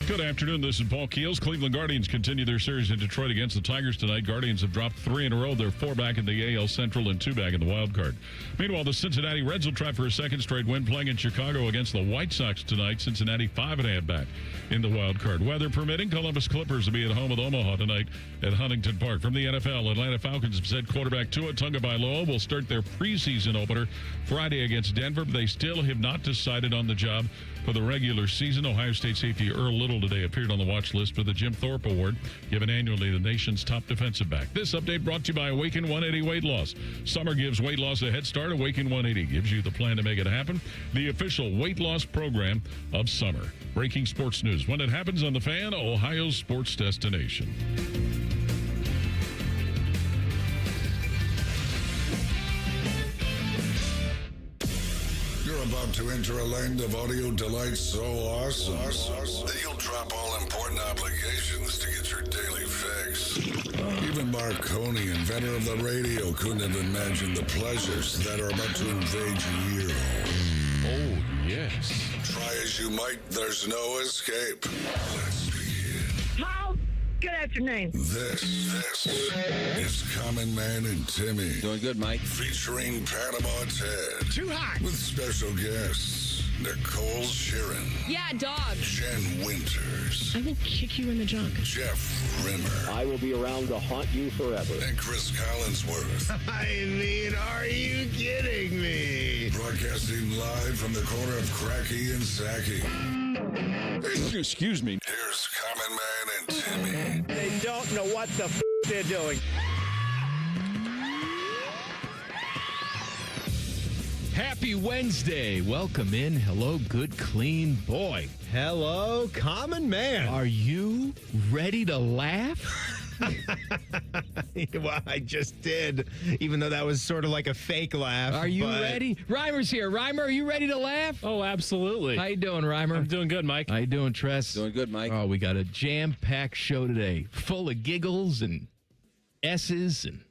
Good afternoon. This is Paul Keels. Cleveland Guardians continue their series in Detroit against the Tigers tonight. Guardians have dropped 3 in a row. They're 4 back in the AL Central and 2 back in the wild card. Meanwhile, the Cincinnati Reds will try for a second straight win playing in Chicago against the White Sox tonight. Cincinnati 5.5 back in the wild card. Weather permitting, Columbus Clippers will be at home with Omaha tonight at Huntington Park. From the NFL, Atlanta Falcons have said quarterback Tua Tagovailoa will start their preseason opener Friday against Denver, but they still have not decided on the job for the regular season. Ohio State safety Earl Little today appeared on the watch list for the Jim Thorpe Award, given annually the nation's top defensive back. This update brought to you by Awaken 180 Weight Loss. Summer gives weight loss a head start. Awaken 180 gives you the plan to make it happen. The official weight loss program of summer. Breaking sports news when it happens on The Fan, Ohio's sports destination. You're about to enter a land of audio delight so awesome that you'll drop all important obligations to get your daily fix. Even Marconi, inventor of the radio, couldn't have imagined the pleasures that are about to invade your ear hole. Oh, yes. Try as you might, there's no escape. Let's begin. Paul, good afternoon. This is Common Man and Timmy. Doing good, Mike. Featuring Panama Ted. Too hot. With special guests, Nicole Shearin. Yeah, dog. Jen Winters. I will kick you in the junk. Jeff Rimmer. I will be around to haunt you forever. And Chris Collinsworth. I mean, are you kidding me? Broadcasting live from the corner of Cracky and Sacky. Excuse me. Here's Common Man and Timmy. They don't know what the they're doing. Happy Wednesday. Welcome in. Hello, good, clean boy. Hello, common man. Are you ready to laugh? Well, I just did, even though that was sort of like a fake laugh. Are you ready? Reimer's here. Reimer, are you ready to laugh? Oh, absolutely. How you doing, Reimer? I'm doing good, Mike. How you doing, Tress? Doing good, Mike. Oh, we got a jam-packed show today, full of giggles and S's and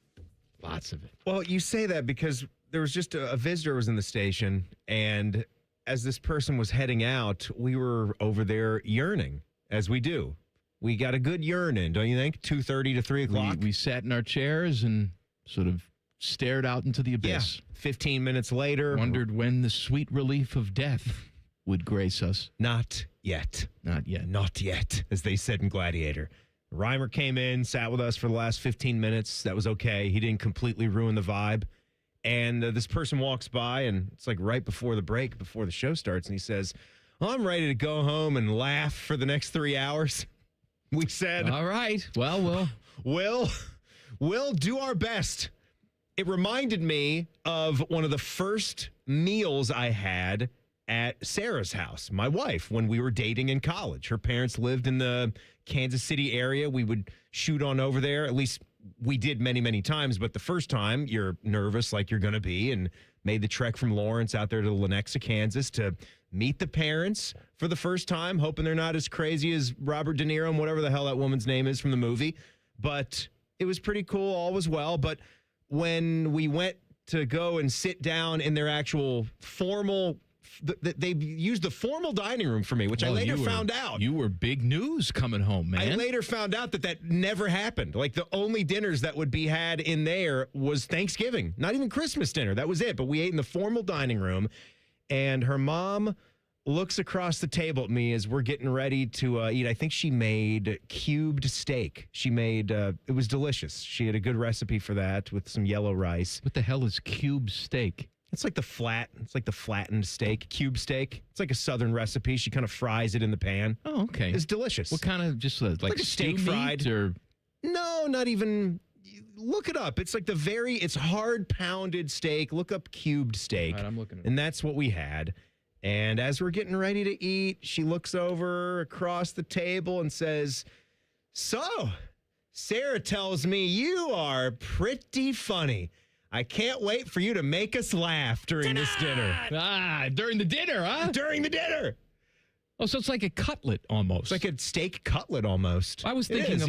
lots of it. Well, you say that because there was just a visitor was in the station, and as this person was heading out, we were over there yearning, as we do. We got a good yearn in, don't you think? 2:30 to 3 o'clock. We sat in our chairs and sort of stared out into the abyss. Yeah. 15 minutes later. Wondered when the sweet relief of death would grace us. Not yet. Not yet. Not yet, as they said in Gladiator. Reimer came in, sat with us for the last 15 minutes. That was okay. He didn't completely ruin the vibe. And this person walks by, and it's like right before the break, before the show starts, and he says, I'm ready to go home and laugh for the next 3 hours. We said, all right. Well, we'll do our best. It reminded me of one of the first meals I had at Sarah's house, my wife, when we were dating in college. Her parents lived in the Kansas City area. We would shoot on over there. At least we did many, many times. But the first time, you're nervous like you're going to be, and made the trek from Lawrence out there to Lenexa, Kansas to meet the parents for the first time, hoping they're not as crazy as Robert De Niro and whatever the hell that woman's name is from the movie. But it was pretty cool. All was well. But when we went to go and sit down in their actual formal, they used the formal dining room for me, which I later found out. You were big news coming home, man. I later found out that never happened. Like, the only dinners that would be had in there was Thanksgiving, not even Christmas dinner. That was it. But we ate in the formal dining room, and her mom looks across the table at me as we're getting ready to eat. I think she made cubed steak. She made, it was delicious. She had a good recipe for that with some yellow rice. What the hell is cube steak? It's like the flattened steak, cube steak. It's like a southern recipe. She kind of fries it in the pan. Oh, okay. It's delicious. What kind of, just like a steak fried? Or? No, not even. Look it up. It's like it's hard pounded steak. Look up cubed steak. All right, I'm looking at it. And that's what we had. And as we're getting ready to eat, she looks over across the table and says, so, Sarah tells me you are pretty funny. I can't wait for you to make us laugh during this dinner. During the dinner, huh? During the dinner. Oh, so it's like a cutlet almost. It's like a steak cutlet almost. I was thinking of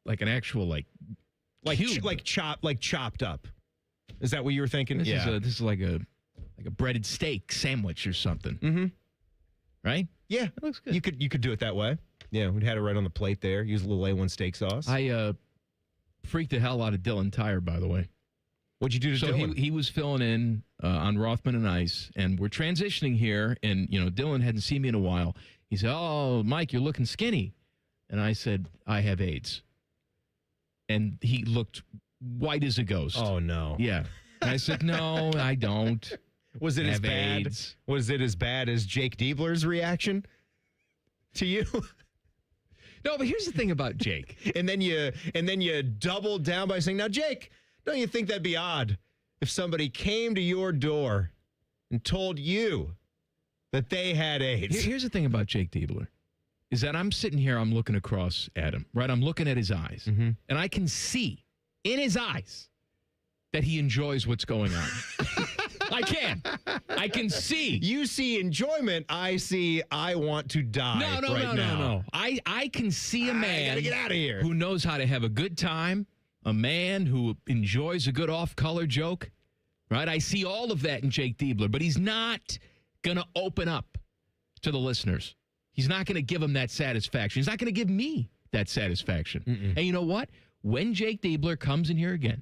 like an actual chopped up. Is that what you were thinking? This is like a breaded steak sandwich or something. Mm-hmm. right? Yeah, That looks good. You could do it that way. Yeah, we'd had it right on the plate there. Use a little A1 steak sauce. I freaked the hell out of Dylan Tyre, by the way. What'd you do to So Dylan? he was filling in on Rothman and Ice, and we're transitioning here, and, Dylan hadn't seen me in a while. He said, "Oh, Mike, you're looking skinny." And I said, "I have AIDS." And he looked white as a ghost. Oh, no. Yeah. And I said, "No, I don't." Was it as have bad? AIDS. Was it as bad as Jake Diebler's reaction to you? No, but here's the thing about Jake. and then you doubled down by saying, "Now, Jake, don't you think that'd be odd if somebody came to your door and told you that they had AIDS?" Here's the thing about Jake Diebler, is that I'm sitting here, I'm looking across at him, right? I'm looking at his eyes, and I can see in his eyes that he enjoys what's going on. I can see. You see enjoyment. I see I want to die No. I can see a man I gotta get out of here. who knows how to have a good time, a man who enjoys a good off-color joke, right? I see all of that in Jake Diebler, but he's not going to open up to the listeners. He's not going to give them that satisfaction. He's not going to give me that satisfaction. And you know what? When Jake Diebler comes in here again,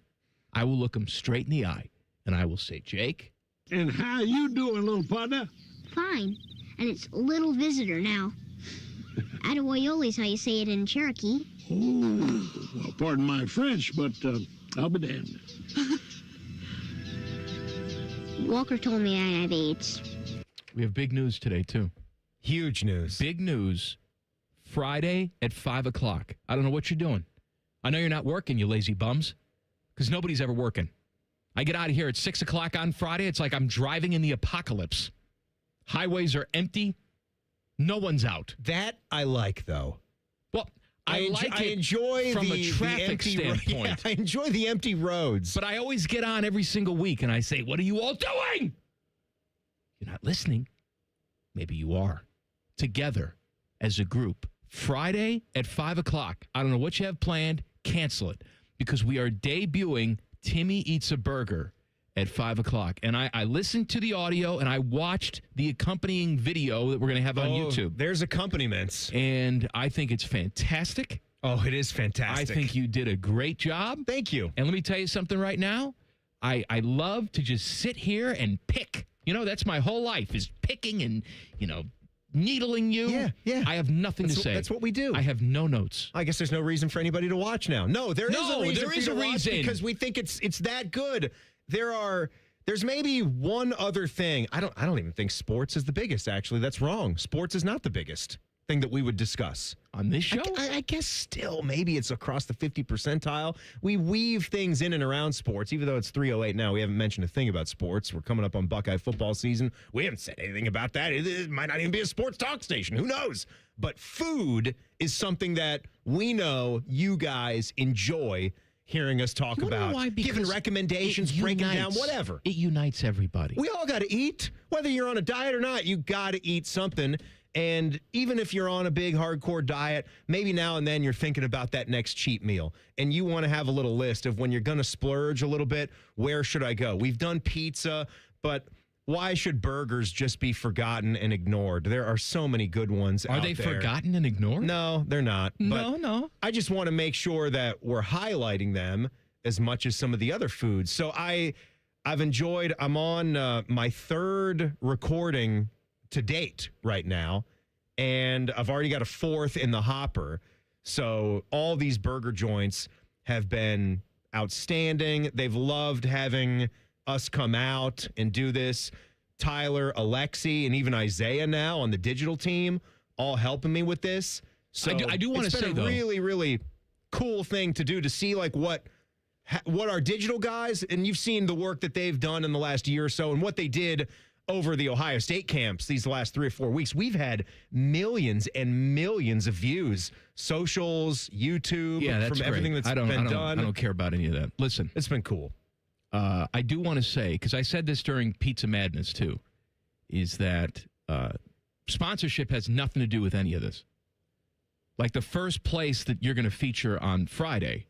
I will look him straight in the eye, and I will say, "Jake." And how you doing, little partner? Fine. And it's little visitor now. Attaboyoli's how you say it in Cherokee. Oh, well, pardon my French, but I'll be damned. Walker told me I have AIDS. We have big news today, too. Huge news. Big news. Friday at 5 o'clock. I don't know what you're doing. I know you're not working, you lazy bums, because nobody's ever working. I get out of here at 6 o'clock on Friday. It's like I'm driving in the apocalypse. Highways are empty. No one's out. That I like, though. Well, I enjoy from the a traffic empty standpoint. Yeah, I enjoy the empty roads. But I always get on every single week and I say, "What are you all doing?" You're not listening. Maybe you are. Together as a group. Friday at 5 o'clock. I don't know what you have planned. Cancel it. Because we are debuting Timmy Eats a Burger at 5 o'clock. And I listened to the audio and I watched the accompanying video that we're going to have on YouTube. There's accompaniments. And I think it's fantastic. Oh, it is fantastic. I think you did a great job. Thank you. And let me tell you something right now. I love to just sit here and pick. That's my whole life is picking and, needling you. Yeah. I have nothing to say. That's what we do. I have no notes. I guess there's no reason for anybody to watch now. No, there is a reason. There is a reason. Because we think it's that good. There's maybe one other thing. I don't even think sports is the biggest, actually. That's wrong. Sports is not the biggest thing that we would discuss. On this show? I guess still, maybe it's across the 50 percentile. We weave things in and around sports, even though it's 3:08 now. We haven't mentioned a thing about sports. We're coming up on Buckeye football season. We haven't said anything about that. It might not even be a sports talk station. Who knows? But food is something that we know you guys enjoy hearing us talk about. Why? Giving recommendations, breaking down, whatever. It unites everybody. We all got to eat. Whether you're on a diet or not, you got to eat something. And even if you're on a big hardcore diet, maybe now and then you're thinking about that next cheat meal. And you want to have a little list of when you're going to splurge a little bit, where should I go? We've done pizza, but why should burgers just be forgotten and ignored? There are so many good ones out there. Are they forgotten and ignored? No, they're not. No. I just want to make sure that we're highlighting them as much as some of the other foods. So I'm on my third recording to date right now, and I've already got a fourth in the hopper. So all these burger joints have been outstanding. They've loved having us come out and do this. Tyler, Alexi, and even Isaiah now on the digital team, all helping me with this. So I do want to say, it's been a really, really cool thing to do, to see like what our digital guys, and you've seen the work that they've done in the last year or so and what they did over the Ohio State camps these last 3 or 4 weeks. We've had millions and millions of views, socials, YouTube, that's from everything great. that's been done. I don't care about any of that. Listen, it's been cool. I do want to say, because I said this during Pizza Madness too, is that sponsorship has nothing to do with any of this. Like the first place that you're going to feature on Friday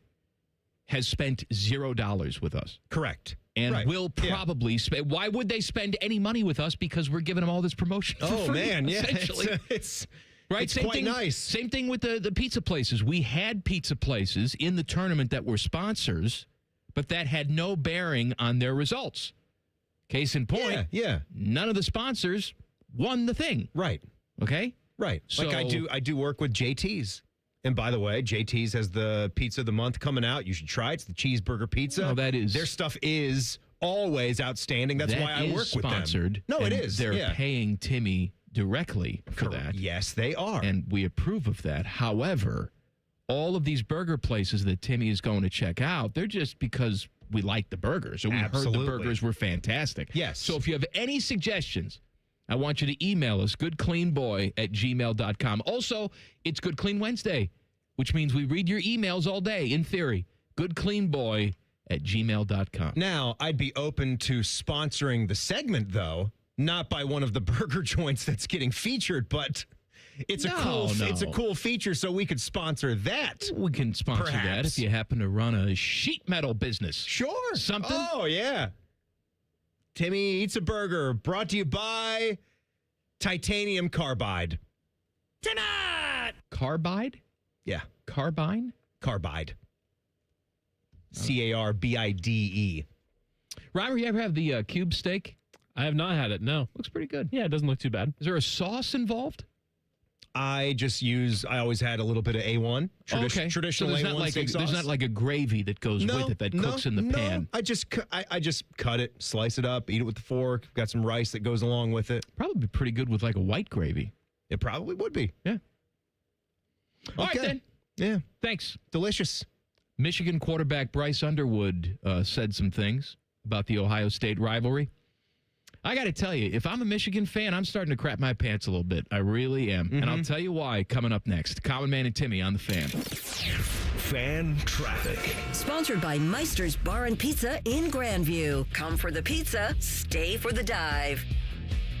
has spent $0 with us. Correct. And will probably spend. Why would they spend any money with us? Because we're giving them all this promotion for free, man, yeah. essentially. It's right. It's Same quite thing, nice. Same thing with the pizza places. We had pizza places in the tournament that were sponsors, but that had no bearing on their results. Case in point, none of the sponsors won the thing. Right. Okay? Right. So, like I do work with JT's. And by the way, JT's has the pizza of the month coming out. You should try it. It's the cheeseburger pizza. Oh, that is. Their stuff is always outstanding. That's why I work with them. Sponsored. No, it is. They're paying Timmy directly for that. Yes, they are. And we approve of that. However, all of these burger places that Timmy is going to check out, they're just because we like the burgers. Or we heard the burgers were fantastic. Yes. So if you have any suggestions, I want you to email us, goodcleanboy@gmail.com. Also, it's Good Clean Wednesday, which means we read your emails all day, in theory. Goodcleanboy@gmail.com. Now, I'd be open to sponsoring the segment, though, not by one of the burger joints that's getting featured, but it's a cool feature, so we could sponsor that. We can sponsor that if you happen to run a sheet metal business. Sure. Something? Oh, yeah. Timmy Eats a Burger, brought to you by Titanium Carbide. Tonight! Carbide? Yeah. Carbine? Carbide. Carbide. Robert, you ever have the cube steak? I have not had it, no. Looks pretty good. Yeah, it doesn't look too bad. Is there a sauce involved? I always had a little bit of A1. Traditional so A1 steak sauce. There's not like a gravy that goes with it that cooks in the pan. I just cut it, slice it up, eat it with the fork. Got some rice that goes along with it. Probably be pretty good with like a white gravy. It probably would be. Yeah. All right, then. Yeah. Thanks. Delicious. Michigan quarterback Bryce Underwood said some things about the Ohio State rivalry. I got to tell you, if I'm a Michigan fan, I'm starting to crap my pants a little bit. I really am. And I'll tell you why coming up next. Common Man and Timmy on the Fan. Fan Traffic. Sponsored by Meister's Bar and Pizza in Grandview. Come for the pizza, stay for the dive.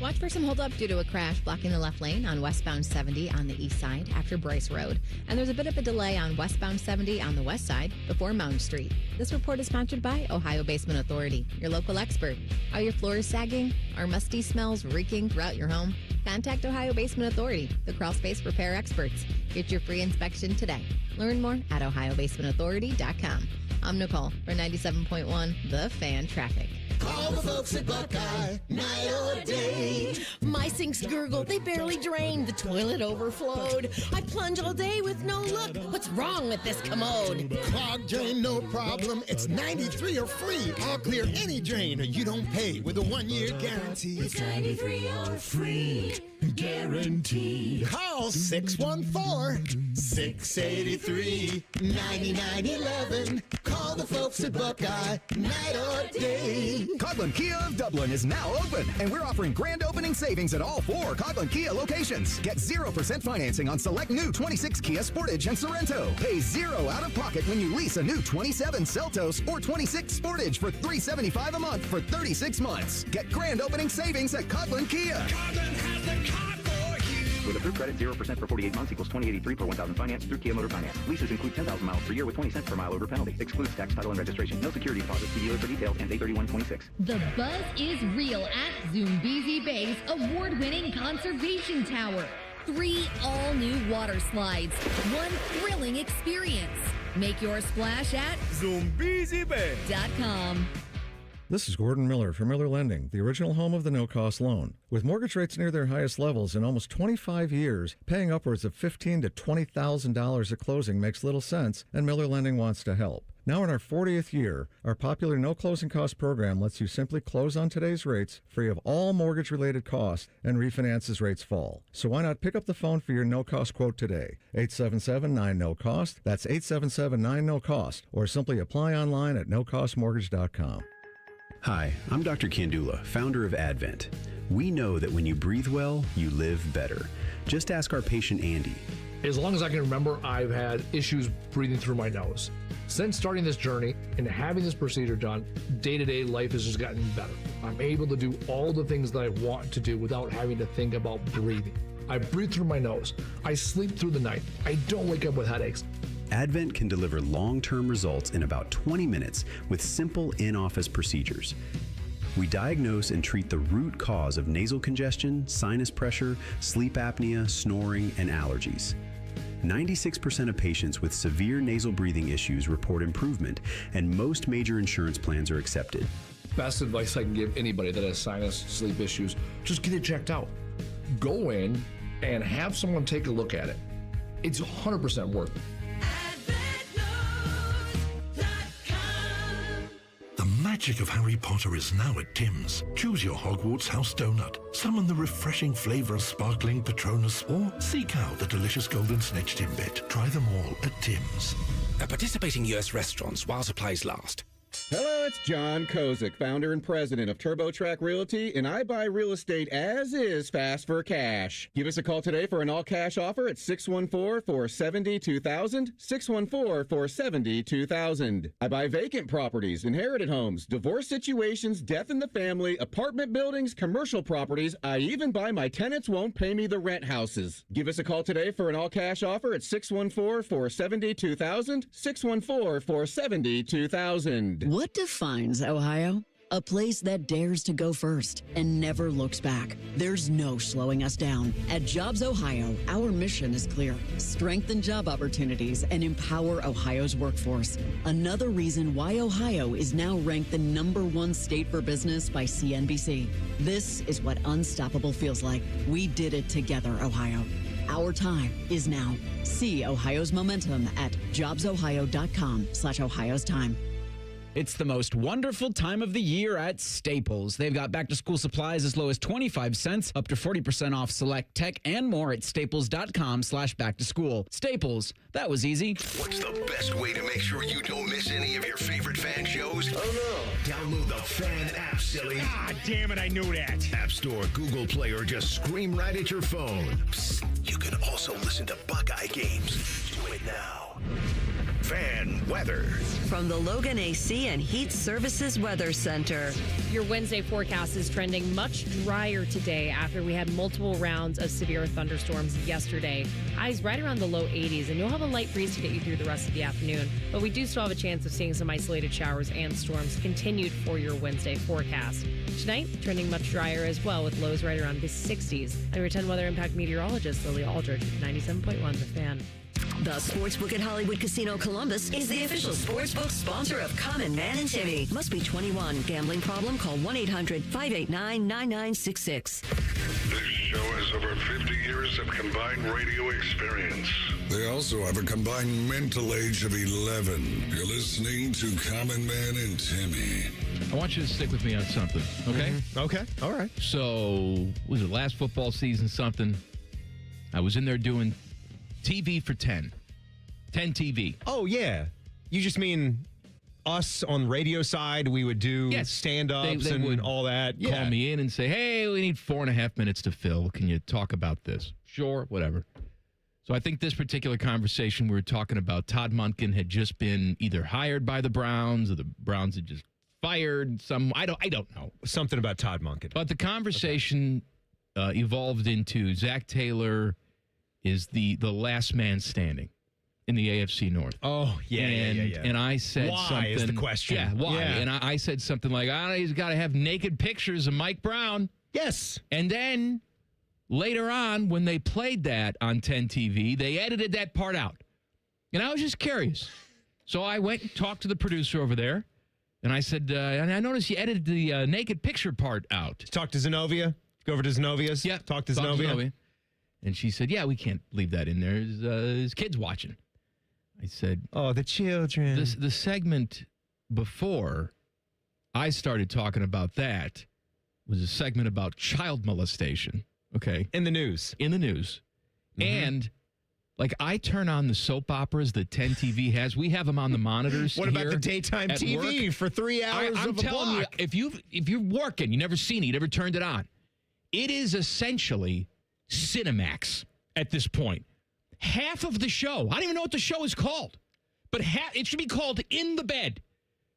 Watch for some holdup due to a crash blocking the left lane on westbound 70 on the east side after Bryce Road. And there's a bit of a delay on westbound 70 on the west side before Mound Street. This report is sponsored by Ohio Basement Authority, your local expert. Are your floors sagging? Are musty smells reeking throughout your home? Contact Ohio Basement Authority, the crawl space repair experts. Get your free inspection today. Learn more at ohiobasementauthority.com. I'm Nicole for 97.1 The Fan Traffic. Call the folks at Buckeye, night or day. My sinks gurgled, they barely drained. The toilet overflowed. I plunge all day with no luck. What's wrong with this commode? Clogged drain, no problem. It's 93 or free. I'll clear any drain or you don't pay with a 1-year guarantee. It's 93 or free. Guaranteed. Call 614-683-9911. Call the folks at Buckeye, night or day. Coghlan Kia of Dublin is now open, and we're offering grand opening savings at all 4 Coghlan Kia locations. Get 0% financing on select new 26 Kia Sportage and Sorrento. Pay 0 out of pocket when you lease a new 27 Seltos or 26 Sportage for $375 a month for 36 months. Get grand opening savings at Coghlan Kia. Coghlan has the car for you. With approved credit, 0% for 48 months equals $20.83 per 1,000 finance through Kia Motor Finance. Leases include 10,000 miles per year with 20 cents per mile over penalty. Excludes tax, title, and registration. No security deposit. See dealer for details and A3126. The buzz is real at Zoombezi Bay's award-winning conservation tower. 3 all-new water slides. 1 thrilling experience. Make your splash at ZoombeziBay.com. This is Gordon Miller from Miller Lending, the original home of the no-cost loan. With mortgage rates near their highest levels in almost 25 years, paying upwards of $15,000 to $20,000 at closing makes little sense, and Miller Lending wants to help. Now in our 40th year, our popular no-closing cost program lets you simply close on today's rates, free of all mortgage-related costs, and refinance as rates fall. So why not pick up the phone for your no-cost quote today? 877-9-NO-COST. That's 877-9-NO-COST. Or simply apply online at nocostmortgage.com. Hi, I'm Dr. Kandula, founder of Advent. We know that when you breathe well, you live better. Just ask our patient Andy. As long as I can remember, I've had issues breathing through my nose. Since starting this journey and having this procedure done, day-to-day life has just gotten better. I'm able to do all the things that I want to do without having to think about breathing. I breathe through my nose. I sleep through the night. I don't wake up with headaches. Advent can deliver long-term results in about 20 minutes with simple in-office procedures. We diagnose and treat the root cause of nasal congestion, sinus pressure, sleep apnea, snoring, and allergies. 96% of patients with severe nasal breathing issues report improvement, and most major insurance plans are accepted. Best advice I can give anybody that has sinus, sleep issues, just get it checked out. Go in and have someone take a look at it. It's 100% worth it. The magic of Harry Potter is now at Tim's. Choose your Hogwarts house donut, summon the refreshing flavor of sparkling Patronus, or seek out the delicious golden snitch Timbit. Try them all at Tim's. At participating U.S. restaurants while supplies last. Hello, it's John Kozik, founder and president of TurboTrack Realty, and I buy real estate as is fast for cash. Give us a call today for an all-cash offer at 614-470-2000, 614-470-2000. I buy vacant properties, inherited homes, divorce situations, death in the family, apartment buildings, commercial properties. I even buy my tenants won't pay me the rent houses. Give us a call today for an all-cash offer at 614-470-2000, 614-470-2000. What defines Ohio? A place that dares to go first and never looks back. There's no slowing us down. At Jobs Ohio, our mission is clear. Strengthen job opportunities and empower Ohio's workforce. Another reason why Ohio is now ranked the #1 state for business by CNBC. This is what unstoppable feels like. We did it together, Ohio. Our time is now. See Ohio's momentum at jobsohio.com/Ohio's time. It's the most wonderful time of the year at Staples. They've got back-to-school supplies as low as 25 cents, up to 40% off select tech, and more at staples.com/back-to-school. Staples, that was easy. What's the best way to make sure you don't miss any of your favorite fan shows? Oh, no. Download the Fan app, silly. Ah, damn it, I knew that. App Store, Google Play, or just scream right at your phone. Psst, you can also listen to Buckeye games. Do it now. Fan weather. From the Logan AC and Heat Services Weather Center. Your Wednesday forecast is trending much drier today after we had multiple rounds of severe thunderstorms yesterday. Highs right around the low 80s, and you'll have a light breeze to get you through the rest of the afternoon. But we do still have a chance of seeing some isolated showers and storms continued for your Wednesday forecast. Tonight, trending much drier as well, with lows right around the 60s. I'm your 10 Weather Impact meteorologist, Lily Aldridge, 97.1 The Fan. The Sportsbook at Hollywood Casino Columbus is the official sportsbook sponsor of Common Man and Timmy. Must be 21. Gambling problem? Call 1-800-589-9966. This show has over 50 years of combined radio experience. They also have a combined mental age of 11. You're listening to Common Man and Timmy. I want you to stick with me on something, okay? Mm-hmm. Okay, all right. So, was it last football season something? I was in there doing TV for 10 TV. Oh, yeah. You just mean us on radio side, we would do stand-ups they and would all that. Call me in and say, hey, we need 4.5 minutes to fill. Can you talk about this? Sure, whatever. So I think this particular conversation we were talking about, Todd Monken had just been either hired by the Browns or the Browns had just fired some. I don't know. Something about Todd Monken. But the conversation evolved into Zach Taylor is the last man standing in the AFC North. Oh, yeah. And I said why something. Is the question. Yeah, why? Yeah. And I said something like, he's got to have naked pictures of Mike Brown. Yes. And then later on, when they played that on 10 TV, they edited that part out. And I was just curious. So I went and talked to the producer over there. And I said, and I noticed you edited the naked picture part out. Talk to Zenobia. Go over to Zenovia's. Yeah. Talk to Zenobia. And she said, yeah, we can't leave that in there. There's kids watching. I said, oh, the children. The segment before I started talking about that was a segment about child molestation. Okay. In the news. Mm-hmm. And like I turn on the soap operas that 10 TV has. We have them on the monitors. What about the daytime TV work. For 3 hours I'm of a telling block? you, if you're working, you never seen it, you never turned it on. It is essentially Cinemax at this point. Half of the show, I don't even know what the show is called, but it should be called In the Bed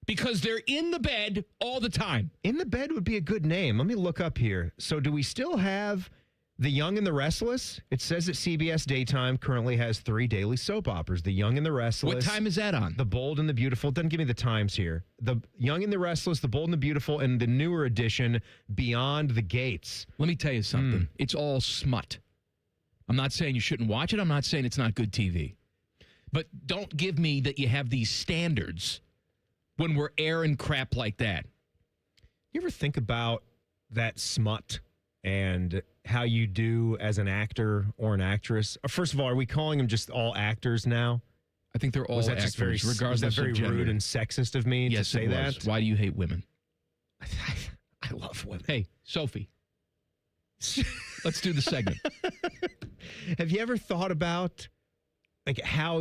because they're in the bed all the time. In the Bed would be a good name. Let me look up here. So do we still have The Young and the Restless, it says that CBS Daytime currently has 3 daily soap operas. The Young and the Restless. What time is that on? The Bold and the Beautiful. It doesn't give me the times here. The Young and the Restless, The Bold and the Beautiful, and the newer edition, Beyond the Gates. Let me tell you something. It's all smut. I'm not saying you shouldn't watch it. I'm not saying it's not good TV. But don't give me that you have these standards when we're airing crap like that. You ever think about that smut and how you do as an actor or an actress? First of all, are we calling them just all actors now? I think they're all was that actors, just very, regardless was that very of gender. rude and sexist of me to say that? Why do you hate women? I love women. Hey, Sophie, let's do the segment. Have you ever thought about like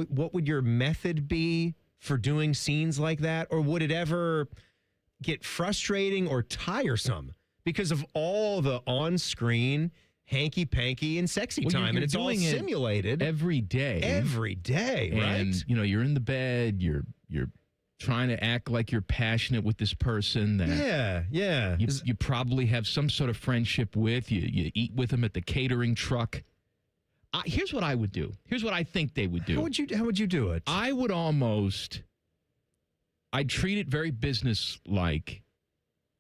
what would your method be for doing scenes like that? Or would it ever get frustrating or tiresome because of all the on-screen hanky-panky and sexy time, and it's all simulated every day. Every day, right? And, you're in the bed, you're trying to act like you're passionate with this person that you probably have some sort of friendship with. You eat with them at the catering truck. Here's what I would do. Here's what I think they would do. How would you do it? I would I'd treat it very business-like.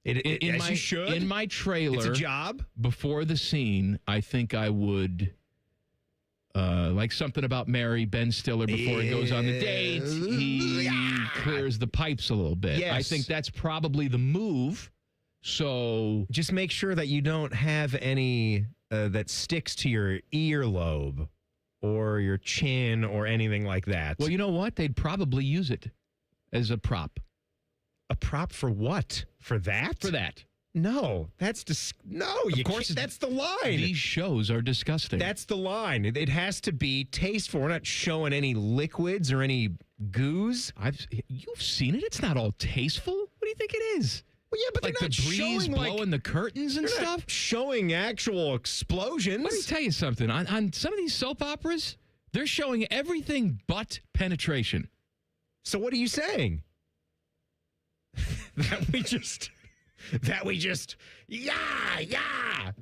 You should. In my trailer. It's a job. Before the scene, I think I would, like something about Mary, Ben Stiller, before he goes on the date, he clears the pipes a little bit. Yes. I think that's probably the move. So just make sure that you don't have any that sticks to your earlobe or your chin or anything like that. Well, you know what? They'd probably use it as a prop. A prop for what? For that? For that. No, that's of course that's the line. These shows are disgusting. That's the line. It has to be tasteful. We're not showing any liquids or any goos. You've seen it. It's not all tasteful. What do you think it is? Well, yeah, but like they're not the breeze showing blowing the curtains and they're stuff. Not showing actual explosions. Let me tell you something. On some of these soap operas, they're showing everything but penetration. So what are you saying? that we just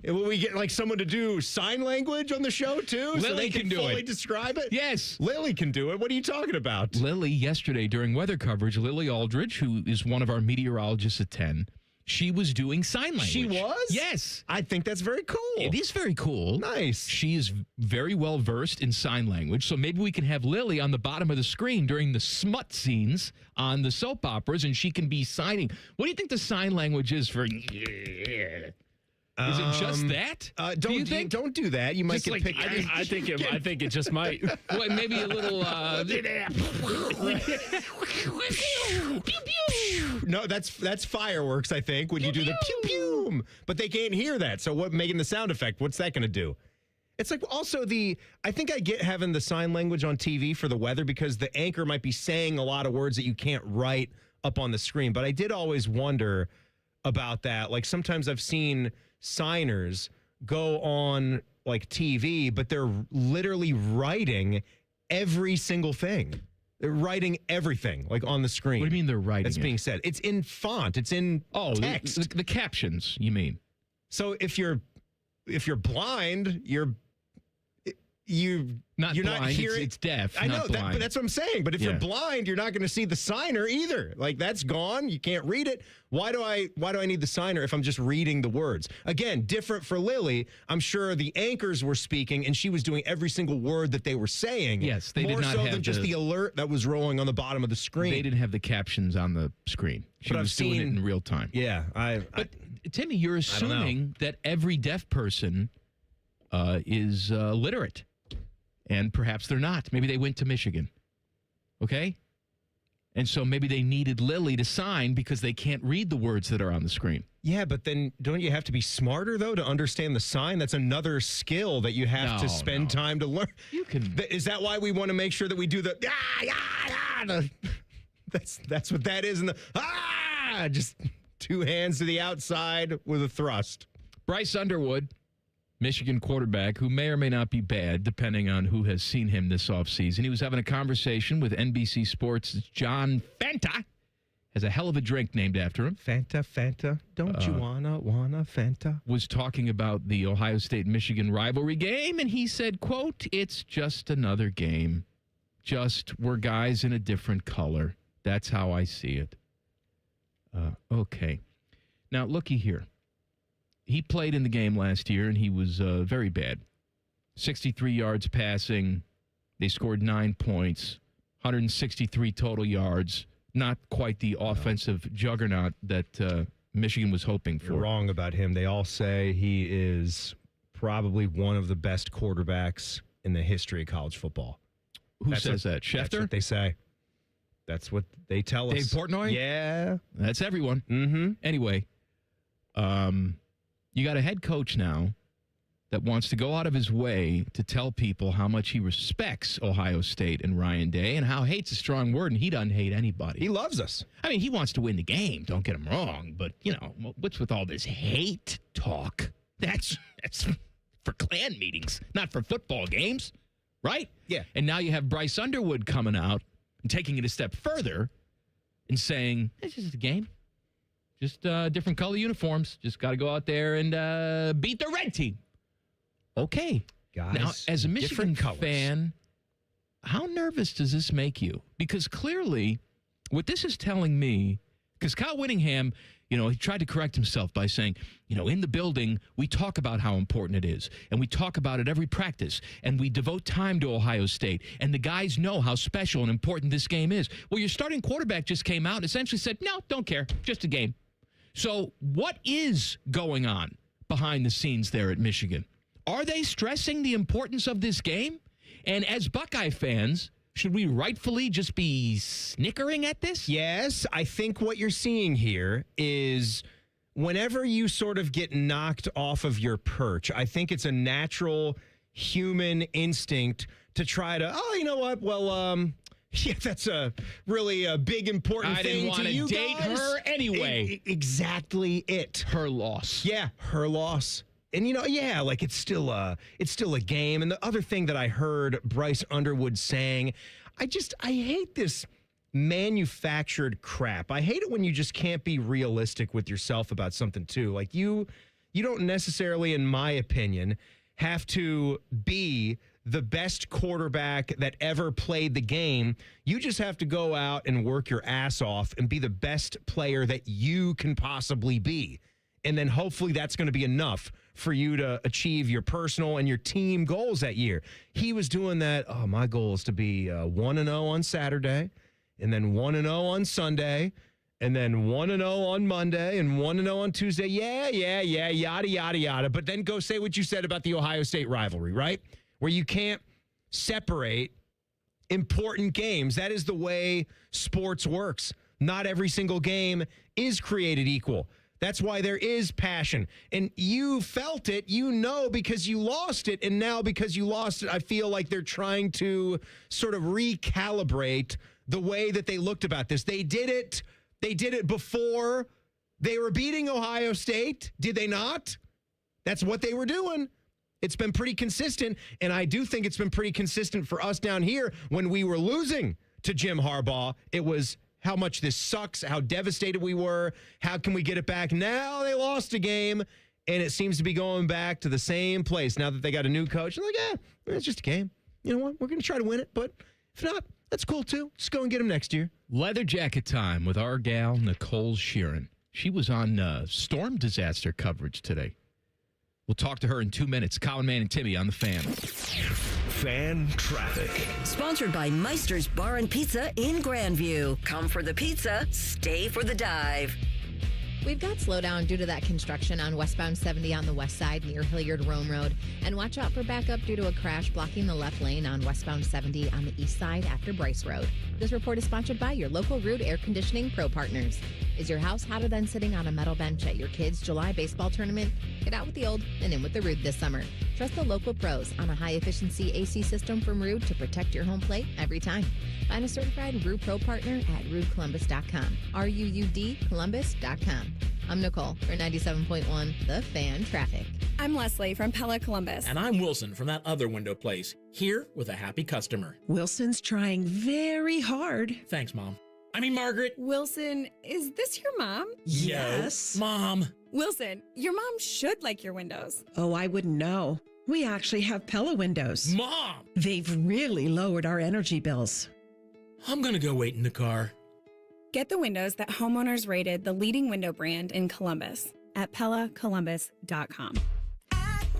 Will we get like someone to do sign language on the show too? Lily so they can do fully it. Describe it? Yes. Lily can do it. What are you talking about? Lily, yesterday during weather coverage, Lily Aldridge, who is one of our meteorologists at 10, she was doing sign language. She was? Yes. I think that's very cool. It is very cool. Nice. She is very well versed in sign language. So maybe we can have Lily on the bottom of the screen during the smut scenes on the soap operas, and she can be signing. What do you think the sign language is for? Is it just that? Don't do that. You might Just get like, picked. I think it just might. Well, maybe a little. No, that's fireworks. I think when you do the pew pew, but they can't hear that. So what? Making the sound effect. What's that going to do? It's like also I think I get having the sign language on TV for the weather because the anchor might be saying a lot of words that you can't write up on the screen. But I did always wonder about that. Like sometimes I've seen signers go on like TV, but they're literally writing every single thing. They're writing everything like on the screen. What do you mean they're writing? It's being said. It's in font. It's in text. The captions. You mean? So if you're blind, you're not hearing. It's deaf. I know not that, blind. but that's what I'm saying. But if you're blind, you're not going to see the signer either. Like that's gone. You can't read it. Why do I need the signer if I'm just reading the words? Again, different for Lily. I'm sure the anchors were speaking and she was doing every single word that they were saying. Yes, they more did not so have than just the alert that was rolling on the bottom of the screen. They didn't have the captions on the screen. She was doing it in real time. Yeah, But Timmy, you're assuming that every deaf person is literate. And perhaps they're not. Maybe they went to Michigan. Okay? And so maybe they needed Lily to sign because they can't read the words that are on the screen. Yeah, but then don't you have to be smarter, though, to understand the sign? That's another skill that you have to spend time to learn. You can. Is that why we want to make sure that we do the that's what that is. And just two hands to the outside with a thrust. Bryce Underwood, Michigan quarterback, who may or may not be bad, depending on who has seen him this offseason. He was having a conversation with NBC Sports' John Fanta, has a hell of a drink named after him. Fanta, don't you wanna Fanta? Was talking about the Ohio State-Michigan rivalry game, and he said, quote, "It's just another game. Just we're guys in a different color. That's how I see it." Okay. Now, looky here. He played in the game last year, and he was very bad. 63 yards passing. They scored 9 points. 163 total yards. Not quite the offensive juggernaut that Michigan was hoping for. You're wrong about him. They all say he is probably one of the best quarterbacks in the history of college football. Who says that? Schefter? That's what they say. That's what they tell us. Dave Portnoy? Yeah. That's everyone. Mm-hmm. Anyway, you got a head coach now that wants to go out of his way to tell people how much he respects Ohio State and Ryan Day, and how hate's a strong word, and he doesn't hate anybody. He loves us. I mean, he wants to win the game, don't get him wrong, but, you know, what's with all this hate talk? That's for Klan meetings, not for football games, right? Yeah. And now you have Bryce Underwood coming out and taking it a step further and saying, "This is a game. Just different color uniforms. Just got to go out there and beat the red team." Okay. Guys, now, as a Michigan different fan, how nervous does this make you? Because clearly, what this is telling me, because Kyle Whittingham, you know, he tried to correct himself by saying, you know, in the building, we talk about how important it is, and we talk about it every practice, and we devote time to Ohio State, and the guys know how special and important this game is. Well, your starting quarterback just came out and essentially said, no, don't care, just a game. So what is going on behind the scenes there at Michigan? Are they stressing the importance of this game? And as Buckeye fans, should we rightfully just be snickering at this? Yes, I think what you're seeing here is whenever you sort of get knocked off of your perch, I think it's a natural human instinct to try to, oh, you know what? Well, yeah, that's a really big important I thing didn't to want you to date guys. her anyway. Exactly it. Her loss. Yeah, her loss. And, you know, yeah, like it's still a game. And the other thing that I heard Bryce Underwood saying, I hate this manufactured crap. I hate it when you just can't be realistic with yourself about something, too. Like you don't necessarily, in my opinion, have to be the best quarterback that ever played the game. You just have to go out and work your ass off and be the best player that you can possibly be. And then hopefully that's going to be enough for you to achieve your personal and your team goals that year. He was doing that. Oh, my goal is to be 1-0 on Saturday, and then 1-0 on Sunday, and then 1-0 on Monday, and 1-0 on Tuesday. Yeah, yada, yada, yada. But then go say what you said about the Ohio State rivalry, right? Where you can't separate important games. That is the way sports works. Not every single game is created equal. That's why there is passion. And you felt it, you know, because you lost it. And now because you lost it, I feel like they're trying to sort of recalibrate the way that they looked about this. They did it before they were beating Ohio State. Did they not? That's what they were doing. It's been pretty consistent. And I do think it's been pretty consistent for us down here when we were losing to Jim Harbaugh. It was how much this sucks, how devastated we were, how can we get it back? Now they lost a game, and it seems to be going back to the same place now that they got a new coach. They're like, yeah, it's just a game. You know what? We're going to try to win it, but if not, that's cool too. Just go and get them next year. Leather jacket time with our gal, Nicole Shearin. She was on storm disaster coverage today. We'll talk to her in 2 minutes. Colin, Man, and Timmy on the Fan. Fan traffic. Sponsored by Meister's Bar and Pizza in Grandview. Come for the pizza, stay for the dive. We've got slowdown due to that construction on westbound 70 on the west side near Hilliard-Rome Road. And watch out for backup due to a crash blocking the left lane on westbound 70 on the east side after Bryce Road. This report is sponsored by your local Rude Air Conditioning Pro Partners. Is your house hotter than sitting on a metal bench at your kids' July baseball tournament? Get out with the old and in with the Rude this summer. Trust the local pros on a high-efficiency AC system from Rude to protect your home plate every time. Find a certified Rude Pro partner at RudeColumbus.com. RUUD Columbus.com. I'm Nicole for 97.1 The Fan Traffic. I'm Leslie from Pella Columbus. And I'm Wilson from that other window place, here with a happy customer. Wilson's trying very hard. Thanks, Mom. I mean, Margaret. Wilson, is this your mom? Yes. Mom. Wilson, your mom should like your windows. Oh, I wouldn't know. We actually have Pella windows. Mom! They've really lowered our energy bills. I'm going to go wait in the car. Get the windows that homeowners rated the leading window brand in Columbus at PellaColumbus.com.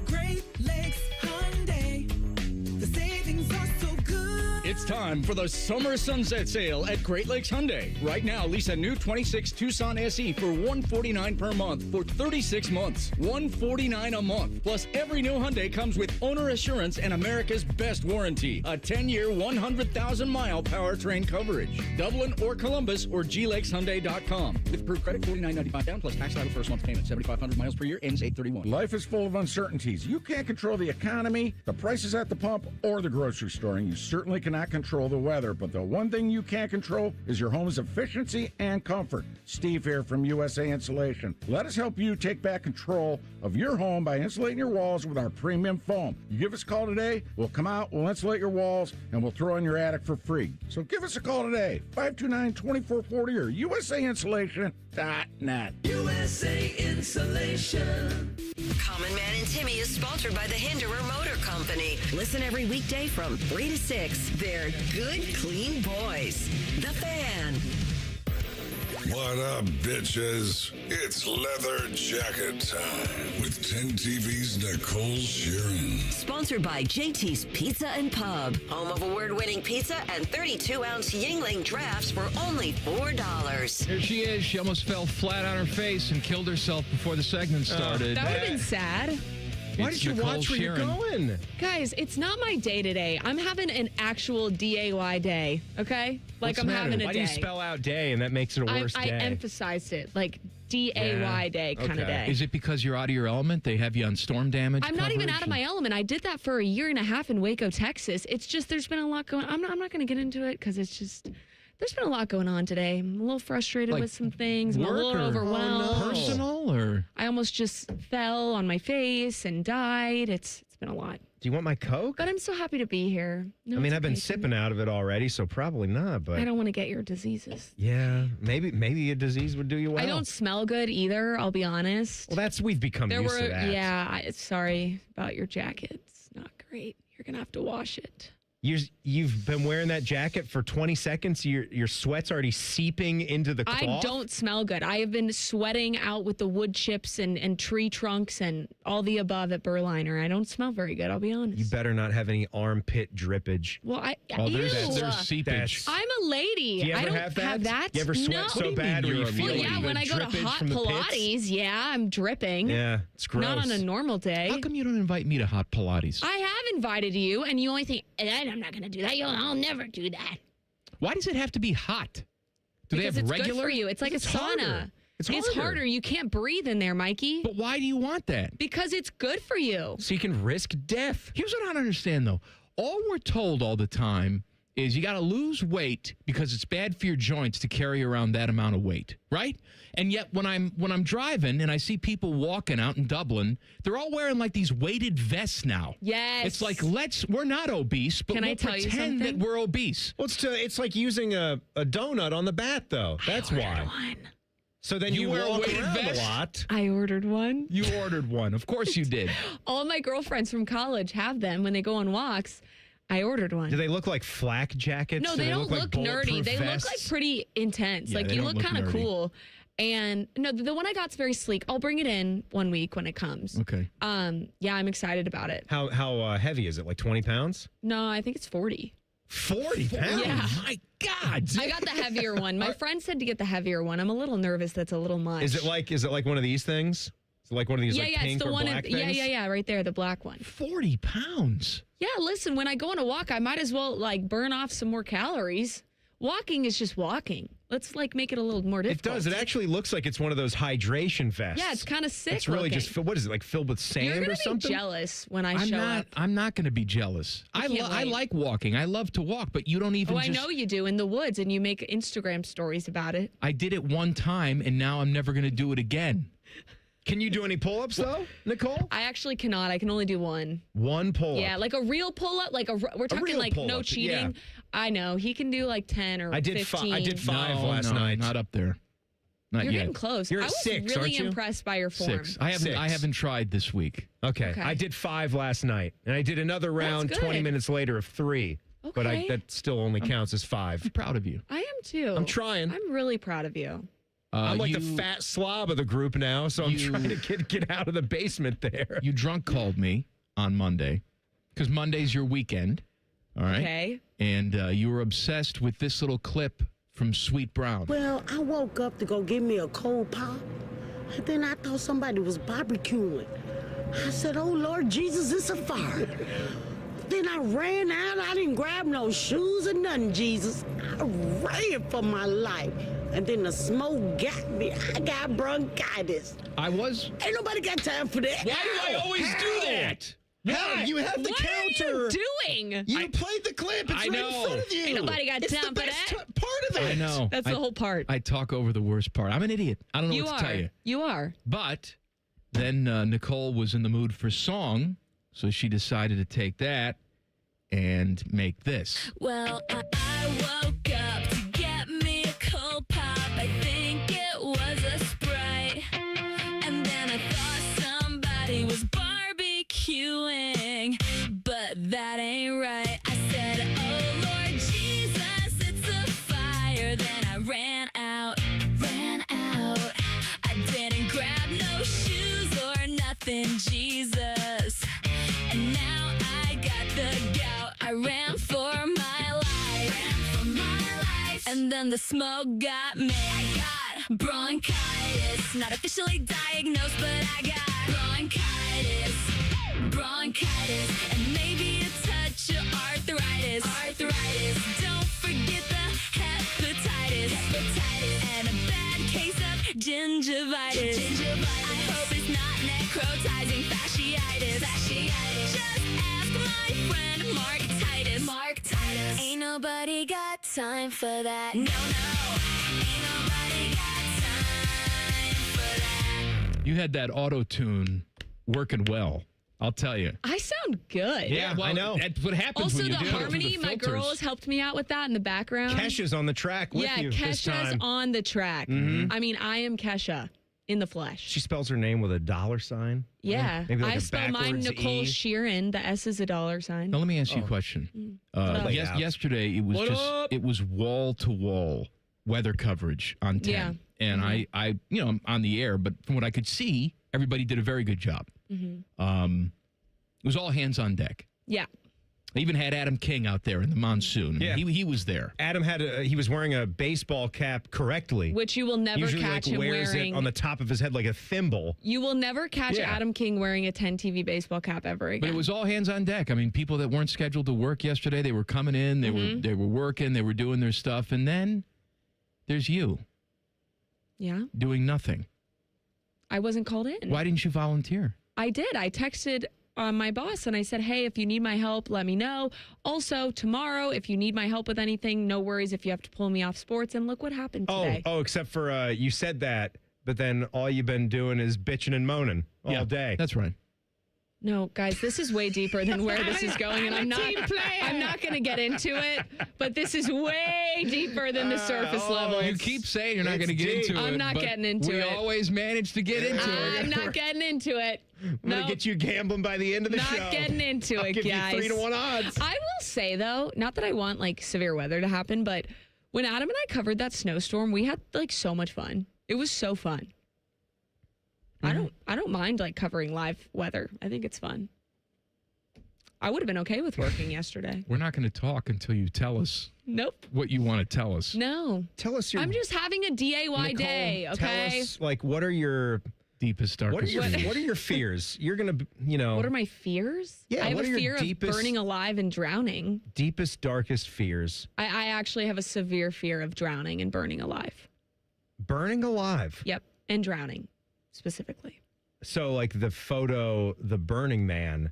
Great Lakes Hyundai. The savings are so good. It's time for the summer sunset sale at Great Lakes Hyundai. Right now, lease a new 26 Tucson SE for $149 per month for 36 months. $149 a month. Plus, every new Hyundai comes with owner assurance and America's best warranty. A 10-year, 100,000-mile powertrain coverage. Dublin or Columbus or glakeshyundai.com. With approved credit, $49.95 down plus tax title first month payment. 7,500 miles per year, ends 8/31. Life is full of uncertainties. You can't control the economy, the prices at the pump, or the grocery store, and you certainly cannot control the weather. But the one thing you can control is your home's efficiency and comfort. Steve here from USA Insulation. Let us help you take back control of your home by insulating your walls with our premium foam. You give us a call today, we'll come out, we'll insulate your walls, and we'll throw in your attic for free. So give us a call today, 529-2440 or usainsulation.net. USA Insulation. Common Man and Timmy is sponsored by the Hinderer Motor Company. Listen every weekday from 3 to 6. They're good, clean boys. The Fan. What up, bitches? It's leather jacket time with 10TV's Nicole Shearin. Sponsored by JT's Pizza and Pub. Home of award-winning pizza and 32-ounce Yingling drafts for only $4. Here she is. She almost fell flat on her face and killed herself before the segment started. That would have been sad. Why did you watch where you're going? Guys, it's not my day today. I'm having an actual DAY day, okay? Like, I'm having a day. Why do you spell out day and that makes it a worse I day? emphasized it, like DAY day kind of day. Is it because you're out of your element? They have you on storm damage I'm not even out of my element. I did that for a year and a half in Waco, Texas. It's just there's been a lot going on. I'm not going to get into it because it's just... There's been a lot going on today. I'm a little frustrated with some things. I'm a little overwhelmed. Personal or? I almost just fell on my face and died. It's been a lot. Do you want my Coke? But I'm so happy to be here. No, I mean, it's I've been okay, sipping out of it already, so probably not. But I don't want to get your diseases. Yeah, maybe a disease would do you well. I don't smell good either. I'll be honest. Well, we've become used to that. Yeah. Sorry about your jacket. It's not great. You're gonna have to wash it. You've been wearing that jacket for 20 seconds. Your sweat's already seeping into the cloth. I don't smell good. I have been sweating out with the wood chips and tree trunks and all the above at Berliner. I don't smell very good, I'll be honest. You better not have any armpit drippage. Well, there's seepage. I'm a Do lady. you ever I don't have that? You ever sweat so bad where you feel well, yeah, when I go to hot Pilates, yeah, I'm dripping. Yeah, it's gross. Not on a normal day. How come you don't invite me to hot Pilates? I have invited you, and you only think, I'm not going to do that. I'll never do that. Why does it have to be hot? Do because they have it's regular? Good for you. It's like a sauna. Harder. It's harder. You can't breathe in there, Mikey. But why do you want that? Because it's good for you. So you can risk death. Here's what I don't understand, though. All we're told all the time is you got to lose weight because it's bad for your joints to carry around that amount of weight, right? And yet when I'm driving and I see people walking out in Dublin, they're all wearing like these weighted vests now. Yes. It's like we're not obese, but we'll pretend that we're obese. Well, it's like using a donut on the bat, though. That's why. One. So then you wear a walk weighted around vest? a lot. I ordered one. You ordered one. Of course you did. All my girlfriends from college have them when they go on walks. I ordered one. Do they look like flak jackets? No, they don't look nerdy. They look like pretty intense. Yeah, like you look kind of cool. And no, the one I got's very sleek. I'll bring it in 1 week when it comes. Okay. Yeah, I'm excited about it. How heavy is it? Like 20 pounds? No, I think it's 40. 40 pounds? Yeah. My God. I got the heavier one. My friend said to get the heavier one. I'm a little nervous. That's a little much. Is it like one of these things? Is it like one of these like pink it's the or one. black things? Yeah, right there, the black one. 40 pounds. Yeah, listen, when I go on a walk, I might as well like burn off some more calories. Walking is just walking. Let's like make it a little more difficult. It does. It actually looks like it's one of those hydration vests. Yeah, it's kind of sick. It's really looking. just what is it like filled with sand You're gonna or something? be jealous when I show up. I'm not going to be jealous. I like walking. I love to walk, but you don't even. Oh, I know you do in the woods, and you make Instagram stories about it. I did it one time, and now I'm never going to do it again. Can you do any pull-ups, though, Nicole? I actually cannot. I can only do one. One pull-up? Yeah, like a real pull-up. We're talking like no cheating. Yeah. I know. He can do like 10 or 15. I did 5 last night. Not up there. Not You're yet. getting close. You're I at was 6, really aren't you? impressed by your form. 6. I haven't tried this week. Okay. I did 5 last night, and I did another round good. 20 minutes later of 3. But Okay. that still only counts as 5. I'm proud of you. I am too. I'm trying. I'm really proud of you. I'm like the fat slob of the group now, so I'm trying to get out of the basement there. You drunk called me on Monday because Monday's your weekend. All right. Okay. And you were obsessed with this little clip from Sweet Brown. Well, I woke up to go get me a cold pop, and then I thought somebody was barbecuing. I said, oh, Lord Jesus, it's a fire. Then I ran out. I didn't grab no shoes or nothing, Jesus. I ran for my life. And then the smoke got me. I got bronchitis. Ain't nobody got time for that. Why do I always do that? Hell, you have the What counter. are you doing? You played the clip. It's right in front of you. Ain't nobody got It's time the for best that. part of it. I know. That's the whole part. I talk over the worst part. I'm an idiot. I don't know You what to tell you. You are. But then Nicole was in the mood for song, so she decided to take that and make this. Well, I woke up to get me a cold pop. I think it was a Sprite. And then I thought somebody was barbecuing, but that ain't right. I said, oh Lord Jesus, it's a fire. Then I ran out. I didn't grab no shoes or nothing, Jesus. And now I got the gout. I ran for my life. And then the smoke got me. I got bronchitis. Not officially diagnosed, but I got bronchitis. And maybe a touch of arthritis. Don't forget the hepatitis. And a bad case of gingivitis. I hope it's not necrotizing fasciitis. Just ask my friend Mark Titus. Ain't nobody got time for that. No. Ain't nobody got time for that. You had that auto-tune working well, I'll tell you. I sound good. Yeah, I know. That's what happens Also, when you the do it harmony, through the my filters. girls helped me out with that in the background. Kesha's on the track with you this Kesha's time. on the track. Mhm. I mean, I am Kesha in the flesh. She spells her name with a $sign. Yeah. Maybe like I a spell mine backwards Nicole E. Shearin. The S is a $sign. Now, let me ask you a question. Yesterday, it was it was wall-to-wall weather coverage on 10. Yeah. And I I'm on the air, but from what I could see, everybody did a very good job. Mhm. It was all hands on deck. Yeah. I even had Adam King out there in the monsoon. Yeah. He was there. Adam he was wearing a baseball cap correctly. Which you will never Usually catch like him wears wearing. it on the top of his head like a thimble. You will never catch Yeah. Adam King wearing a 10 TV baseball cap ever again. But it was all hands on deck. I mean, people that weren't scheduled to work yesterday, they were coming in, they were working, they were doing their stuff, and then there's you Yeah. doing nothing. I wasn't called in. Why didn't you volunteer? I did. I texted my boss and I said, hey, if you need my help, let me know. Also, tomorrow, if you need my help with anything, no worries if you have to pull me off sports. And look what happened today. Oh, except for you said that, but then all you've been doing is bitching and moaning all day. That's right. No, guys, this is way deeper than where this is going, and I'm not going to get into it. But this is way deeper than the surface level. You keep saying you're not going to get into it. I'm not but getting into it. We always manage to get into it. I'm not getting into it. I'm going to get you gambling by the end of the show. Not getting into I'll it, give guys. you 3-1 odds. I will say, though, not that I want like severe weather to happen, but when Adam and I covered that snowstorm, we had like so much fun. It was so fun. I don't mind like covering live weather. I think it's fun. I would have been okay with working yesterday. We're not going to talk until you tell us Nope. what you want to tell us. No. Tell us your... I'm just having a DIY Nicole, day, okay? Tell us, like, what are your... Deepest, darkest fears? What are your fears? You're going to, you know... What are my fears? Yeah, I have what a are your fear of deepest- burning alive and drowning. Deepest, darkest fears. I actually have a severe fear of drowning and burning alive. Burning alive? Yep. And drowning, specifically. So, like, the photo, the Burning Man,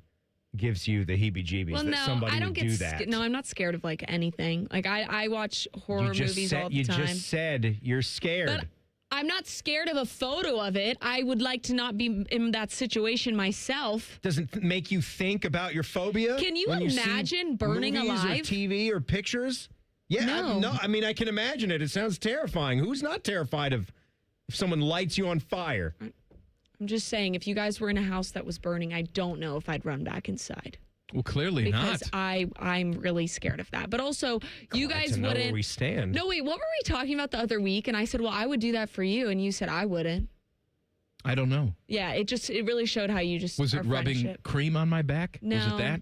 gives you the heebie-jeebies Well, that no, somebody I don't would get do that. No, I'm not scared of, like, anything. Like, I watch horror movies all the You time. just said you're scared. But I'm not scared of a photo of it. I would like to not be in that situation myself. Doesn't make you think about your phobia? Can you when imagine burning movies alive? Or TV or pictures? Yeah, No. I mean, I can imagine it. It sounds terrifying. Who's not terrified of if someone lights you on fire? I'm just saying, if you guys were in a house that was burning, I don't know if I'd run back inside. Well, clearly Because not. I'm really scared of that. But also, you Glad guys to know wouldn't. where we stand. No, wait, what were we talking about the other week? And I said, well, I would do that for you. And you said, I wouldn't. I don't know. Yeah, it really showed how you just. Was it our rubbing friendship. cream on my back? No. Was it that?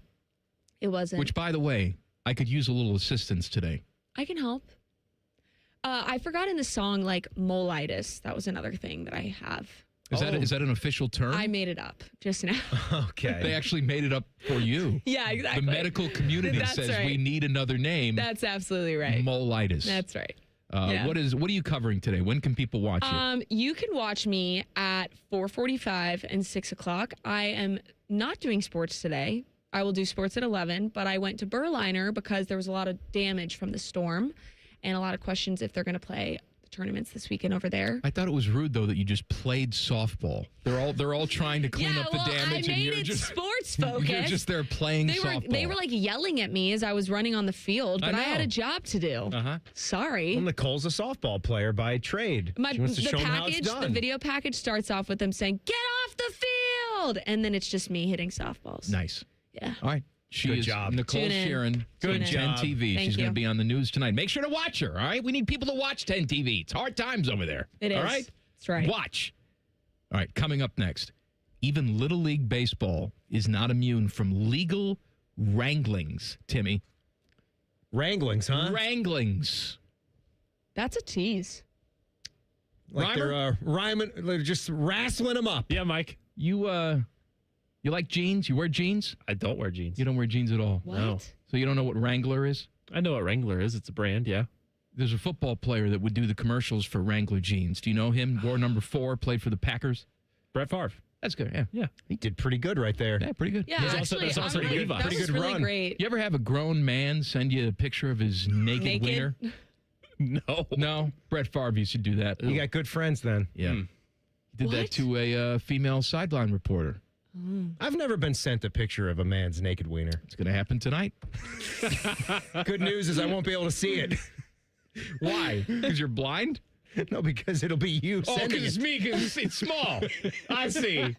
It wasn't. Which, by the way, I could use a little assistance today. I can help. I forgot in the song, like, molitis. That was another thing that I have. Is that an official term? I made it up just now. Okay. They actually made it up for you. Yeah, exactly. The medical community That's says right. we need another name. That's absolutely right. Molitis. That's right. Yeah. What are you covering today? When can people watch you? You can watch me at 4:45 and 6 o'clock. I am not doing sports today. I will do sports at 11, but I went to Berliner because there was a lot of damage from the storm and a lot of questions if they're going to play tournaments this weekend over there. I thought it was rude though that you just played softball. They're all trying to clean up the damage, I and made you're it just sports focused. You're just there playing softball. They were like yelling at me as I was running on the field, but I had know. a job to do. Sorry. Well, Nicole's a softball player by trade. She wants to show them how it's The done. video package starts off with them saying, "Get off the field," and then it's just me hitting softballs. Nice. Yeah. All right. She Good is job. Nicole Tune in. Shearin. Tune Good in. 10 TV. Thank She's going you. to be on the news tonight. Make sure to watch her. All right. We need people to watch 10 TV. It's hard times over there. It is. All right. That's right. Watch. All right. Coming up next. Even Little League Baseball is not immune from legal wranglings, Timmy. Wranglings, huh? Wranglings. That's a tease. Like they're rhyming, they're just wrestling them up. Yeah, Mike. You like jeans? You wear jeans? I don't wear jeans. You don't wear jeans at all? What? No. So you don't know what Wrangler is? I know what Wrangler is. It's a brand, yeah. There's a football player that would do the commercials for Wrangler jeans. Do you know him? Wore number 4, played for the Packers. Brett Favre. That's good, yeah. Yeah. He did pretty good right there. Yeah, pretty good. Yeah, There's actually, also I'm pretty like, good. that Pretty was good really run. great. You ever have a grown man send you a picture of his naked wiener? No. No. Brett Favre used to do that. You got good friends then. Yeah. He did that to a female sideline reporter. I've never been sent a picture of a man's naked wiener. It's going to happen tonight. Good news is I won't be able to see it. Why? Because you're blind? No, because it'll be you Oh, sending because it's it. me, because it's small. I see.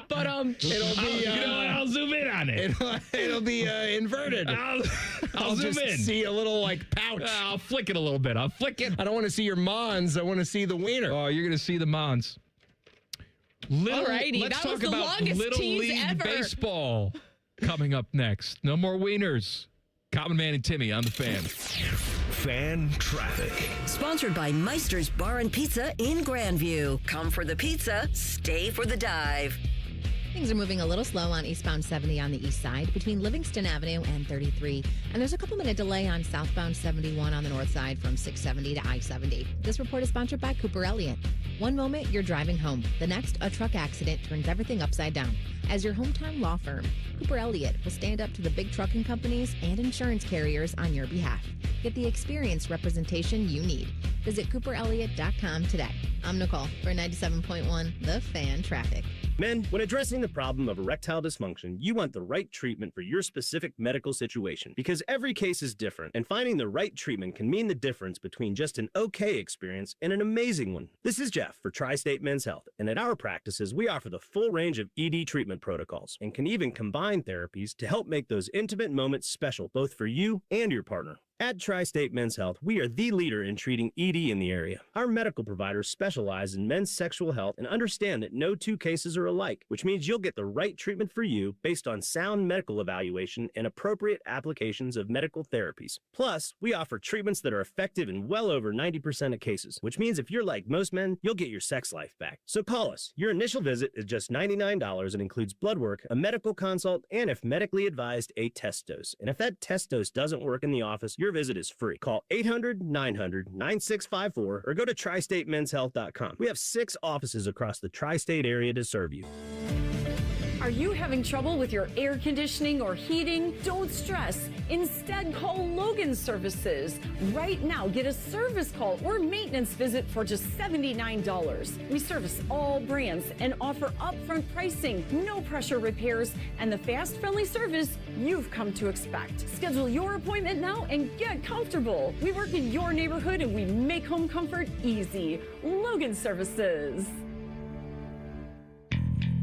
But It'll be. You know what? I'll zoom in on it. It'll be inverted. I'll zoom just in. see a little like pouch. I'll flick it a little bit. I'll flick it. I don't want to see your mons. I want to see the wiener. Oh, you're going to see the Mons. Alrighty, Let's that was talk the about longest Little tease League ever. Baseball coming up next. No more wieners. Common Man and Timmy on the Fan. Fan traffic. Sponsored by Meister's Bar and Pizza in Grandview. Come for the pizza, stay for the dive. Things are moving a little slow on eastbound 70 on the east side between Livingston Avenue and 33. And there's a couple-minute delay on southbound 71 on the north side from 670 to I-70. This report is sponsored by Cooper Elliott. One moment, you're driving home. The next, a truck accident turns everything upside down. As your hometown law firm, Cooper Elliott will stand up to the big trucking companies and insurance carriers on your behalf. Get the experienced representation you need. Visit CooperElliott.com today. I'm Nicole for 97.1 The Fan Traffic. Men, when addressing the problem of erectile dysfunction, you want the right treatment for your specific medical situation because every case is different, and finding the right treatment can mean the difference between just an okay experience and an amazing one. This is Jeff for Tri-State Men's Health, and at our practices, we offer the full range of ED treatment protocols and can even combine therapies to help make those intimate moments special both for you and your partner. At Tri-State Men's Health, we are the leader in treating ED in the area. Our medical providers specialize in men's sexual health and understand that no two cases are alike, which means you'll get the right treatment for you based on sound medical evaluation and appropriate applications of medical therapies. Plus, we offer treatments that are effective in well over 90% of cases, which means if you're like most men, you'll get your sex life back. So call us. Your initial visit is just $99 and includes blood work, a medical consult, and if medically advised, a test dose. And if that test dose doesn't work in the office, your visit is free. Call 800-900-9654 or go to tristatemenshealth.com. We have 6 offices across the tri-state area to serve you. Are you having trouble with your air conditioning or heating? Don't stress. Instead, call Logan Services. Right now, get a service call or maintenance visit for just $79. We service all brands and offer upfront pricing, no pressure repairs, and the fast, friendly service you've come to expect. Schedule your appointment now and get comfortable. We work in your neighborhood and we make home comfort easy. Logan Services.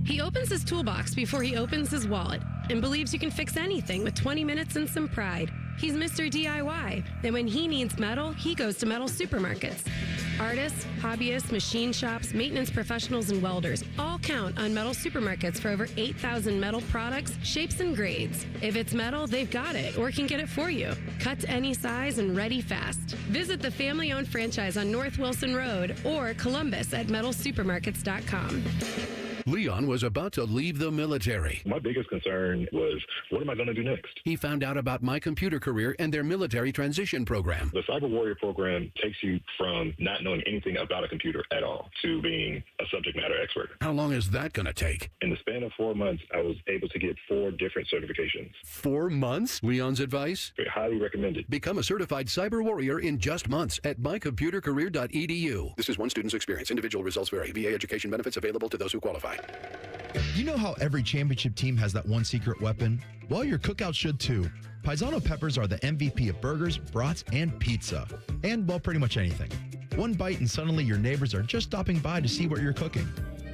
He opens his toolbox before he opens his wallet and believes you can fix anything with 20 minutes and some pride. He's Mr. DIY. Then when he needs metal, he goes to metal supermarkets. Artists, hobbyists, machine shops, maintenance professionals, and welders all count on metal supermarkets for over 8,000 metal products, shapes, and grades. If it's metal, they've got it or can get it for you. Cut to any size and ready fast. Visit the family-owned franchise on North Wilson Road or Columbus at metalsupermarkets.com. Leon was about to leave the military. My biggest concern was, what am I going to do next? He found out about My Computer Career and their military transition program. The Cyber Warrior program takes you from not knowing anything about a computer at all to being a subject matter expert. How long is that going to take? In the span of 4 months, I was able to get 4 different certifications. 4 months? Leon's advice? Highly recommended. Become a certified cyber warrior in just months at mycomputercareer.edu. This is one student's experience. Individual results vary. VA education benefits available to those who qualify. You know how every championship team has that one secret weapon? Well, your cookout should too. Paisano peppers are the MVP of burgers, brats, and pizza. And, well, pretty much anything. One bite and suddenly your neighbors are just stopping by to see what you're cooking.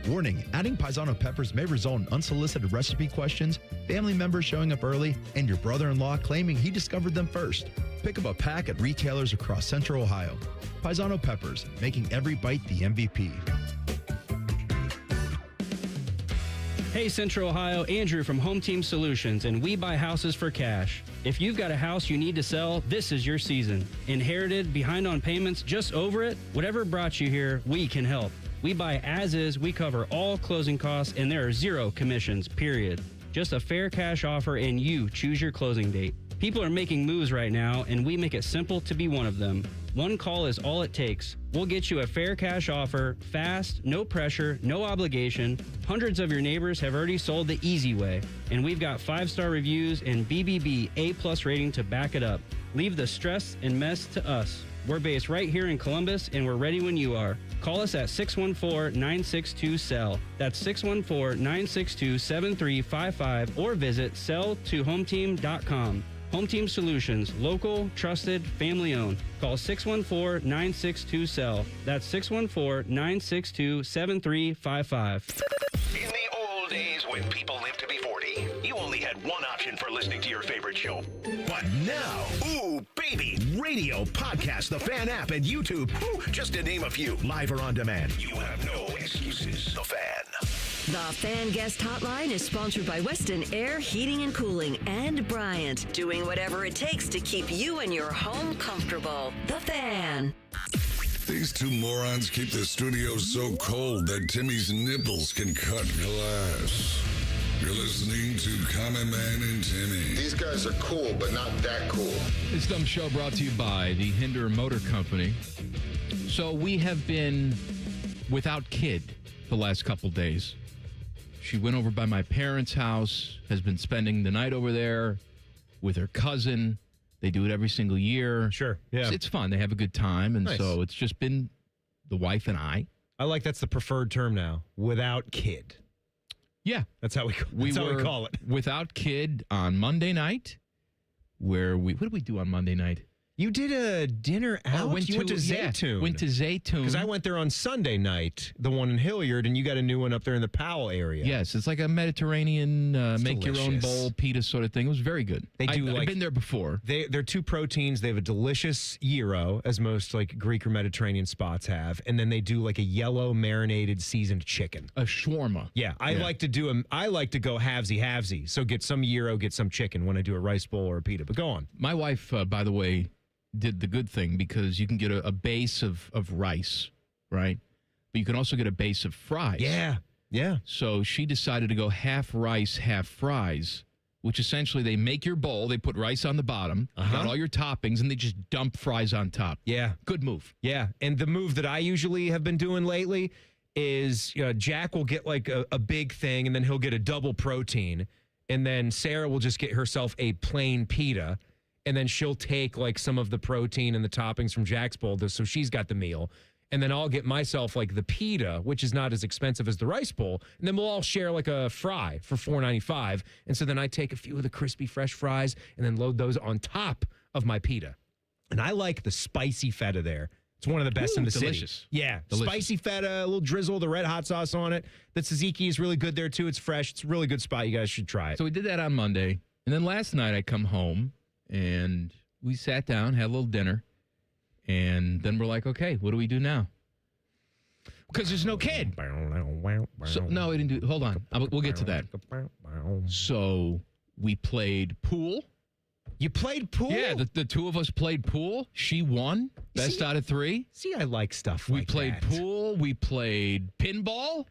Warning, adding Paisano peppers may result in unsolicited recipe questions, family members showing up early, and your brother-in-law claiming he discovered them first. Pick up a pack at retailers across Central Ohio. Paisano peppers, making every bite the MVP. Hey Central Ohio, Andrew from Home Team Solutions, and we buy houses for cash. If you've got a house you need to sell, this is your season. Inherited, behind on payments, just over it? Whatever brought you here, we can help. We buy as is, we cover all closing costs, and there are 0 commissions, period. Just a fair cash offer and you choose your closing date. People are making moves right now, and we make it simple to be one of them. One call is all it takes. We'll get you a fair cash offer, fast, no pressure, no obligation. Hundreds of your neighbors have already sold the easy way, and we've got 5-star reviews and BBB A+ rating to back it up. Leave the stress and mess to us. We're based right here in Columbus, and we're ready when you are. Call us at 614-962-SELL. That's 614-962-7355, or visit selltohometeam.com. Home Team Solutions, local, trusted, family-owned. Call 614-962-SELL. That's 614-962-7355. In the old days when people lived to be 40, you only had one option for listening to your favorite show. But now, ooh, baby, radio, podcast, the Fan app, and YouTube, just to name a few, live or on demand. You have no excuses. The Fan. The Fan Guest Hotline is sponsored by Weston Air Heating and Cooling and Bryant, doing whatever it takes to keep you and your home comfortable. The Fan. These two morons keep the studio so cold that Timmy's nipples can cut glass. You're listening to Common Man and Timmy. These guys are cool, but not that cool. This dumb show brought to you by the Hinder Motor Company. So we have been without Kid the last couple days. She went over by my parents' house, has been spending the night over there with her cousin. They do it every single year. Sure, yeah. It's fun. They have a good time, and Nice. so it's just been the wife and I. I like that's the preferred term now. Without Kid. Yeah. That's how we call it. Without Kid on Monday night, where what did we do on Monday night? You did a dinner out? You went to Zaytoon. Went to Zaytoon. Because I went there on Sunday night, the one in Hilliard, and you got a new one up there in the Powell area. Yes, it's like a Mediterranean make your own bowl pita sort of thing. It was very good. I've been there before. They're 2 proteins. They have a delicious gyro, as most like Greek or Mediterranean spots have, and then they do like a yellow marinated seasoned chicken, a shawarma. Yeah, I like to go halvesy. So get some gyro, get some chicken when I do a rice bowl or a pita. But go on. My wife, by the way, did the good thing because you can get a base of rice, right? But you can also get a base of fries. Yeah. So she decided to go half rice, half fries, which essentially they make your bowl, they put rice on the bottom, got all your toppings, and they just dump fries on top. Yeah. Good move. Yeah. And the move that I usually have been doing lately is Jack will get like a big thing, and then he'll get a double protein, and then Sarah will just get herself a plain pita, and then she'll take like some of the protein and the toppings from Jack's bowl, so she's got the meal. And then I'll get myself like the pita, which is not as expensive as the rice bowl. And then we'll all share like a fry for $4.95. And so then I take a few of the crispy fresh fries and then load those on top of my pita. And I like the spicy feta there. It's one of the best in the delicious. city. Yeah, Delicious. Spicy feta, a little drizzle, the red hot sauce on it. The tzatziki is really good there too. It's fresh. It's a really good spot. You guys should try it. So we did that on Monday. And then last night I come home and we sat down, had a little dinner. And then we're like, okay, what do we do now? Because there's no kid. So, no, we didn't do. Hold on. We'll get to that. So we played pool. You played pool? Yeah, the two of us played pool. She won. Best out of 3. See, I like stuff we like played that. pool. We played pinball.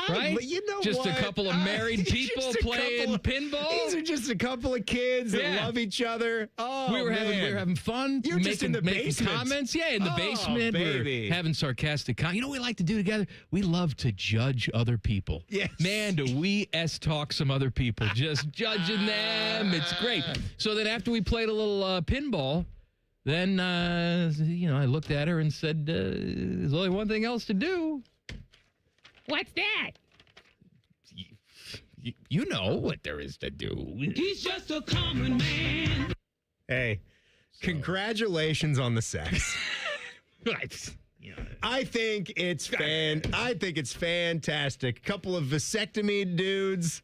Right? You know just what? a couple of married people Just a playing couple- pinball. These are just a couple of kids that Yeah. love each other. Oh, we were man. having fun. You're just in the making basement. comments. Yeah, in the Oh, basement. baby. We're having sarcastic comments. You know what we like to do together? We love to judge other people. Yes. Man, do we talk some other people. Just judging them. It's great. So then after we played a little pinball, then, I looked at her and said, there's only one thing else to do. What's that? You know what there is to do. He's just a common man. Hey, congratulations on the sex. I think it's fantastic. A couple of vasectomy dudes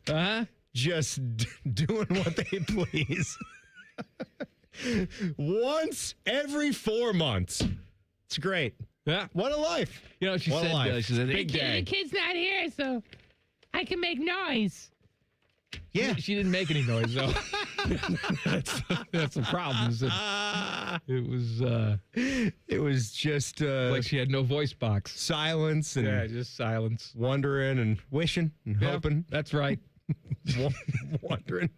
just doing what they please. Once every 4 months. It's great. Yeah. What a life. You know, she What a said, life. she said, The big day. kid's not here, so I can make noise. Yeah. She didn't make any noise, though. that's the problem. Is that it was just like she had no voice box. Silence and just silence. Wondering and wishing and hoping. That's right. Wondering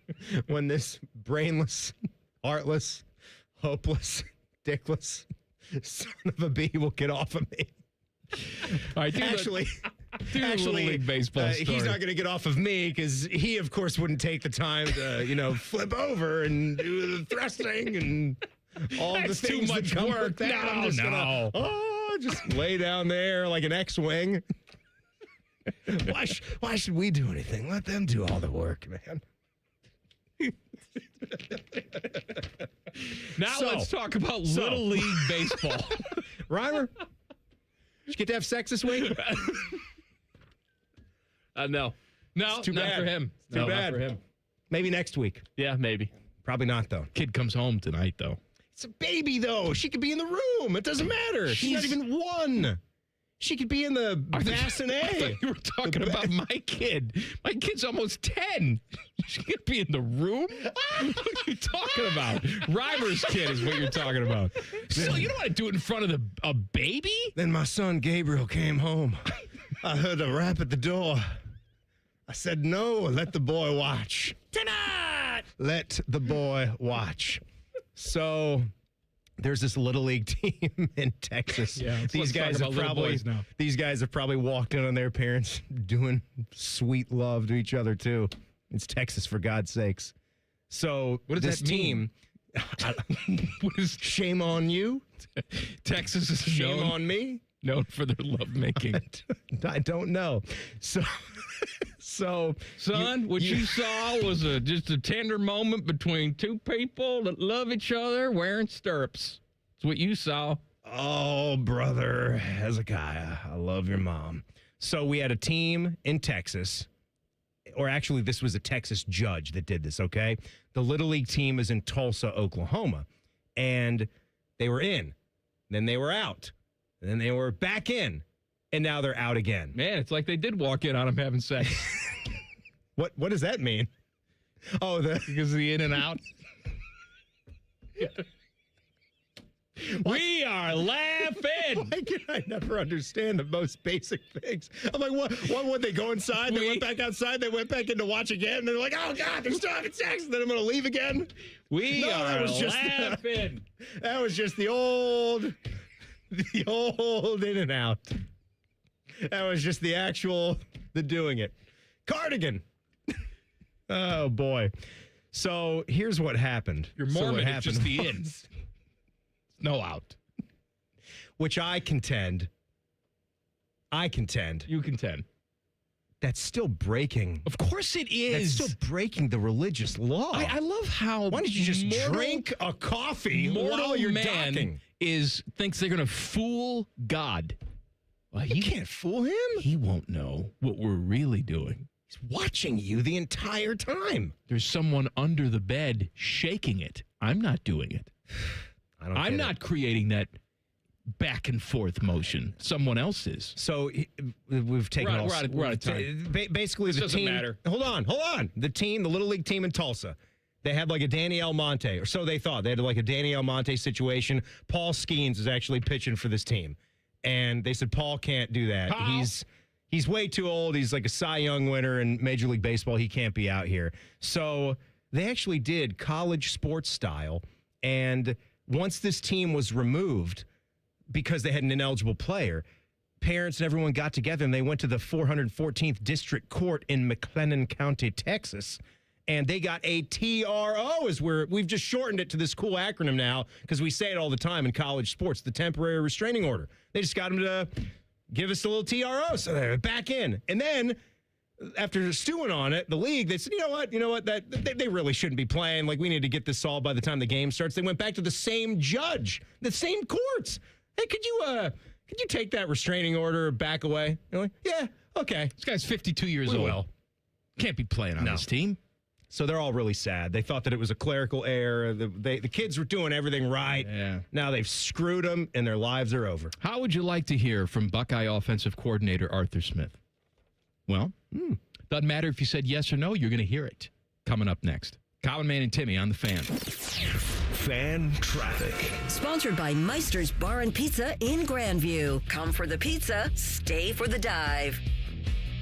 when this brainless, heartless, hopeless, dickless son of a bee will get off of me. All right, Actually, Little League baseball he's story. not going to get off of me because he, of course, wouldn't take the time to, flip over and do the thrusting and all That's the things too much that come work. with that. No, I'm just no. gonna, just lay down there like an X-wing. Why should we do anything? Let them do all the work, man. Now So- let's talk about Little League baseball. Reimer, did you get to have sex this week? No. No, It's too not bad. for him. It's too No, not bad. for him. Maybe next week. Yeah, maybe. Probably not, though. Kid comes home tonight, though. It's a baby, though. She could be in the room. It doesn't matter. She's not even one. She could be in the bassinet. I thought you were talking about my kid. My kid's almost 10. She could be in the room? What are you talking about? Reimer's kid is what you're talking about. So you don't want to do it in front of a baby? Then my son Gabriel came home. I heard a rap at the door. I said, no, let the boy watch. Tonight! Let the boy watch. So there's this little league team in Texas. Yeah, let's these talk guys about have little probably boys now. these guys have probably walked in on their parents doing sweet love to each other too. It's Texas, for God's sakes. So What does this that mean? team, what is shame on you? Texas is Shame known, on me? known for their lovemaking. I don't know. So Son, what you saw was just a tender moment between two people that love each other wearing stirrups. That's what you saw. Oh, brother Hezekiah, I love your mom. So we had a team in Texas, or actually this was a Texas judge that did this, okay? The Little League team is in Tulsa, Oklahoma, and they were in, then they were out, and then they were back in, and now they're out again. Man, it's like they did walk in on him having sex. What does that mean? Oh, because of the in and out. We are laughing. Why can I never understand the most basic things? I'm like, what would they go inside? They went back outside. They went back in to watch again. And they're like, oh, God, they're still having sex. And then I'm going to leave again. We are laughing. That was just the old in and out. That was just the doing it. Cardigan. Oh, boy. So here's what happened. Your Mormon is just the ins. No out. Which I contend. You contend. That's still breaking. Of course it is. That's still breaking the religious law. I love how. Why don't you just drink a coffee while you're docking? Thinks they're going to fool God. Well, you can't fool him. He won't know what we're really doing. He's watching you the entire time. There's someone under the bed shaking it. I'm not doing it. I'm not creating that back and forth motion. Someone else is. So we've taken we're out of time. Basically, This the doesn't team. matter. Hold on. The team, the Little League team in Tulsa, they had like a Danny Almonte, or so they thought. They had like a Danny Almonte situation. Paul Skeens is actually pitching for this team, and they said Paul can't do that. Paul? He's way too old. He's like a Cy Young winner in Major League Baseball. He can't be out here. So they actually did college sports style, and once this team was removed, because they had an ineligible player, parents and everyone got together and they went to the 414th District Court in McLennan County, Texas, and they got a TRO, we've just shortened it to this cool acronym now because we say it all the time in college sports, the temporary restraining order. They just got them to give us a little TRO, so they're back in. And then after stewing on it, the league, they said, you know what, that they really shouldn't be playing. Like, we need to get this solved by the time the game starts. They went back to the same judge, the same courts. Hey, could you take that restraining order back away? You're like, yeah, okay. This guy's 52 years old. Will. Can't be playing on this team. So they're all really sad. They thought that it was a clerical error. The kids were doing everything right. Yeah. Now they've screwed them, and their lives are over. How would you like to hear from Buckeye offensive coordinator Arthur Smith? Well, doesn't matter if you said yes or no. You're going to hear it coming up next. Common Man and Timmy on the Fan. Fan traffic. Sponsored by Meister's Bar and Pizza in Grandview. Come for the pizza, stay for the dive.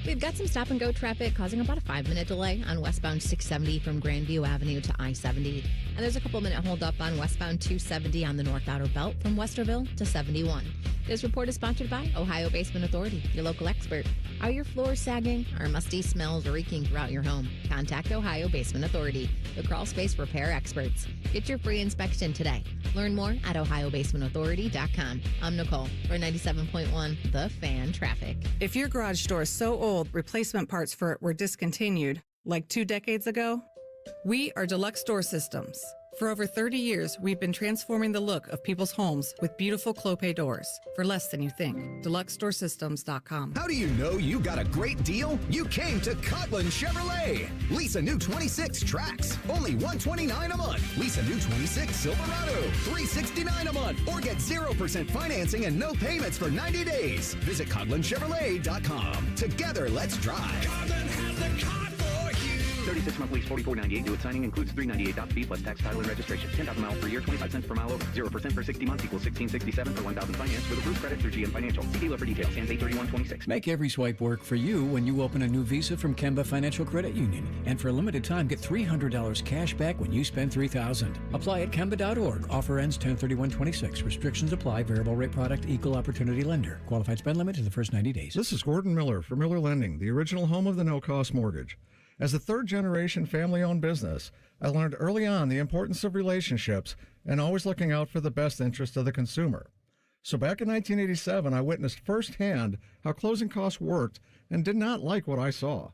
We've got some stop-and-go traffic causing about a 5-minute delay on westbound 670 from Grandview Avenue to I-70. And there's a couple-minute hold-up on westbound 270 on the North Outer Belt from Westerville to 71. This report is sponsored by Ohio Basement Authority, your local expert. Are your floors sagging? Are musty smells reeking throughout your home? Contact Ohio Basement Authority, the crawl space repair experts. Get your free inspection today. Learn more at ohiobasementauthority.com. I'm Nicole for 97.1 The Fan Traffic. If your garage door is so old, replacement parts for it were discontinued, like 2 decades ago, we are Deluxe Door Systems. For over 30 years, we've been transforming the look of people's homes with beautiful Clopay doors for less than you think. DeluxeDoorSystems.com. How do you know you got a great deal? You came to Cotland Chevrolet. Lease a new 26 Trax, only $129 a month. Lease a new 26 Silverado, $369 a month. Or get 0% financing and no payments for 90 days. Visit CotlandChevrolet.com. Together, let's drive. Cotland has the car for you. 36-month lease, $44.98 due at signing, includes $398 fee plus tax, title, and registration. 10,000 miles per year, 25 cents per mile over. 0% for 60 months equals $1667 for 1,000 finance with approved credit through GM Financial. See dealer for details. Ends 8/31/26. Make every swipe work for you when you open a new Visa from Kemba Financial Credit Union. And for a limited time, get $300 cash back when you spend $3,000. Apply at Kemba.org. Offer ends 10/31/26. Restrictions apply. Variable rate product. Equal opportunity lender. Qualified spend limit in the first 90 days. This is Gordon Miller for Miller Lending, the original home of the no-cost mortgage. As a third-generation family-owned business, I learned early on the importance of relationships and always looking out for the best interest of the consumer. So back in 1987, I witnessed firsthand how closing costs worked and did not like what I saw.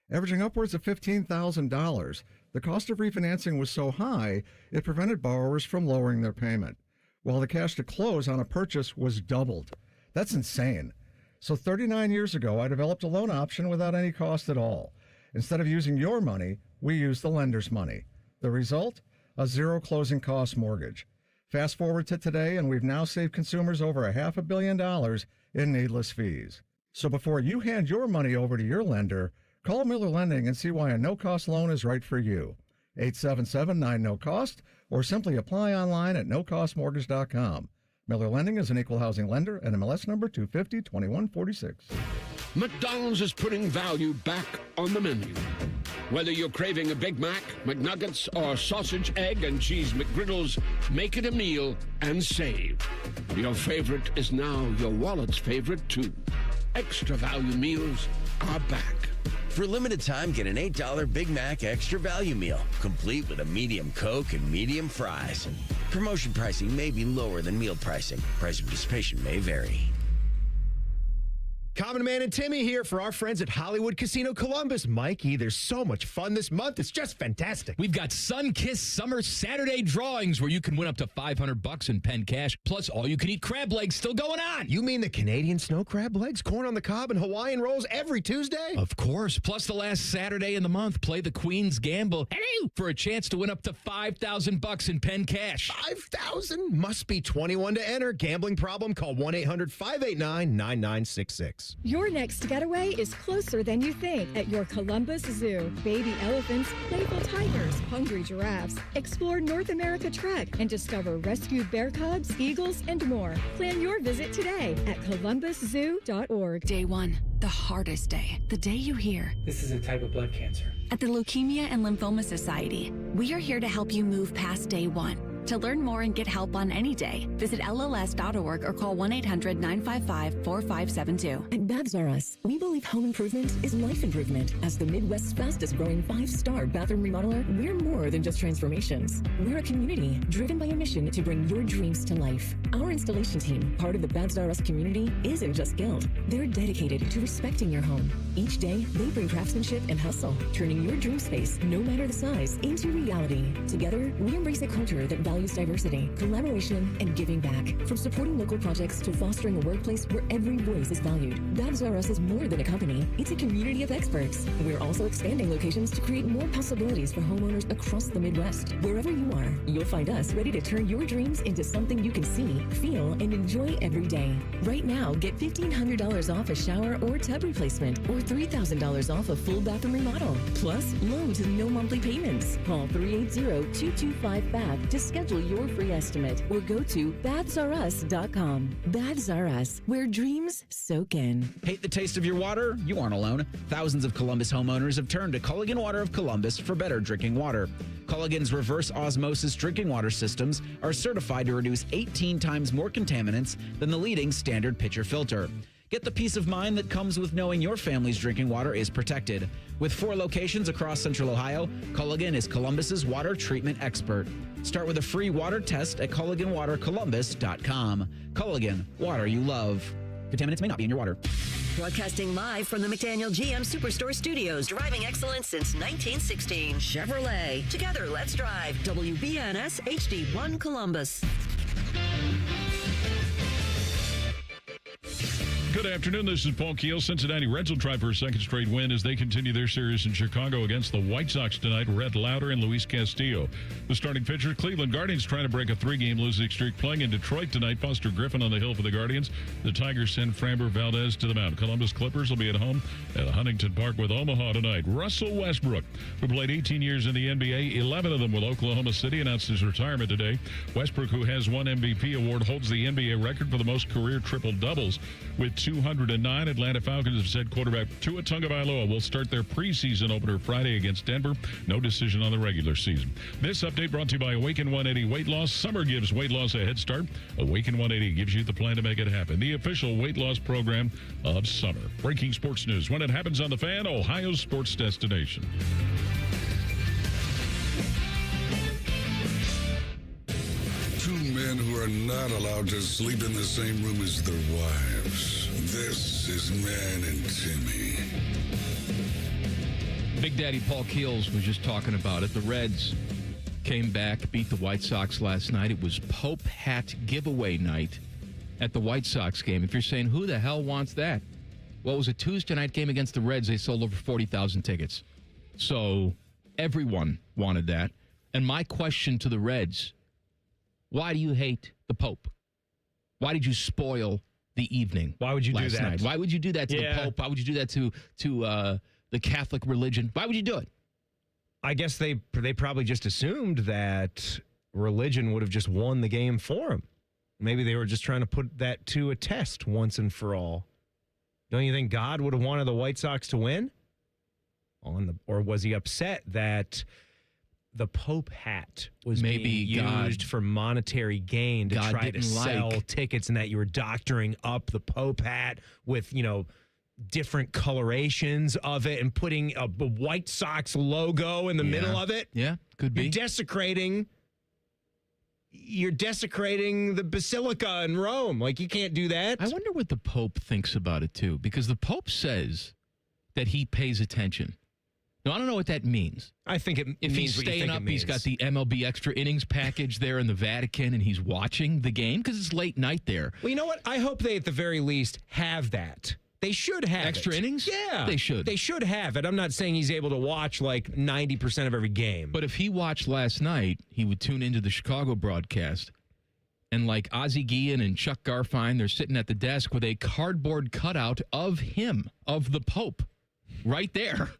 Averaging upwards of $15,000, the cost of refinancing was so high, it prevented borrowers from lowering their payment, while the cash to close on a purchase was doubled. That's insane. So 39 years ago, I developed a loan option without any cost at all. Instead of using your money, we use the lender's money. The result? A zero closing cost mortgage. Fast forward to today, and we've now saved consumers over $500 million in needless fees. So before you hand your money over to your lender, call Miller Lending and see why a no-cost loan is right for you. 877-9-NO-COST, or simply apply online at nocostmortgage.com. Miller Lending is an equal housing lender and MLS number 250-2146. McDonald's is putting value back on the menu. Whether you're craving a Big Mac, McNuggets, or sausage, egg, and cheese McGriddles, make it a meal and save. Your favorite is now your wallet's favorite, too. Extra value meals are back. For a limited time, get an $8 Big Mac Extra Value Meal, complete with a medium Coke and medium fries. Promotion pricing may be lower than meal pricing. Price of participation may vary. Common Man and Timmy here for our friends at Hollywood Casino Columbus. Mikey, there's so much fun this month. It's just fantastic. We've got Sun-Kissed Summer Saturday drawings where you can win up to $500 in pen cash, plus all-you-can-eat crab legs still going on. You mean the Canadian snow crab legs, corn on the cob, and Hawaiian rolls every Tuesday? Of course. Plus the last Saturday in the month, play the Queen's Gamble for a chance to win up to $5,000 in pen cash. $5,000? Must be 21 to enter. Gambling problem? Call 1-800-589-9966. Your next getaway is closer than you think at your Columbus Zoo. Baby elephants, playful tigers, hungry giraffes. Explore North America Trek and discover rescued bear cubs, eagles, and more. Plan your visit today at columbuszoo.org. Day one, the hardest day. The day you hear, "This is a type of blood cancer." At the Leukemia and Lymphoma Society, we are here to help you move past day one. To learn more and get help on any day, visit LLS.org or call 1-800-955-4572. At Babs R Us, we believe home improvement is life improvement. As the Midwest's fastest growing 5-star bathroom remodeler, we're more than just transformations. We're a community driven by a mission to bring your dreams to life. Our installation team, part of the Babs R Us community, isn't just skilled. They're dedicated to respecting your home. Each day, they bring craftsmanship and hustle, turning your dream space, no matter the size, into reality. Together, we embrace a culture that values diversity, collaboration, and giving back. From supporting local projects to fostering a workplace where every voice is valued, Babs R Us is more than a company. It's a community of experts. We're also expanding locations to create more possibilities for homeowners across the Midwest. Wherever you are, you'll find us ready to turn your dreams into something you can see, feel, and enjoy every day. Right now, get $1,500 off a shower or tub replacement or $3,000 off a full bathroom remodel. Plus, low to no monthly payments. Call 380-225-BAB to schedule your free estimate or go to babsrus.com. Babs R Us, where dreams soak in. Hate the taste of your water? You aren't alone. Thousands of Columbus homeowners have turned to Culligan Water of Columbus for better drinking water. Culligan's reverse osmosis drinking water systems are certified to reduce 18 times more contaminants than the leading standard pitcher filter. Get the peace of mind that comes with knowing your family's drinking water is protected. With 4 locations across Central Ohio, Culligan is Columbus's water treatment expert. Start with a free water test at CulliganWaterColumbus.com. Culligan, water you love. Contaminants may not be in your water. Broadcasting live from the McDaniel GM Superstore Studios. Driving excellence since 1916. Chevrolet. Together, let's drive. WBNS HD1 Columbus. Good afternoon. This is Paul Keel. Cincinnati Reds will try for a second straight win as they continue their series in Chicago against the White Sox tonight. Rhett Lauder and Luis Castillo. The starting pitcher, Cleveland Guardians, trying to break a 3-game losing streak. Playing in Detroit tonight, Buster Griffin on the hill for the Guardians. The Tigers send Framber Valdez to the mound. Columbus Clippers will be at home at Huntington Park with Omaha tonight. Russell Westbrook, who played 18 years in the NBA, 11 of them with Oklahoma City, announced his retirement today. Westbrook, who has one MVP award, holds the NBA record for the most career triple-doubles with 209. Atlanta Falcons have said quarterback Tua Tagovailoa will start their preseason opener Friday against Denver. No decision on the regular season. This update brought to you by Awaken 180 Weight Loss. Summer gives weight loss a head start. Awaken 180 gives you the plan to make it happen. The official weight loss program of summer. Breaking sports news when it happens on The Fan, Ohio's sports destination. Two men who are not allowed to sleep in the same room as their wives. This is Man and Timmy. Big Daddy Paul Keels was just talking about it. The Reds came back, beat the White Sox last night. It was Pope Hat giveaway night at the White Sox game. If you're saying, who the hell wants that? Well, it was a Tuesday night game against the Reds. They sold over 40,000 tickets. So everyone wanted that. And my question to the Reds, why do you hate the Pope? Why did you spoil the evening? Why would you do that? Night? Why would you do that to the Pope? Why would you do that to the Catholic religion? Why would you do it? I guess they probably just assumed that religion would have just won the game for him. Maybe they were just trying to put that to a test once and for all. Don't you think God would have wanted the White Sox to win? Or was he upset that the Pope hat was maybe being used for monetary gain to try to sell tickets, and that you were doctoring up the Pope hat with, different colorations of it and putting a White Sox logo in the middle of it. Yeah, could be. You're desecrating the Basilica in Rome. Like, you can't do that. I wonder what the Pope thinks about it, too, because the Pope says that he pays attention. Now, I don't know what that means. I think if he's staying up, he's got the MLB extra innings package there in the Vatican, and he's watching the game because it's late night there. Well, you know what? I hope they, at the very least, have that. They should have extra innings? Yeah. They should. They should have it. I'm not saying he's able to watch like 90% of every game. But if he watched last night, he would tune into the Chicago broadcast, and like Ozzie Guillen and Chuck Garfien, they're sitting at the desk with a cardboard cutout of him, of the Pope, right there.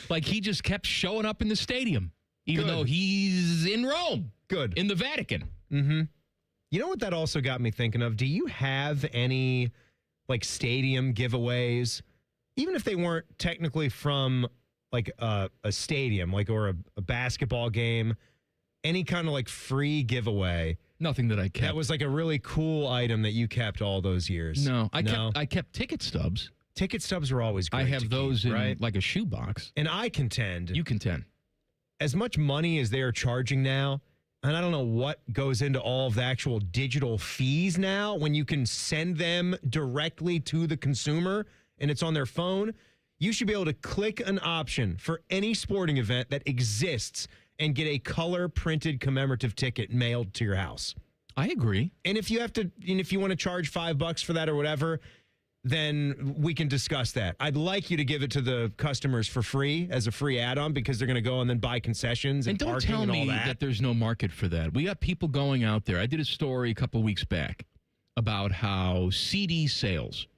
Like, he just kept showing up in the stadium, even though he's in Rome. Good. In the Vatican. Mm-hmm. You know what that also got me thinking of? Do you have any, like, stadium giveaways? Even if they weren't technically from, like, a stadium, like, or a basketball game, any kind of, like, free giveaway. Nothing that I kept. That was, like, a really cool item that you kept all those years. No, I kept ticket stubs. Ticket stubs are always great. I have those keep, in right? like a shoebox. And I contend. You contend. As much money as they are charging now, and I don't know what goes into all of the actual digital fees now when you can send them directly to the consumer and it's on their phone, you should be able to click an option for any sporting event that exists and get a color printed commemorative ticket mailed to your house. I agree. And if you want to charge $5 for that or whatever, then we can discuss that. I'd like you to give it to the customers for free as a free add-on because they're going to go and then buy concessions and don't parking tell and me all that. there's no market for that. We got people going out there. I did a story a couple weeks back about how CD sales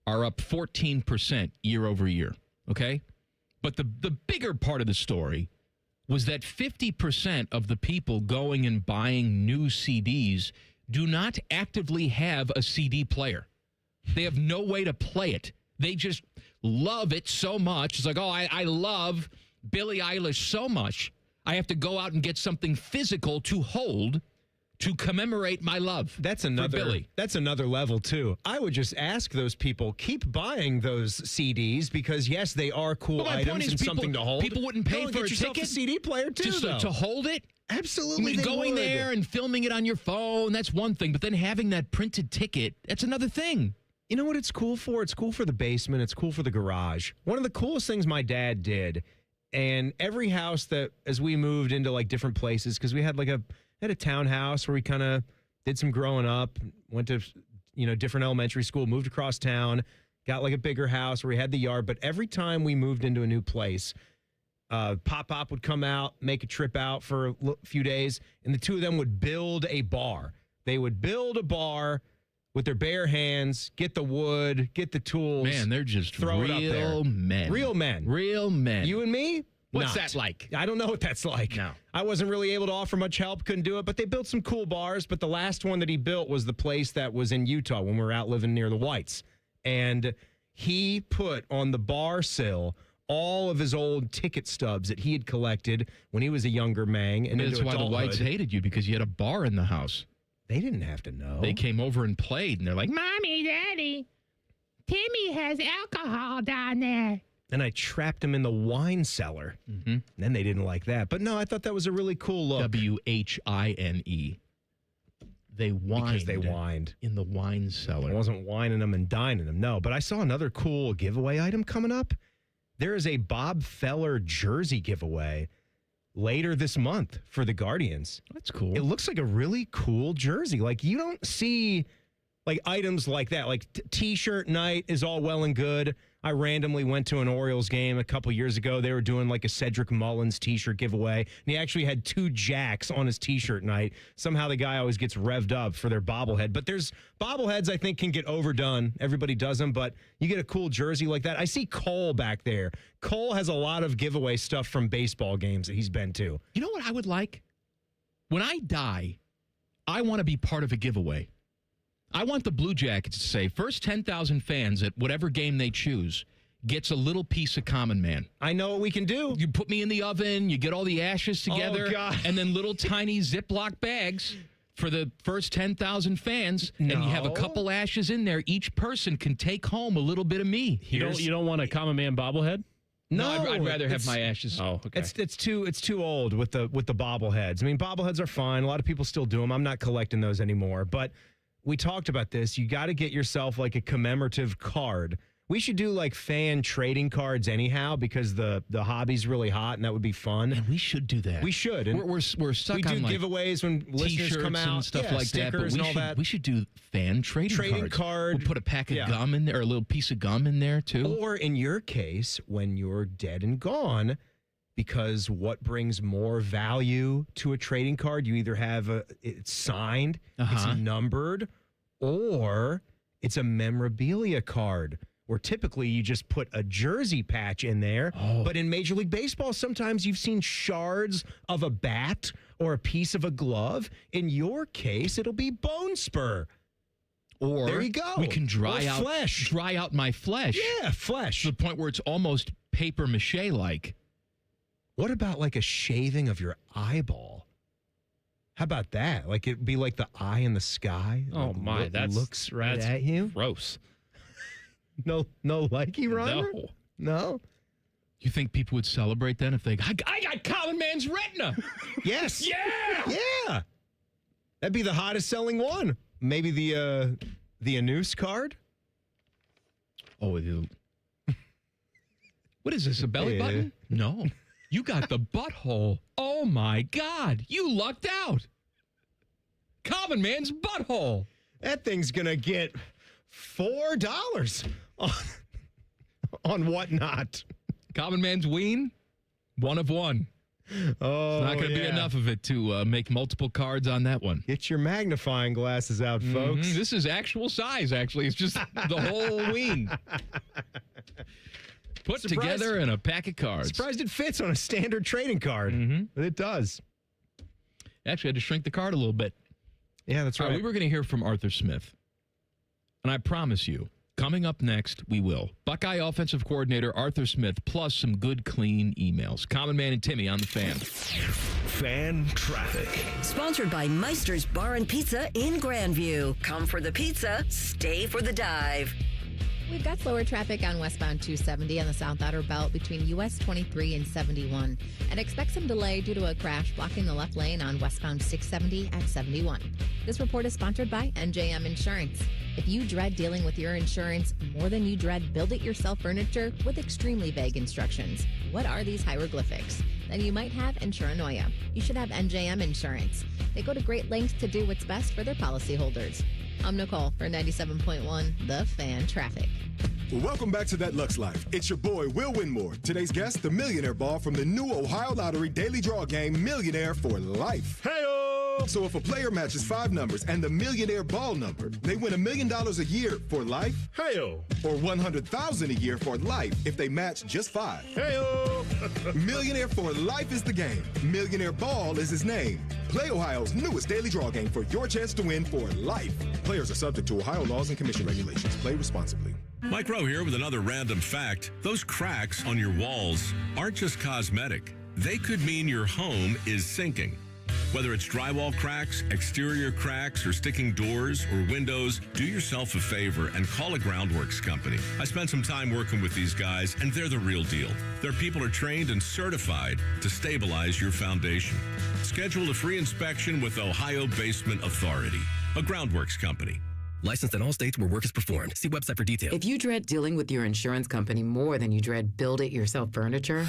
are up 14% year over year, okay? But the bigger part of the story was that 50% of the people going and buying new CDs do not actively have a CD player. They have no way to play it. They just love it so much. It's like, oh, I love Billie Eilish so much. I have to go out and get something physical to hold to commemorate my love. That's another level, too. I would just ask those people, keep buying those CDs because, yes, they are cool items and something to hold. People wouldn't pay for a ticket. A CD player, too, just to hold it? Absolutely. Going there and filming it on your phone, that's one thing. But then having that printed ticket, that's another thing. You know what it's cool for? It's cool for the basement. It's cool for the garage. One of the coolest things my dad did, and every house that, as we moved into like different places, because we had like a townhouse where we kind of did some growing up, went to, different elementary school, moved across town, got like a bigger house where we had the yard. But every time we moved into a new place, Pop would come out, make a trip out for a few days, and the two of them would build a bar. They would build a bar with their bare hands, get the wood, get the tools. Man, they're just throw it up there. Men. Real men. Real men. You and me? What's that like? I don't know what that's like. No. I wasn't really able to offer much help, couldn't do it, but they built some cool bars. But the last one that he built was the place that was in Utah when we were out living near the Whites. And he put on the bar sill all of his old ticket stubs that he had collected when he was a younger mang. And that's why the Whites hated you, because you had a bar in the house. They didn't have to know. They came over and played, and they're like, Mommy, Daddy, Timmy has alcohol down there. And I trapped him in the wine cellar. Mm-hmm. And then they didn't like that. But no, I thought that was a really cool look. WHINE. They whined. Because they whined. In the wine cellar. I wasn't whining them and dining them, no. But I saw another cool giveaway item coming up. There is a Bob Feller jersey giveaway later this month for the Guardians. That's cool. It looks like a really cool jersey. Like, you don't see like items like that. Like T-shirt night is all well and good. I randomly went to an Orioles game a couple years ago. They were doing like a Cedric Mullins T-shirt giveaway, and he actually had 2 Jacks on his T-shirt night. Somehow the guy always gets revved up for their bobblehead. But there's bobbleheads I think can get overdone. Everybody does them, but you get a cool jersey like that. I see Cole back there. Cole has a lot of giveaway stuff from baseball games that he's been to. You know what I would like? When I die, I want to be part of a giveaway. I want the Blue Jackets to say, first 10,000 fans at whatever game they choose gets a little piece of Common Man. I know what we can do. You put me in the oven, you get all the ashes together, oh, God. and then little tiny Ziploc bags For the first 10,000 fans, and you have a couple ashes in there, each person can take home a little bit of me. You don't want a common man bobblehead? No, I'd rather have my ashes. Oh, okay. It's too old with the bobbleheads. I mean, bobbleheads are fine. A lot of people still do them. I'm not collecting those anymore. But we talked about this. You got to get yourself like a commemorative card. We should do like fan trading cards anyhow because the hobby's really hot and that would be fun. And we should do that. We should. And we're stuck we on do like giveaways when listeners come out and stuff like that. But we should do fan trading cards. We'll put a pack of gum in there, or a little piece of gum in there too. Or in your case, when you're dead and gone, because what brings more value to a trading card? You either have it's signed, it's numbered, or it's a memorabilia card. Where typically you just put a jersey patch in there. But in Major League Baseball, sometimes you've seen shards of a bat or a piece of a glove. In your case, it'll be bone spur. Or there you go. We can dry out my flesh. Yeah, flesh. To the point where it's almost paper mache like. What about like a shaving of your eyeball? How about that? Like it'd be like the eye in the sky. Oh my, that looks right at you. Gross. No likey, Ron? No. You think people would celebrate then if they I got common man's retina? Yes. Yeah. That'd be the hottest selling one. Maybe the Anus card. Oh, what is this? A belly button? No. You got the butthole. Oh my God. You lucked out. Common man's butthole. That thing's gonna get $4 on whatnot. Common man's ween, one of one. Oh, it's not going to be enough of it to make multiple cards on that one. Get your magnifying glasses out, folks. This is actual size, actually. It's just the whole ween. Put together in a pack of cards. Surprised it fits on a standard trading card. But it does. Actually, I had to shrink the card a little bit. Yeah, that's right. We were going to hear from Arthur Smith. And I promise you, coming up next, we will. Buckeye offensive coordinator Arthur Smith, plus some good, clean emails. Common Man and Timmy on the Fan. Fan traffic. Sponsored by Meister's Bar and Pizza in Grandview. Come for the pizza, stay for the dive. We've got slower traffic on westbound 270 on the South Outer Belt between US 23 and 71. And expect some delay due to a crash blocking the left lane on westbound 670 at 71. This report is sponsored by NJM Insurance. If you dread dealing with your insurance more than you dread build-it-yourself furniture with extremely vague instructions, what are these hieroglyphics? Then you might have insuranoia. You should have NJM Insurance. They go to great lengths to do what's best for their policyholders. I'm Nicole for 97.1 The Fan Traffic. Welcome back to That Lux Life. It's your boy, Will Winmore. Today's guest, the Millionaire Ball from the new Ohio Lottery Daily Draw game, Millionaire for Life. Hey-o! So if a player matches 5 numbers and the Millionaire Ball number, they win $1 million a year for life. Hey-o! Or $100,000 a year for life if they match just 5. Hey-o! Millionaire for Life is the game. Millionaire Ball is his name. Play Ohio's newest daily draw game for your chance to win for life. Players are subject to Ohio laws and commission regulations. Play responsibly. Mike Rowe here with another random fact. Those cracks on your walls aren't just cosmetic. They could mean your home is sinking. Whether it's drywall cracks, exterior cracks, or sticking doors or windows, do yourself a favor and call a Groundworks company. I spent some time working with these guys, and they're the real deal. Their people are trained and certified to stabilize your foundation. Schedule a free inspection with Ohio Basement Authority, a Groundworks company. Licensed in all states where work is performed. See website for details. If you dread dealing with your insurance company more than you dread build-it-yourself furniture,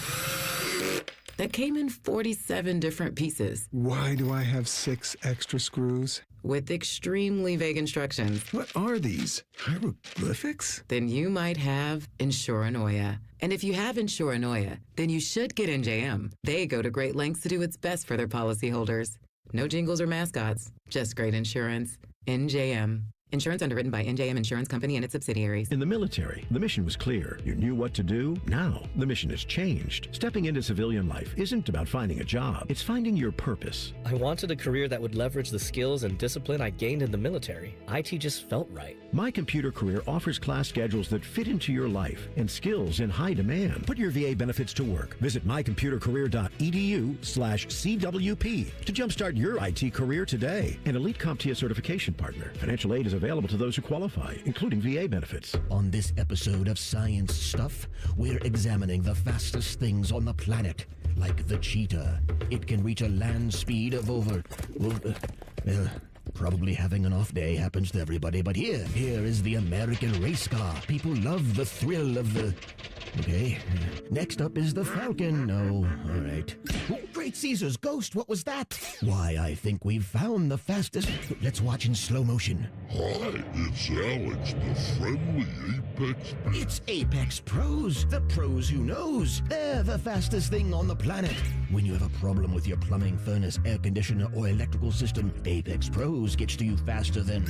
that came in 47 different pieces. Why do I have 6 extra screws? With extremely vague instructions. What are these? Hieroglyphics? Then you might have insuranoia. And if you have insuranoia, then you should get NJM. They go to great lengths to do what's best for their policyholders. No jingles or mascots, just great insurance. NJM. Insurance underwritten by NJM Insurance Company and its subsidiaries. In the military, the mission was clear. You knew what to do. Now, the mission has changed. Stepping into civilian life isn't about finding a job. It's finding your purpose. I wanted a career that would leverage the skills and discipline I gained in the military. IT just felt right. My Computer Career offers class schedules that fit into your life and skills in high demand. Put your VA benefits to work. Visit mycomputercareer.edu/CWP to jumpstart your IT career today. An Elite CompTIA certification partner. Financial aid is available to those who qualify, including VA benefits. On this episode of Science Stuff, we're examining the fastest things on the planet, like the cheetah. It can reach a land speed of over... probably having an off day happens to everybody, but here is the American race car. People love the thrill of the... Okay. Next up is the Falcon. Oh, all right. Oh, Great Caesar's ghost, what was that? Why, I think we've found the fastest... Let's watch in slow motion. Hi, it's Alex, the friendly Apex... It's Apex Pros, the pros who knows. They're the fastest thing on the planet. When you have a problem with your plumbing, furnace, air conditioner, or electrical system, Apex Pros gets to you faster than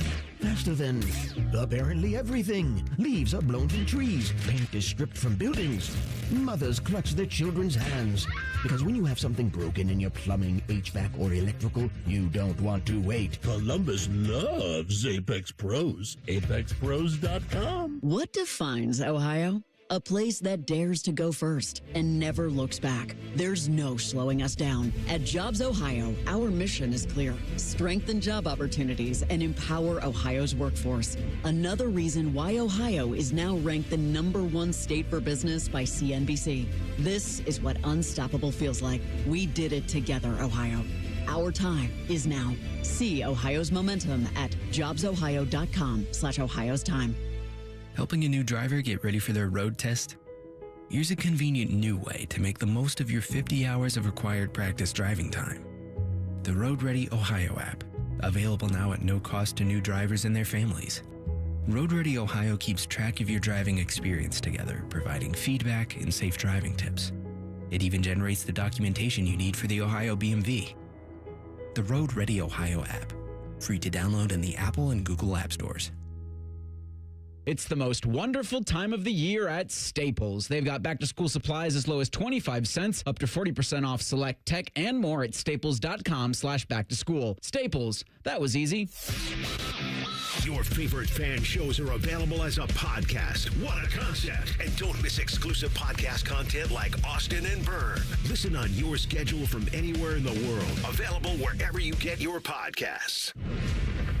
apparently everything. Leaves are blown from trees. Paint is stripped from buildings. Mothers clutch their children's hands. Because when you have something broken in your plumbing, HVAC, or electrical, you don't want to wait. Columbus loves Apex Pros. ApexPros.com. What defines Ohio? A place that dares to go first and never looks back. There's no slowing us down. At Jobs Ohio, our mission is clear. Strengthen job opportunities and empower Ohio's workforce. Another reason why Ohio is now ranked the #1 state for business by CNBC. This is what unstoppable feels like. We did it together, Ohio. Our time is now. See Ohio's momentum at jobsohio.com/Ohio's time. Helping a new driver get ready for their road test? Here's a convenient new way to make the most of your 50 hours of required practice driving time. The Road Ready Ohio app, available now at no cost to new drivers and their families. Road Ready Ohio keeps track of your driving experience together, providing feedback and safe driving tips. It even generates the documentation you need for the Ohio BMV. The Road Ready Ohio app, free to download in the Apple and Google App Stores. It's the most wonderful time of the year at Staples. They've got back-to-school supplies as low as 25 cents, up to 40% off select tech, and more at staples.com/back-to-school. Staples, that was easy. Your favorite fan shows are available as a podcast. What a concept. And don't miss exclusive podcast content like Austin and Byrne. Listen on your schedule from anywhere in the world. Available wherever you get your podcasts.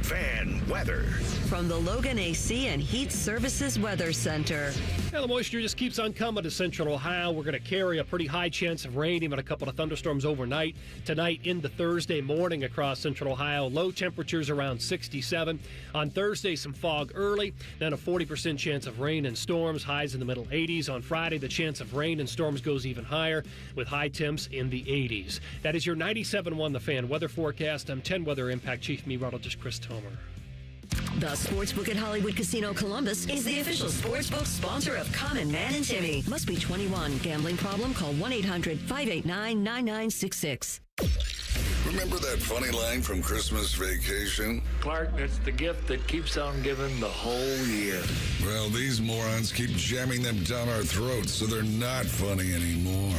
Fan weather. From the Logan AC and Heat Services Weather Center. Yeah, the moisture just keeps on coming to central Ohio. We're going to carry a pretty high chance of rain, even a couple of thunderstorms overnight. Tonight into Thursday morning across central Ohio. Low temperatures around 67. On Thursday, some fog early, then a 40% chance of rain and storms, highs in the middle 80s. On Friday, the chance of rain and storms goes even higher with high temps in the 80s. That is your 97.1 The Fan weather forecast. I'm 10 Weather Impact Chief Meteorologist Chris Tomer. The Sportsbook at Hollywood Casino Columbus is the official sportsbook sponsor of Common Man and Timmy. Must be 21. Gambling problem? Call 1-800-589-9966. Remember that funny line from Christmas Vacation? Clark, it's the gift that keeps on giving the whole year. Well, these morons keep jamming them down our throats, so they're not funny anymore.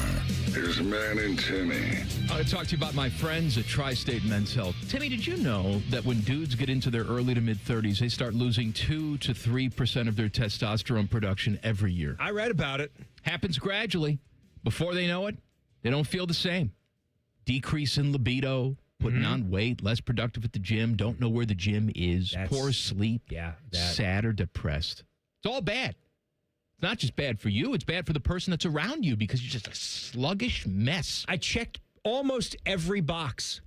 Here's Man and Timmy. I want to talk to you about my friends at Tri-State Men's Health. Timmy, did you know that when dudes get into their early to mid-30s, they start losing 2 to 3% of their testosterone production every year? I read about it. Happens gradually. Before they know it, they don't feel the same. Decrease in libido, putting on weight, less productive at the gym, don't know where the gym is, poor sleep, sad or depressed. It's all bad. It's not just bad for you, it's bad for the person that's around you because you're just a sluggish mess. I checked almost every box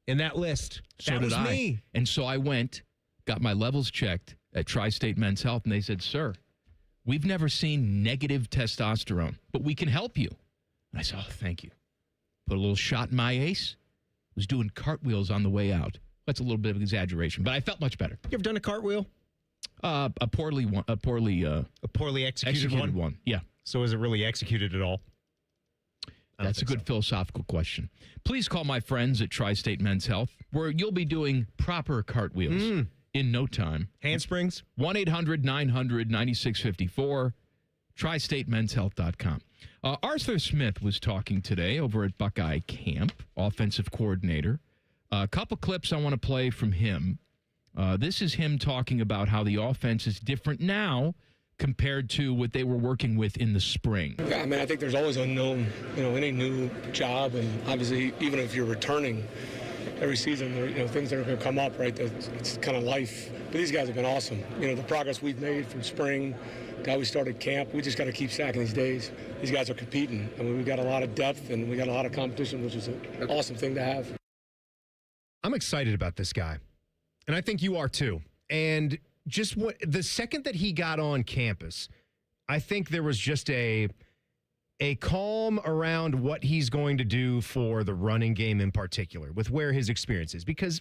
in that list. So that did was I. me. And so I went, got my levels checked at Tri-State Men's Health, and they said, sir, we've never seen negative testosterone, but we can help you. And I said, oh, thank you. Put a little shot in my ace. Was doing cartwheels on the way out. That's a little bit of an exaggeration, but I felt much better. You ever done a cartwheel? A poorly executed one. Yeah. So is it really executed at all? That's a good philosophical question. Please call my friends at Tri-State Men's Health, where you'll be doing proper cartwheels. in no time. Handsprings? 1-800-900-9654. TriStateMen'sHealth.com. Arthur Smith was talking today over at Buckeye Camp, offensive coordinator. A couple clips I want to play from him. This is him talking about how the offense is different now compared to what they were working with in the spring. Yeah, I mean, I think there's always unknown, any new job, and obviously even if you're returning every season, there, things that are going to come up, right? It's kind of life. But these guys have been awesome. The progress we've made from spring to how we started camp, we just got to keep stacking these days. These guys are competing. I mean, we've got a lot of depth and we got a lot of competition, which is an awesome thing to have. I'm excited about this guy, and I think you are too. And just the second that he got on campus, I think there was just a calm around what he's going to do for the running game in particular, with where his experience is. Because,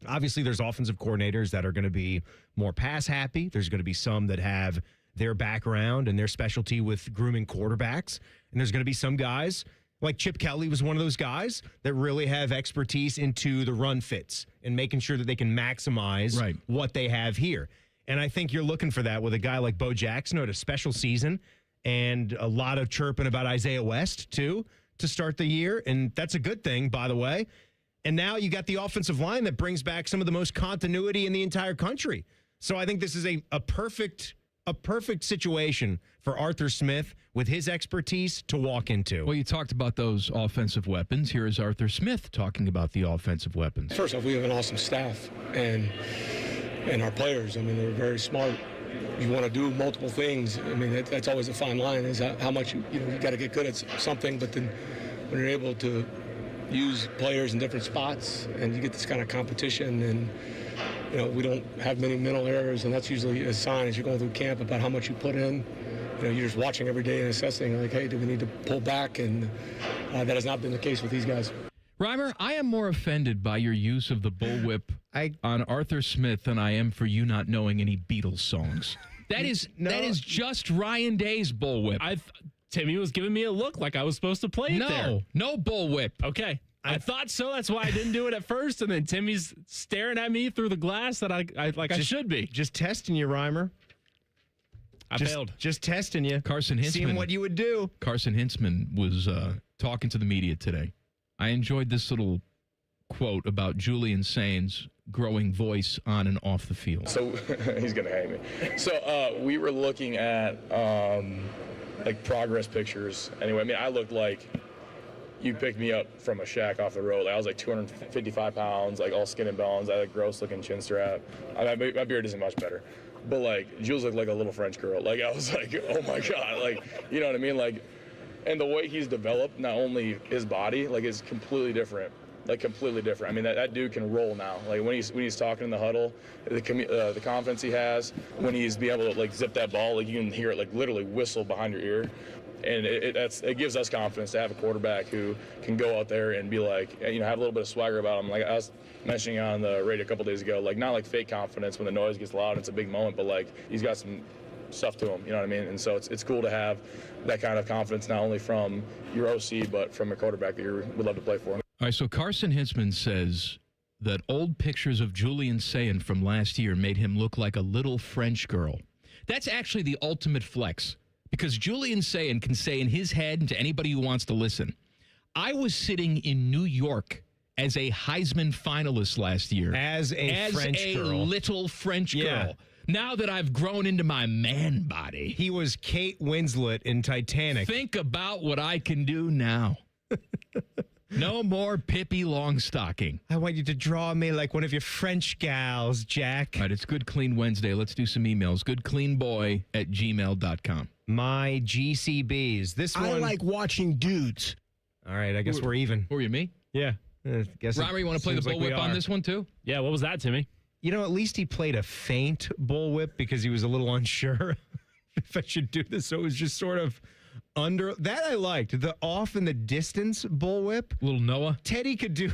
obviously there's offensive coordinators that are going to be more pass happy. There's going to be some that have their background and their specialty with grooming quarterbacks. And there's going to be some guys, like Chip Kelly was one of those guys, that really have expertise into the run fits and making sure that they can maximize what they have here. And I think you're looking for that with a guy like Bo Jackson, who had a special season and a lot of chirping about Isaiah West, too, to start the year. And that's a good thing, by the way. And now you got the offensive line that brings back some of the most continuity in the entire country. So I think this is a perfect situation for Arthur Smith with his expertise to walk into. Well, you talked about those offensive weapons. Here is Arthur Smith talking about the offensive weapons. First off, we have an awesome staff and our players. I mean, they're very smart. You want to do multiple things. I mean, that's always a fine line, is how much you got to get good at something, but then when you're able to use players in different spots and you get this kind of competition, and we don't have many mental errors, and that's usually a sign as you're going through camp about how much you put in. You're just watching every day and assessing, like, hey, do we need to pull back? And that has not been the case with these guys. Reimer, I am more offended by your use of the bullwhip on Arthur Smith than I am for you not knowing any Beatles songs. That is just Ryan Day's bullwhip. Timmy was giving me a look like I was supposed to play it there. No bullwhip. Okay. I thought so. That's why I didn't do it at first. And then Timmy's staring at me through the glass that I should be. Just testing you, Reimer. I failed. Just testing you. Carson Hintzman. Seeing what you would do. Carson Hintzman was talking to the media today. I enjoyed this little quote about Julian Sain's growing voice on and off the field. So he's going to hate me. So we were looking at progress pictures. Anyway, I mean, I looked like you picked me up from a shack off the road. I was like 255 pounds, like all skin and bones. I had a gross looking chin strap. My beard isn't much better. But Jules looked like a little French girl. I was like, oh my God. You know what I mean? And the way he's developed, not only his body, is completely different. Completely different. I mean, that dude can roll now. When he's talking in the huddle, the confidence he has, when he's being able to zip that ball, you can hear it literally whistle behind your ear, and it gives us confidence to have a quarterback who can go out there and be have a little bit of swagger about him. I was mentioning on the radio a couple days ago, not fake confidence when the noise gets loud and it's a big moment, but he's got some stuff to him, you know what I mean? And so it's cool to have that kind of confidence, not only from your OC, but from a quarterback that you would love to play for. All right, so Carson Hintzman says that old pictures of Julian Sayin from last year made him look like a little French girl. That's actually the ultimate flex, because Julian Sayin can say in his head, and to anybody who wants to listen, I was sitting in New York as a Heisman finalist last year. As a little French girl. Yeah. Now that I've grown into my man body. He was Kate Winslet in Titanic. Think about what I can do now. No more Pippi Longstocking. I want you to draw me like one of your French gals, Jack. All right, it's Good Clean Wednesday. Let's do some emails. goodcleanboy@gmail.com. My GCBs. This one. I like watching dudes. All right, I guess we're even. Who are you, me? Yeah. Robert, you want to play the bullwhip on this one, too? Yeah, what was that, Timmy? At least he played a feint bullwhip because he was a little unsure if I should do this. So it was just sort of under. That I liked. The off in the distance bullwhip. Little Noah. Teddy could do.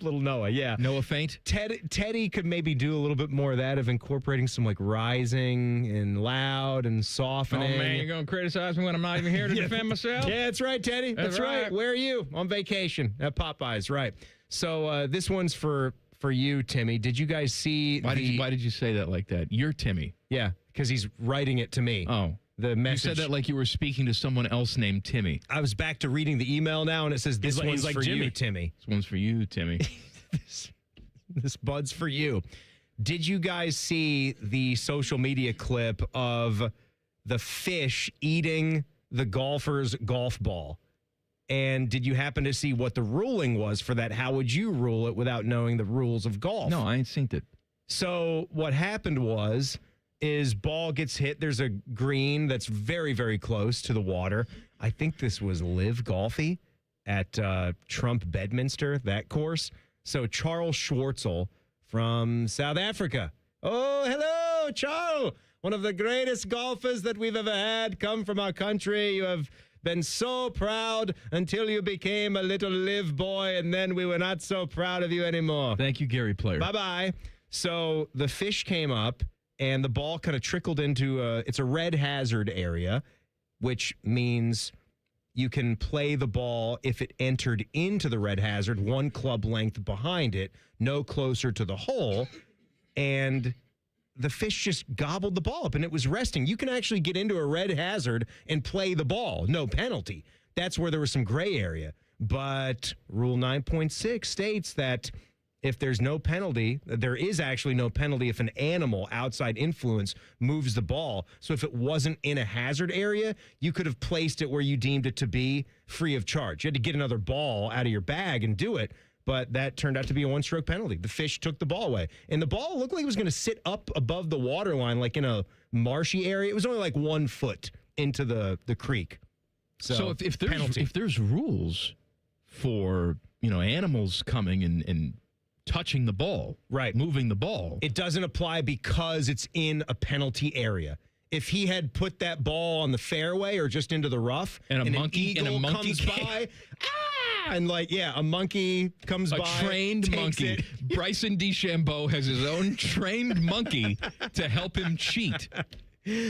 Little Noah, yeah. Noah feint. Teddy could maybe do a little bit more of that, of incorporating some rising and loud and softening. Oh, man, you're going to criticize me when I'm not even here to defend myself? Yeah, that's right, Teddy. That's right. Where are you? On vacation at Popeyes, right. So this one's for for you, Timmy. Did you guys see Why did you say that like that? You're Timmy. Yeah, because he's writing it to me. Oh. The message. You said that like you were speaking to someone else named Timmy. I was back to reading the email now, and it says, this one's like for Jimmy. you, Timmy. This one's for you, Timmy. This bud's for you. Did you guys see the social media clip of the fish eating the golfer's golf ball? And did you happen to see what the ruling was for that? How would you rule it without knowing the rules of golf? No, I ain't seen it. So what happened is ball gets hit. There's a green that's very, very close to the water. I think this was Live Golfy at Trump Bedminster, that course. So Charles Schwartzel from South Africa. Oh, hello, Charles. One of the greatest golfers that we've ever had come from our country. You have been so proud until you became a little Live boy, and then we were not so proud of you anymore. Thank you, Gary Player. Bye-bye. So the fish came up, and the ball kind of trickled into it's a red hazard area, which means you can play the ball if it entered into the red hazard, one club length behind it, no closer to the hole. And the fish just gobbled the ball up, and it was resting. You can actually get into a red hazard and play the ball, no penalty. That's where there was some gray area. But Rule 9.6 states that if there's no penalty, there is actually no penalty if an animal outside influence moves the ball. So if it wasn't in a hazard area, you could have placed it where you deemed it to be free of charge. You had to get another ball out of your bag and do it, but that turned out to be a one-stroke penalty. The fish took the ball away, and the ball looked like it was going to sit up above the water line, like in a marshy area. It was only like 1 foot into the creek. So if there's rules for animals coming and touching the ball, right, moving the ball, it doesn't apply because it's in a penalty area. If he had put that ball on the fairway or just into the rough, and a monkey comes by, and a monkey comes by, a trained monkey. Bryson DeChambeau has his own trained monkey to help him cheat.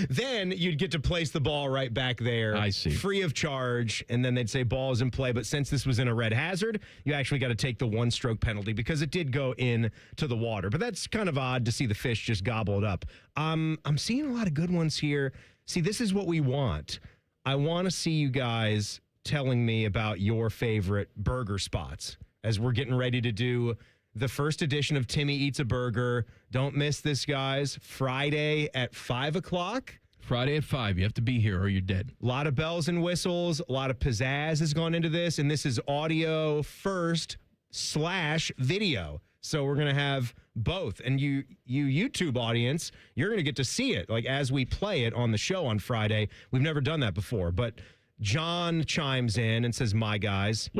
Then you'd get to place the ball right back there. I see. Free of charge, and then they'd say ball is in play. But since this was in a red hazard, you actually got to take the one-stroke penalty because it did go into the water. But that's kind of odd to see the fish just gobble it up. I'm seeing a lot of good ones here. See, this is what we want. I want to see you guys telling me about your favorite burger spots as we're getting ready to do the first edition of Timmy Eats a Burger. Don't miss this, guys. Friday at 5 o'clock. Friday at 5. You have to be here or you're dead. A lot of bells and whistles. A lot of pizzazz has gone into this. And this is audio first / video. So we're going to have both. And you YouTube audience, you're going to get to see it like as we play it on the show on Friday. We've never done that before. But John chimes in and says, my guys.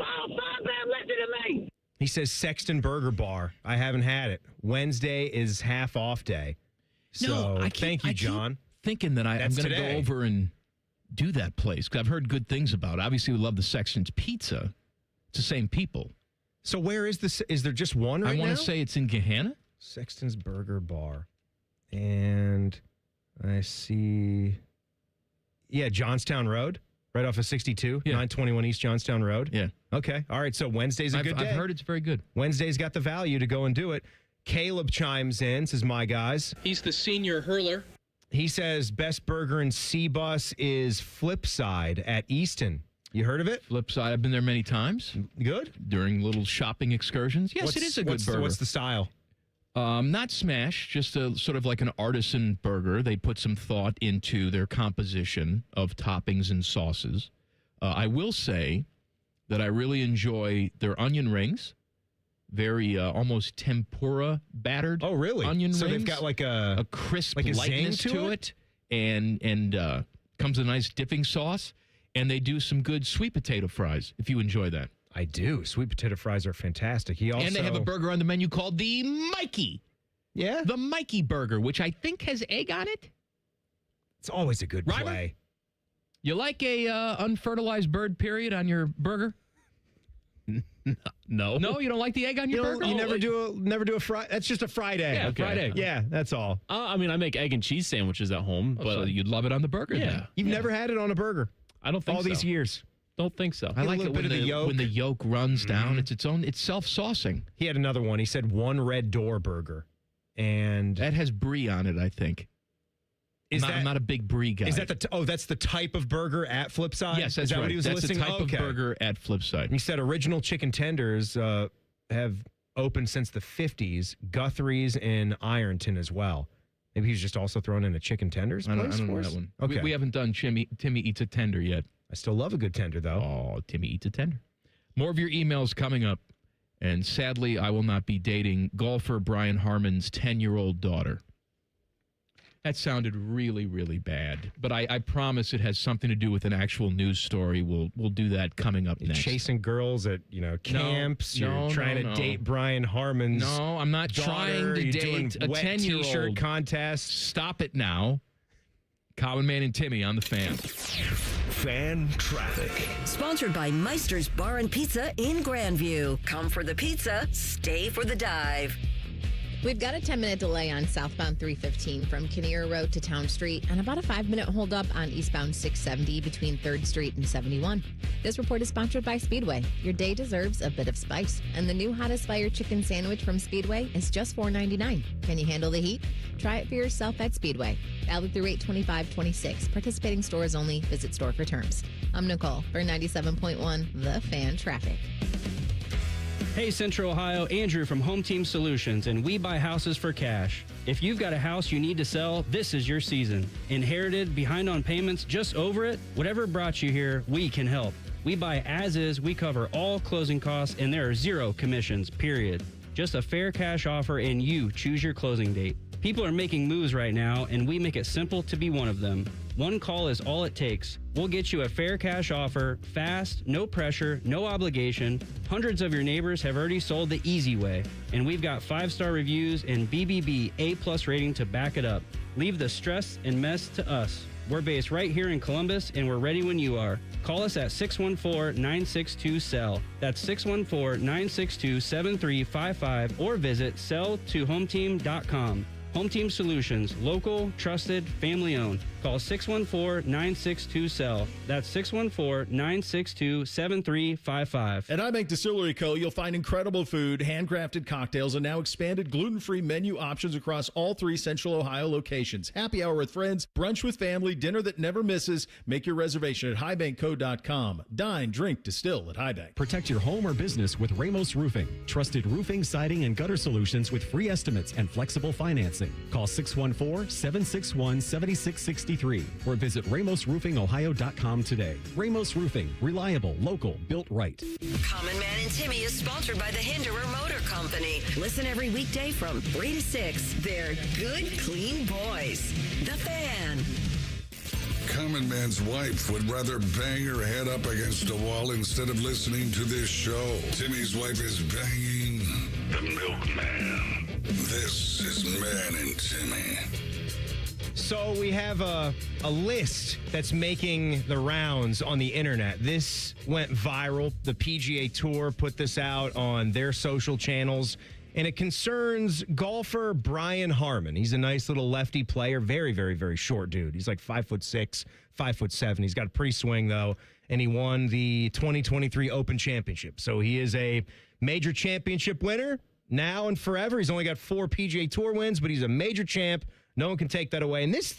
He says Sexton Burger Bar. I haven't had it. Wednesday is half off day. So thank you, John. Keep thinking that I'm going to go over and do that place because I've heard good things about it. Obviously, we love the Sexton's Pizza. It's the same people. So where is this? Is there just one right now? I want to say it's in Gahanna. Sexton's Burger Bar. And I see, Johnstown Road. Right off of 62, 921 East Johnstown Road. Yeah. Okay. All right. So Wednesday's a good day. I've heard it's very good. Wednesday's got the value to go and do it. Caleb chimes in, says, my guys. He's the senior hurler. He says best burger in C-Bus is Flipside at Easton. You heard of it? Flipside. I've been there many times. Good. During little shopping excursions. Yes, it is a good burger. What's the style? Not smash, just a sort of like an artisan burger. They put some thought into their composition of toppings and sauces. I will say that I really enjoy their onion rings. Very almost tempura battered. Oh, really? Onion rings. So they've got like a crisp like a lightness zing to it, and comes with a nice dipping sauce. And they do some good sweet potato fries if you enjoy that. I do. Sweet potato fries are fantastic. And they have a burger on the menu called the Mikey. Yeah? The Mikey Burger, which I think has egg on it. It's always a good play. You like a unfertilized bird period on your burger? No. No, you don't like the egg on your burger? You never do a fry. That's just a fried egg. Yeah, fried egg. Yeah, that's all. I mean, I make egg and cheese sandwiches at home, but so you'd love it on the burger. Yeah. Then. You've never had it on a burger. I don't think all so. These years. Don't think so. I like it when the yolk runs down. It's self-saucing. He had another one. He said one Red Door burger. And that has brie on it, I think. I'm not a big brie guy. Is that that's the type of burger at Flipside? Yes, that's is that right. what he was that's listing? the type of burger at Flipside. He said original chicken tenders have opened since the 50s. Guthrie's in Ironton as well. Maybe he's just also throwing in a chicken tenders place. I don't know that one. Okay. We haven't done Timmy Eats a Tender yet. I still love a good tender, though. Oh, Timmy Eats a Tender. More of your emails coming up. And sadly, I will not be dating golfer Brian Harmon's 10-year-old daughter. That sounded really, really bad. But I promise it has something to do with an actual news story. We'll do that coming up next. Chasing girls at camps. You're trying to date Brian Harmon's No, I'm not daughter. trying to You're date doing a wet 10-year-old. T-shirt contest. Stop it now. Common Man and Timmy on the Fan. Fan traffic. Sponsored by Meister's Bar and Pizza in Grandview. Come for the pizza, stay for the dive. We've got a 10-minute delay on southbound 315 from Kinnear Road to Town Street and about a 5-minute holdup on eastbound 670 between 3rd Street and 71. This report is sponsored by Speedway. Your day deserves a bit of spice. And the new Hottest Fire Chicken Sandwich from Speedway is just $4.99. Can you handle the heat? Try it for yourself at Speedway. Valid through 8/25/26. Participating stores only. Visit store for terms. I'm Nicole for 97.1 The Fan Traffic. Hey, Central Ohio, Andrew from Home Team Solutions, and we buy houses for cash. If you've got a house you need to sell, this is your season. Inherited, behind on payments, just over it? Whatever brought you here, we can help. We buy as is, we cover all closing costs, and there are 0 commissions, period. Just a fair cash offer, and you choose your closing date. People are making moves right now, and we make it simple to be one of them. One call is all it takes. We'll get you a fair cash offer, fast, no pressure, no obligation. Hundreds of your neighbors have already sold the easy way, and we've got 5-star reviews and BBB A+ rating to back it up. Leave the stress and mess to us. We're based right here in Columbus, and we're ready when you are. Call us at 614-962-SELL. That's 614-962-7355, or visit selltohometeam.com. Home Team Solutions, local, trusted, family-owned. Call 614-962-SELL. That's 614-962-7355. At iBank Distillery Co., you'll find incredible food, handcrafted cocktails, and now expanded gluten-free menu options across all 3 Central Ohio locations. Happy hour with friends, brunch with family, dinner that never misses. Make your reservation at highbankco.com. Dine, drink, distill at Highbank. Protect your home or business with Ramos Roofing. Trusted roofing, siding, and gutter solutions with free estimates and flexible financing. Call 614-761-7663 or visit RamosRoofingOhio.com today. Ramos Roofing, reliable, local, built right. Common Man and Timmy is sponsored by the Hinderer Motor Company. Listen every weekday from 3 to 6. They're good, clean boys. The Fan. Common Man's wife would rather bang her head up against a wall instead of listening to this show. Timmy's wife is banging the milkman. This is Man and Timmy. So we have a list that's making the rounds on the internet. This went viral. The PGA Tour put this out on their social channels, and it concerns golfer Brian Harmon. He's a nice little lefty player, very, very, very short dude. He's like 5'6", 5'7". He's got a pretty swing, though, and he won the 2023 Open Championship. So he is a major championship winner now and forever. He's only got 4 PGA Tour wins, but he's a major champ. No one can take that away. And this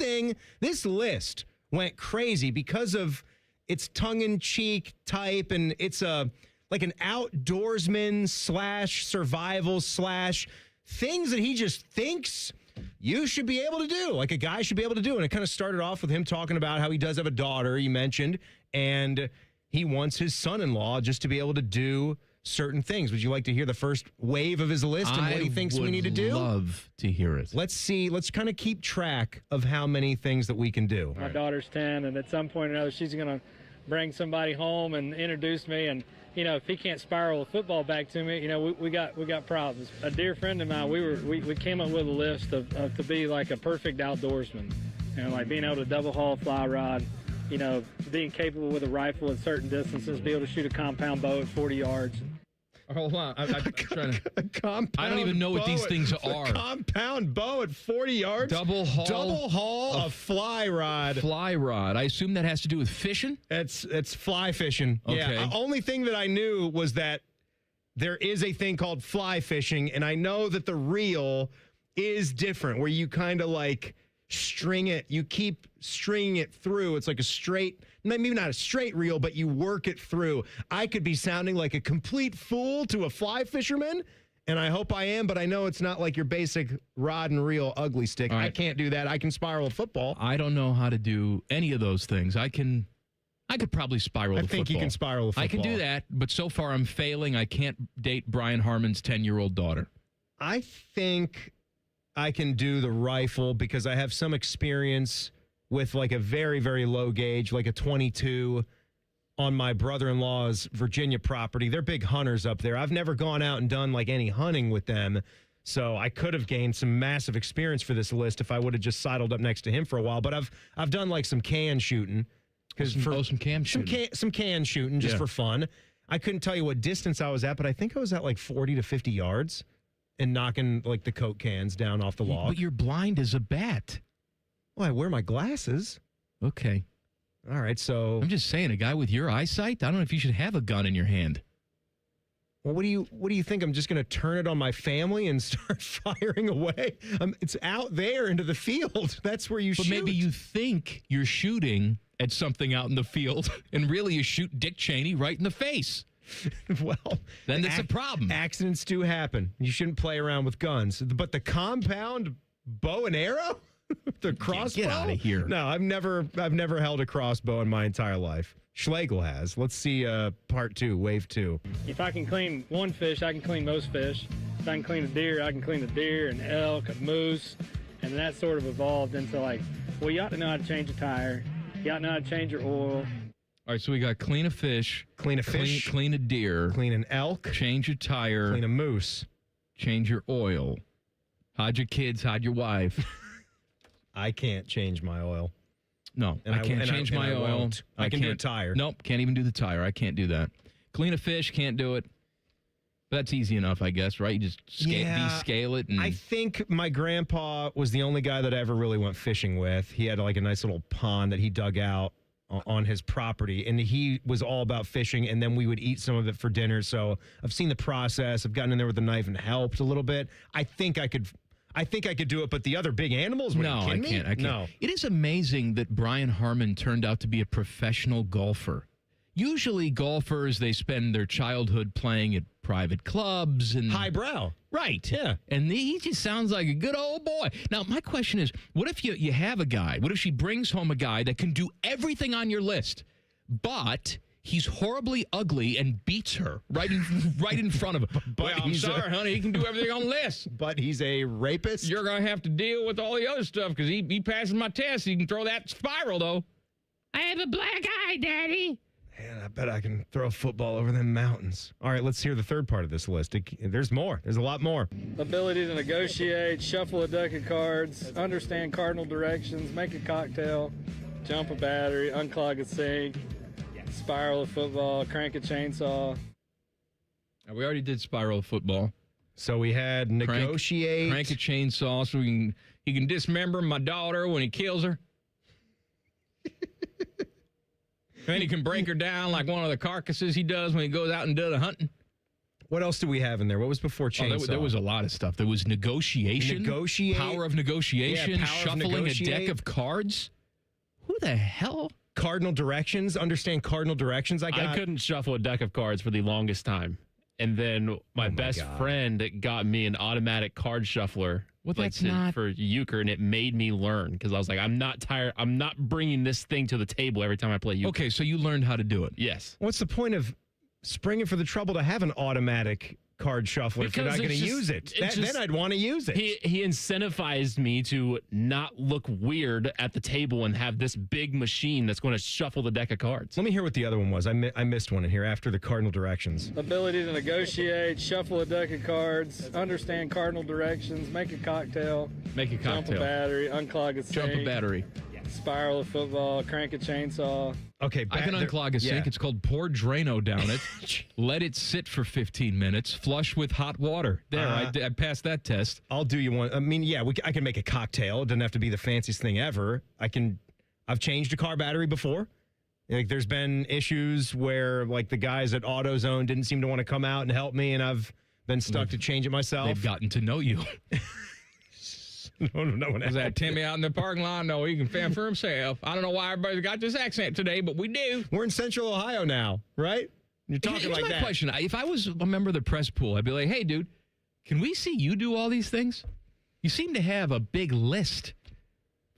list went crazy because of its tongue-in-cheek type, and it's like an outdoorsman / survival / things that he just thinks you should be able to do, like a guy should be able to do. And it kind of started off with him talking about how he does have a daughter, you mentioned, and he wants his son-in-law just to be able to do certain things. Would you like to hear the first wave of his list and what he thinks we need to do? I would love to hear it. Let's see. Let's kind of keep track of how many things that we can do. My daughter's 10, and at some point or another, she's going to bring somebody home and introduce me. And, you know, if he can't spiral a football back to me, you know, we got problems. A dear friend of mine, we came up with a list of to be like a perfect outdoorsman. You know, like being able to double haul, fly rod, you know, being capable with a rifle at certain distances, be able to shoot a compound bow at 40 yards. Hold on. I'm trying to. A compound I don't even know what these things are. A compound bow at 40 yards. Double haul of fly rod. Fly rod. I assume that has to do with fishing? It's fly fishing. Okay. Yeah. Only thing that I knew was that there is a thing called fly fishing, and I know that the reel is different, where you kind of like string it. You keep stringing it through. It's like a straight, maybe not a straight reel, but you work it through. I could be sounding like a complete fool to a fly fisherman, and I hope I am, but I know it's not like your basic rod and reel ugly stick. All right. I can't do that. I can spiral a football. I don't know how to do any of those things. I could probably spiral a football. I think you can spiral a football. I can do that, but so far I'm failing. I can't date Brian Harmon's 10-year-old daughter. I think I can do the rifle because I have some experience with like a very, very low gauge, like a 22 on my brother-in-law's Virginia property. They're big hunters up there. I've never gone out and done like any hunting with them. So I could have gained some massive experience for this list if I would have just sidled up next to him for a while. But I've done like some can shooting. Some can shooting. Some can shooting just for fun. I couldn't tell you what distance I was at, but I think I was at like 40 to 50 yards and knocking like the Coke cans down off the log. But you're blind as a bat. Well, I wear my glasses. Okay. All right, so I'm just saying, a guy with your eyesight, I don't know if you should have a gun in your hand. Well, what do you think? I'm just going to turn it on my family and start firing away? It's out there into the field. That's where you shoot. But maybe you think you're shooting at something out in the field, and really you shoot Dick Cheney right in the face. Well, then that's a problem. Accidents do happen. You shouldn't play around with guns. But the compound bow and arrow? The crossbow? Get out of here. No, I've never held a crossbow in my entire life. Schlegel has. Let's see part 2, wave 2. If I can clean one fish, I can clean most fish. If I can clean a deer, I can clean a deer, an elk, a moose. And that sort of evolved into like, well, you ought to know how to change a tire. You ought to know how to change your oil. All right, so we got clean a fish. Clean a deer. Clean an elk. Change your tire. Clean a moose. Change your oil. Hide your kids, hide your wife. I can't change my oil. No, I can't change my oil. I can do a tire. Nope, can't even do the tire. I can't do that. Clean a fish, can't do it. But that's easy enough, I guess, right? You just descale it. And I think my grandpa was the only guy that I ever really went fishing with. He had like a nice little pond that he dug out on his property, and he was all about fishing, and then we would eat some of it for dinner. So I've seen the process. I've gotten in there with a knife and helped a little bit. I think I could do it, but the other big animals, no, I can't. No. It is amazing that Brian Harmon turned out to be a professional golfer. Usually golfers, they spend their childhood playing at private clubs and highbrow. Right. Yeah. And he just sounds like a good old boy. Now, my question is, what if you have a guy? What if she brings home a guy that can do everything on your list, but he's horribly ugly and beats her right in front of him? Well, I'm sorry, honey. He can do everything on the list. But he's a rapist? You're going to have to deal with all the other stuff because he passes my test. He can throw that spiral, though. I have a black eye, Daddy. Man, I bet I can throw a football over them mountains. All right, let's hear the third part of this list. There's more. There's a lot more. Ability to negotiate, shuffle a deck of cards, understand cardinal directions, make a cocktail, jump a battery, unclog a sink, spiral a football, crank a chainsaw. We already did spiral football. So we had negotiate. Crank a chainsaw so he can dismember my daughter when he kills her. And he can break her down like one of the carcasses he does when he goes out and does the hunting. What else do we have in there? What was before chainsaw? There was a lot of stuff. There was negotiation. Power of negotiation. Shuffling a deck of cards. Who the hell? Cardinal directions. Understand cardinal directions. I couldn't shuffle a deck of cards for the longest time. And then my best friend got me an automatic card shuffler. Well, that's not for euchre, and it made me learn because I was like, I'm not tired. I'm not bringing this thing to the table every time I play euchre. Okay, so you learned how to do it. Yes. What's the point of springing for the trouble to have an automatic card shuffler if you're not going to use it? Then I'd want to use it. He incentivized me to not look weird at the table and have this big machine that's going to shuffle the deck of cards. Let me hear what the other one was. I missed one in here after the cardinal directions. Ability to negotiate, shuffle a deck of cards, understand cardinal directions, make a cocktail. Make a cocktail. Jump a battery, unclog a sink. Jump a battery. Spiral a football, crank a chainsaw. Okay, I can unclog a sink. It's called pour Drano down it. Let it sit for 15 minutes. Flush with hot water. There, I passed that test. I'll do you one. I mean, yeah, I can make a cocktail. It doesn't have to be the fanciest thing ever. I've changed a car battery before. Like, there's been issues where, like, the guys at AutoZone didn't seem to want to come out and help me, and I've been stuck to change it myself. They've gotten to know you. No one Was that Timmy out in the parking lot? No, he can fend for himself. I don't know why everybody's got this accent today, but we do. We're in Central Ohio now, right? You're talking Here's like my that. question. If I was a member of the press pool, I'd be like, hey, dude, can we see you do all these things? You seem to have a big list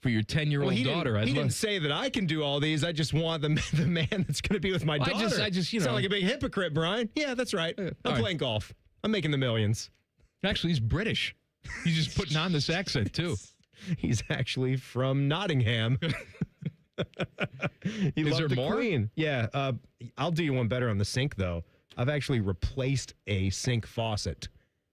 for your 10-year-old daughter. He didn't say that I can do all these. I just want the man that's going to be with my daughter. I just, Sound like a big hypocrite, Brian. Yeah, that's right. I'm playing golf. I'm making the millions. Actually, he's British. He's just putting on this accent, too. He's actually from Nottingham. He Is loved there the more? Queen. Yeah. I'll do you one better on the sink, though. I've actually replaced a sink faucet.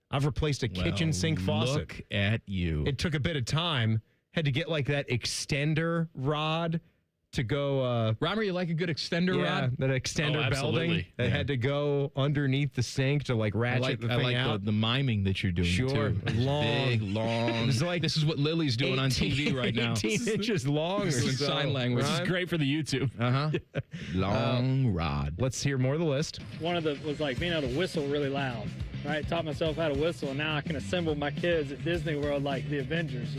I've replaced a kitchen sink faucet. Look at you. It took a bit of time. Had to get like that extender rod to go. Reimer, you like a good extender rod? That extender belting that had to go underneath the sink to like ratchet the thing out. The miming that you're doing. Sure, too. long, big, long. It's like this is what Lily's doing on TV right now. 18 inches long. This is sign language. This is great for the YouTube. Long rod. Let's hear more of the list. One of the was like being able to whistle really loud. Right, taught myself how to whistle, and now I can assemble my kids at Disney World like the Avengers,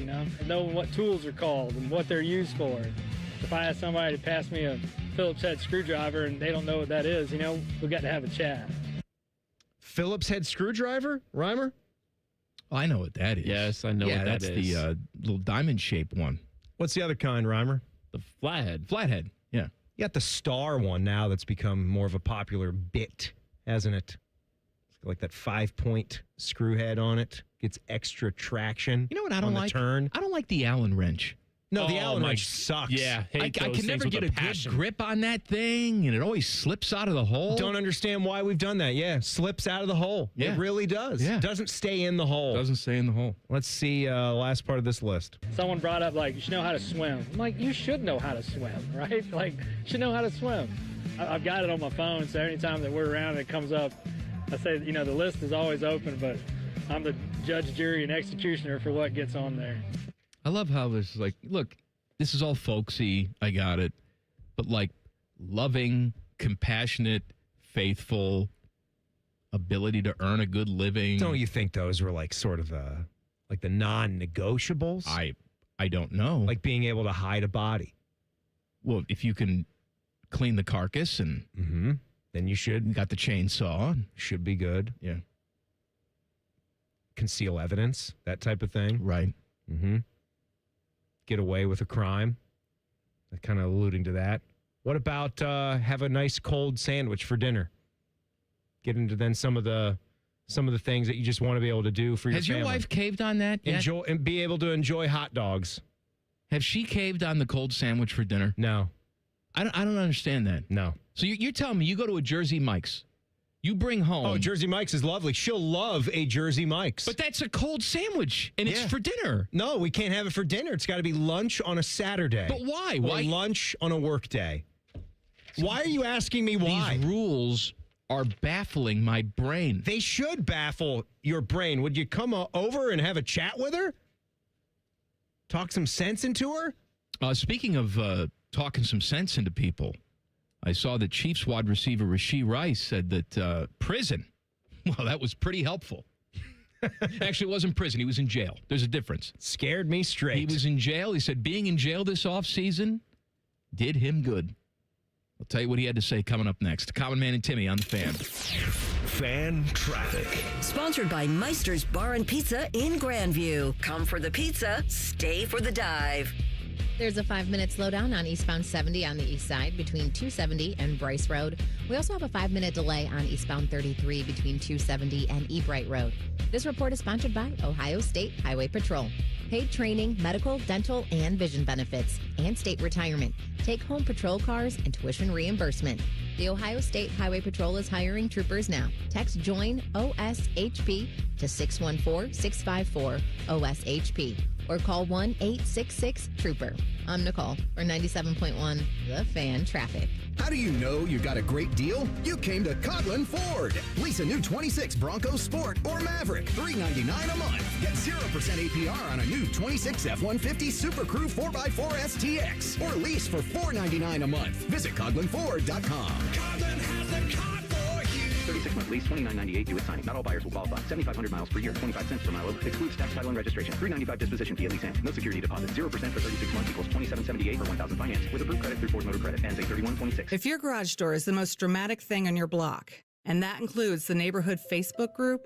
knowing what tools are called and what they're used for. If I ask somebody to pass me a Phillips head screwdriver and they don't know what that is, we got to have a chat. Phillips head screwdriver, Reimer? Oh, I know what that is. Yes, I know what that that's is. the little diamond-shaped one. What's the other kind, Reimer? The flathead. Flathead, yeah. You got the star one now that's become more of a popular bit, hasn't it? Like that 5-point screw head on it. Gets extra traction. You know what I don't like? Turn. I don't like the Allen wrench. No, the Allen wrench sucks. Yeah, I can never get a good grip on that thing, and it always slips out of the hole. Don't understand why we've done that. Yeah, slips out of the hole. Yeah. It really does. Yeah. Doesn't stay in the hole. Doesn't stay in the hole. Let's see last part of this list. Someone brought up, like, you should know how to swim. I'm like, you should know how to swim, right? Like, you should know how to swim. I've got it on my phone, so anytime that we're around and it comes up, I say, the list is always open, but I'm the judge, jury, and executioner for what gets on there. I love how this is like, look, this is all folksy. I got it. But like loving, compassionate, faithful, ability to earn a good living. Don't you think those were like sort of like the non-negotiables? I don't know. Like being able to hide a body. Well, if you can clean the carcass and then you should. Got the chainsaw. Should be good. Yeah. Conceal evidence, that type of thing. Right. Mm-hmm. Get away with a crime. Kind of alluding to that. What about have a nice cold sandwich for dinner? Get into then some of the things that you just want to be able to do for your Has family. your wife caved on that yet? Enjoy and be able to enjoy hot dogs. Have she caved on the cold sandwich for dinner? No. I don't understand that. No. So you're telling me you go to a Jersey Mike's, you bring home. Oh, Jersey Mike's is lovely. She'll love a Jersey Mike's. But that's a cold sandwich, and it's for dinner. No, we can't have it for dinner. It's got to be lunch on a Saturday. But why? Or Why lunch on a work day? Why are you asking me why? These rules are baffling my brain. They should baffle your brain. Would you come over and have a chat with her? Talk some sense into her? Speaking of talking some sense into people, I saw that Chiefs wide receiver Rashee Rice said that prison, well, that was pretty helpful. Actually, it wasn't prison. He was in jail. There's a difference. Scared me straight. He was in jail. He said being in jail this offseason did him good. I'll tell you what he had to say coming up next. Common Man and Timmy on the Fan. Fan traffic. Sponsored by Meister's Bar and Pizza in Grandview. Come for the pizza, stay for the dive. There's a 5-minute slowdown on eastbound 70 on the east side between 270 and Bryce Road. We also have a 5-minute delay on eastbound 33 between 270 and Ebright Road. This report is sponsored by Ohio State Highway Patrol. Paid training, medical, dental, and vision benefits, and state retirement. Take home patrol cars and tuition reimbursement. The Ohio State Highway Patrol is hiring troopers now. Text JOIN OSHP to 614-654-OSHP or call 1-866-TROOPER. I'm Nicole for 97.1 The Fan Traffic. How do you know you got a great deal? You came to Coughlin Ford. Lease a new 26 Bronco Sport or Maverick, $399 a month. Get 0% APR on a new 26 F-150 Super Crew 4x4 STX or lease for $499 a month. Visit CoughlinFord.com. Coughlin has the car for you. 36-month lease, $29.98 due at signing. Not all buyers will qualify. 7,500 miles per year, 25 cents per mile over. Excludes tax, title, and registration. $395 disposition fee at lease end. No security deposit. 0% for 36 months equals $27.78 for 1,000 finance. With approved credit through Ford Motor Credit. Ends 8/31/26. If your garage door is the most dramatic thing on your block, and that includes the neighborhood Facebook group,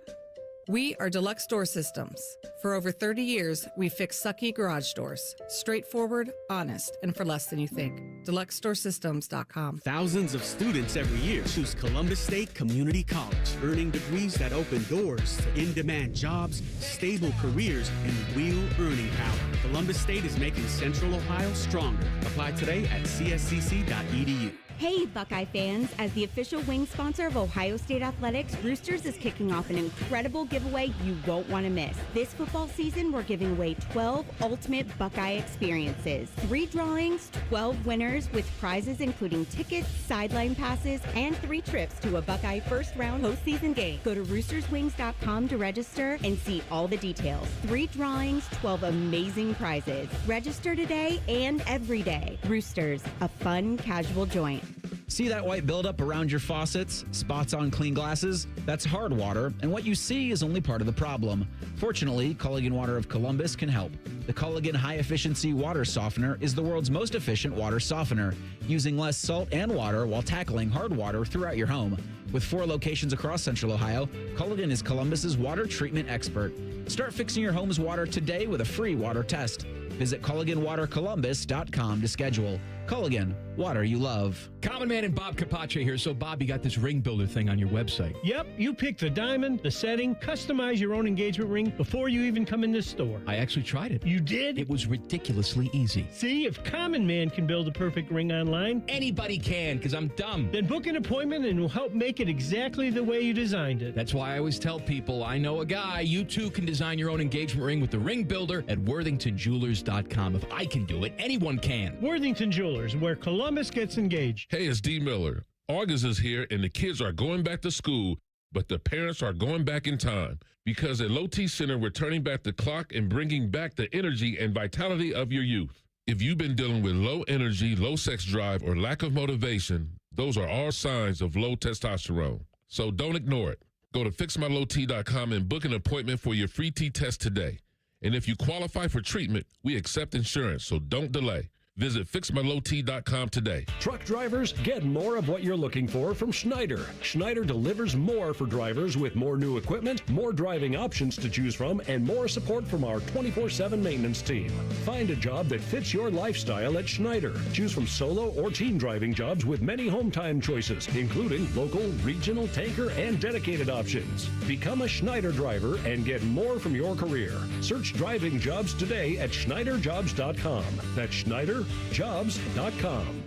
we are Deluxe Door Systems. For over 30 years, we fix sucky garage doors. Straightforward, honest, and for less than you think. DeluxeDoorSystems.com. Thousands of students every year choose Columbus State Community College, earning degrees that open doors to in-demand jobs, stable careers, and real earning power. Columbus State is making Central Ohio stronger. Apply today at cscc.edu. Hey, Buckeye fans! As the official wing sponsor of Ohio State Athletics, Roosters is kicking off an incredible giveaway you won't want to miss. This football season, we're giving away 12 ultimate Buckeye experiences. 3 drawings, 12 winners with prizes including tickets, sideline passes, and 3 trips to a Buckeye first-round postseason game. Go to roosterswings.com to register and see all the details. 3 drawings, 12 amazing prizes. Register today and every day. Roosters, a fun, casual joint. See that white buildup around your faucets? Spots on clean glasses? That's hard water, and what you see is only part of the problem. Fortunately, Culligan Water of Columbus can help. The Culligan High Efficiency Water Softener is the world's most efficient water softener, using less salt and water while tackling hard water throughout your home. With 4 locations across Central Ohio, Culligan is Columbus's water treatment expert. Start fixing your home's water today with a free water test. Visit CulliganWaterColumbus.com to schedule. Culligan, water you love. Common Man and Bob Capace here. So, Bob, you got this ring builder thing on your website. Yep, you pick the diamond, the setting, customize your own engagement ring before you even come in this store. I actually tried it. You did? It was ridiculously easy. See, if Common Man can build a perfect ring online, anybody can, because I'm dumb. Then book an appointment and we'll help make it exactly the way you designed it. That's why I always tell people, I know a guy. You too can design your own engagement ring with the ring builder at worthingtonjewelers.com. If I can do it, anyone can. Worthington Jewelers, where Columbus gets engaged. Hey, it's D. Miller. August is here and the kids are going back to school, but the parents are going back in time. Because at Low T Center, we're turning back the clock and bringing back the energy and vitality of your youth. If you've been dealing with low energy, low sex drive, or lack of motivation, those are all signs of low testosterone. So don't ignore it. Go to fixmylowt.com and book an appointment for your free T test today. And if you qualify for treatment, we accept insurance, so don't delay. Visit fixmylowt.com today. Truck drivers, get more of what you're looking for from Schneider. Schneider delivers more for drivers with more new equipment, more driving options to choose from, and more support from our 24/7 maintenance team. Find a job that fits your lifestyle at Schneider. Choose from solo or team driving jobs with many home time choices, including local, regional, tanker, and dedicated options. Become a Schneider driver and get more from your career. Search driving jobs today at schneiderjobs.com. That's Schneider Jobs.com.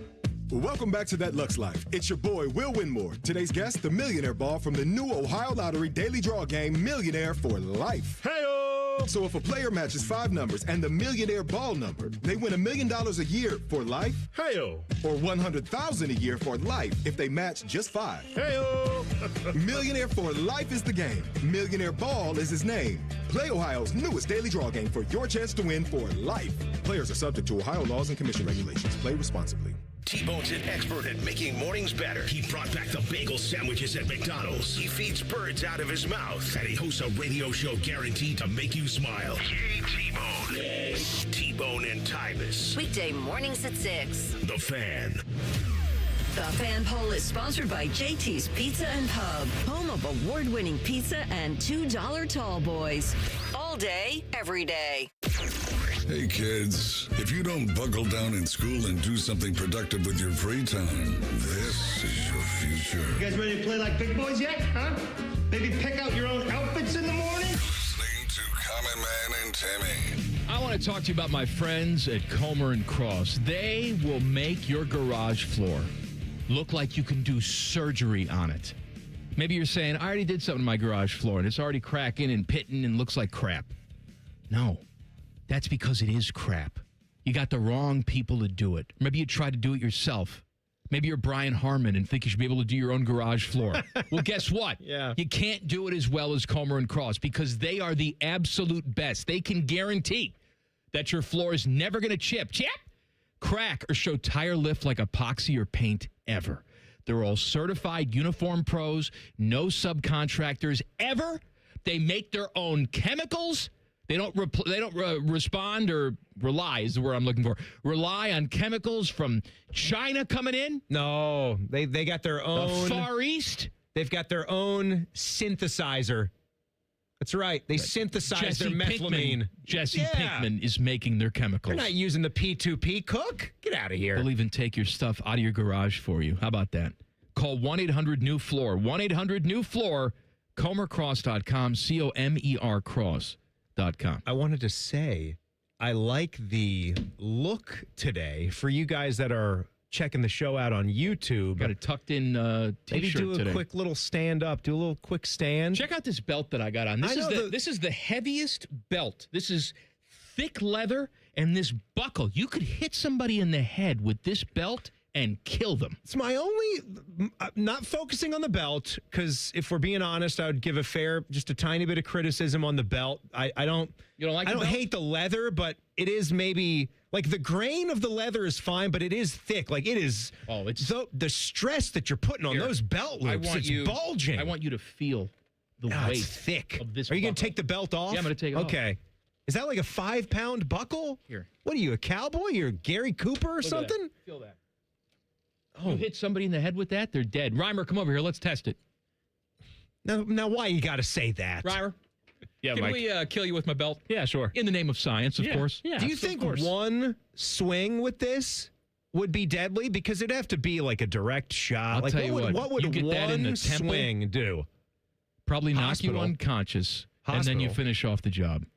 Welcome back to That Lux Life. It's your boy, Will Winmore. Today's guest, the millionaire ball from the new Ohio Lottery Daily Draw game, Millionaire for Life. Hey-o! So if a player matches 5 numbers and the millionaire ball number, they win $1 million a year for life. Hey-o! Or $100,000 a year for life if they match just 5. Hey-o! Millionaire for Life is the game. Millionaire Ball is his name. Play Ohio's newest daily draw game for your chance to win for life. Players are subject to Ohio laws and commission regulations. Play responsibly. T-Bone's an expert at making mornings better. He brought back the bagel sandwiches at McDonald's. He feeds birds out of his mouth. And he hosts a radio show guaranteed to make you smile. Yay, T-Bone. Yay. T-Bone and Tyvis. Weekday mornings at 6. The Fan. The Fan Poll is sponsored by JT's Pizza and Pub, home of award-winning pizza and $2 tall boys. All day, every day. Hey kids, if you don't buckle down in school and do something productive with your free time, this is your future. You guys ready to play like big boys yet, huh? Maybe pick out your own outfits in the morning? Listening to Common Man and Timmy. I want to talk to you about my friends at Comer and Cross. They will make your garage floor look like you can do surgery on it. Maybe you're saying, I already did something to my garage floor and it's already cracking and pitting and looks like crap. No. That's because it is crap. You got the wrong people to do it. Maybe you tried to do it yourself. Maybe you're Brian Harmon and think you should be able to do your own garage floor. Well, guess what? Yeah. You can't do it as well as Comer and Cross because they are the absolute best. They can guarantee that your floor is never going to chip, crack, or show tire lift like epoxy or paint ever. They're all certified uniform pros, no subcontractors ever. They make their own chemicals. They don't respond or rely is the word I'm looking for. Rely on chemicals from China coming in. No, they got their own. The Far East. They've got their own synthesizer. That's right. They synthesize their methylamine. Jesse Pinkman is making their chemicals. They're not using the P2P cook. Get out of here. They'll even take your stuff out of your garage for you. How about that? Call 1-800-NEW-FLOOR. 1-800-NEW-FLOOR. ComerCross.com. COMER Cross.com. I wanted to say, I like the look today for you guys that are checking the show out on YouTube. Got a tucked in Maybe t-shirt do a today. quick little stand up. Do a little quick stand. Check out this belt that I got on. This is the heaviest belt. This is thick leather and this buckle. You could hit somebody in the head with this belt and kill them. It's my only, not focusing on the belt, because if we're being honest, I would give just a tiny bit of criticism on the belt. I don't hate the leather, but it is maybe, like the grain of the leather is fine, but it is thick. Like it is, the stress that you're putting on those belt loops, it's bulging. I want you to feel the weight it's thick. of this Are you going to buckle. take the belt off? Yeah, I'm going to take it off. Okay. Is that like a 5-pound buckle? Here. What are you, a cowboy? You're Gary Cooper or Look at something? that. Feel that. You hit somebody in the head with that, they're dead. Reimer, come over here. Let's test it. Now why you got to say that? Reimer. Yeah, Can Mike. we kill you with my belt? Yeah, sure. In the name of science, of course. Yeah, Do you think one swing with this would be deadly? Because it'd have to be like a direct shot. I'll tell you what would you get that in one the temple, swing do? Probably knock Hospital. you unconscious, and then you Hospital. finish off the job.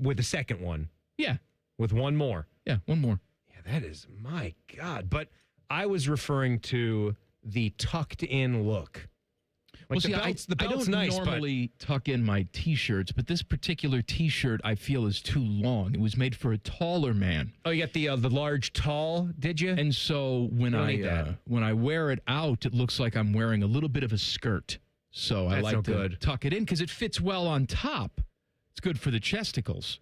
With the second one. Yeah. With one more. Yeah, one more. Yeah, that is, my God. But I was referring to the tucked in look. Like the belt's I don't nice, normally tuck in my T-shirts, but this particular T-shirt I feel is too long. It was made for a taller man. Oh, you got the large tall, did you? And so when I wear it out, it looks like I'm wearing a little bit of a skirt. So I like to tuck it in because it fits well on top. It's good for the chesticles.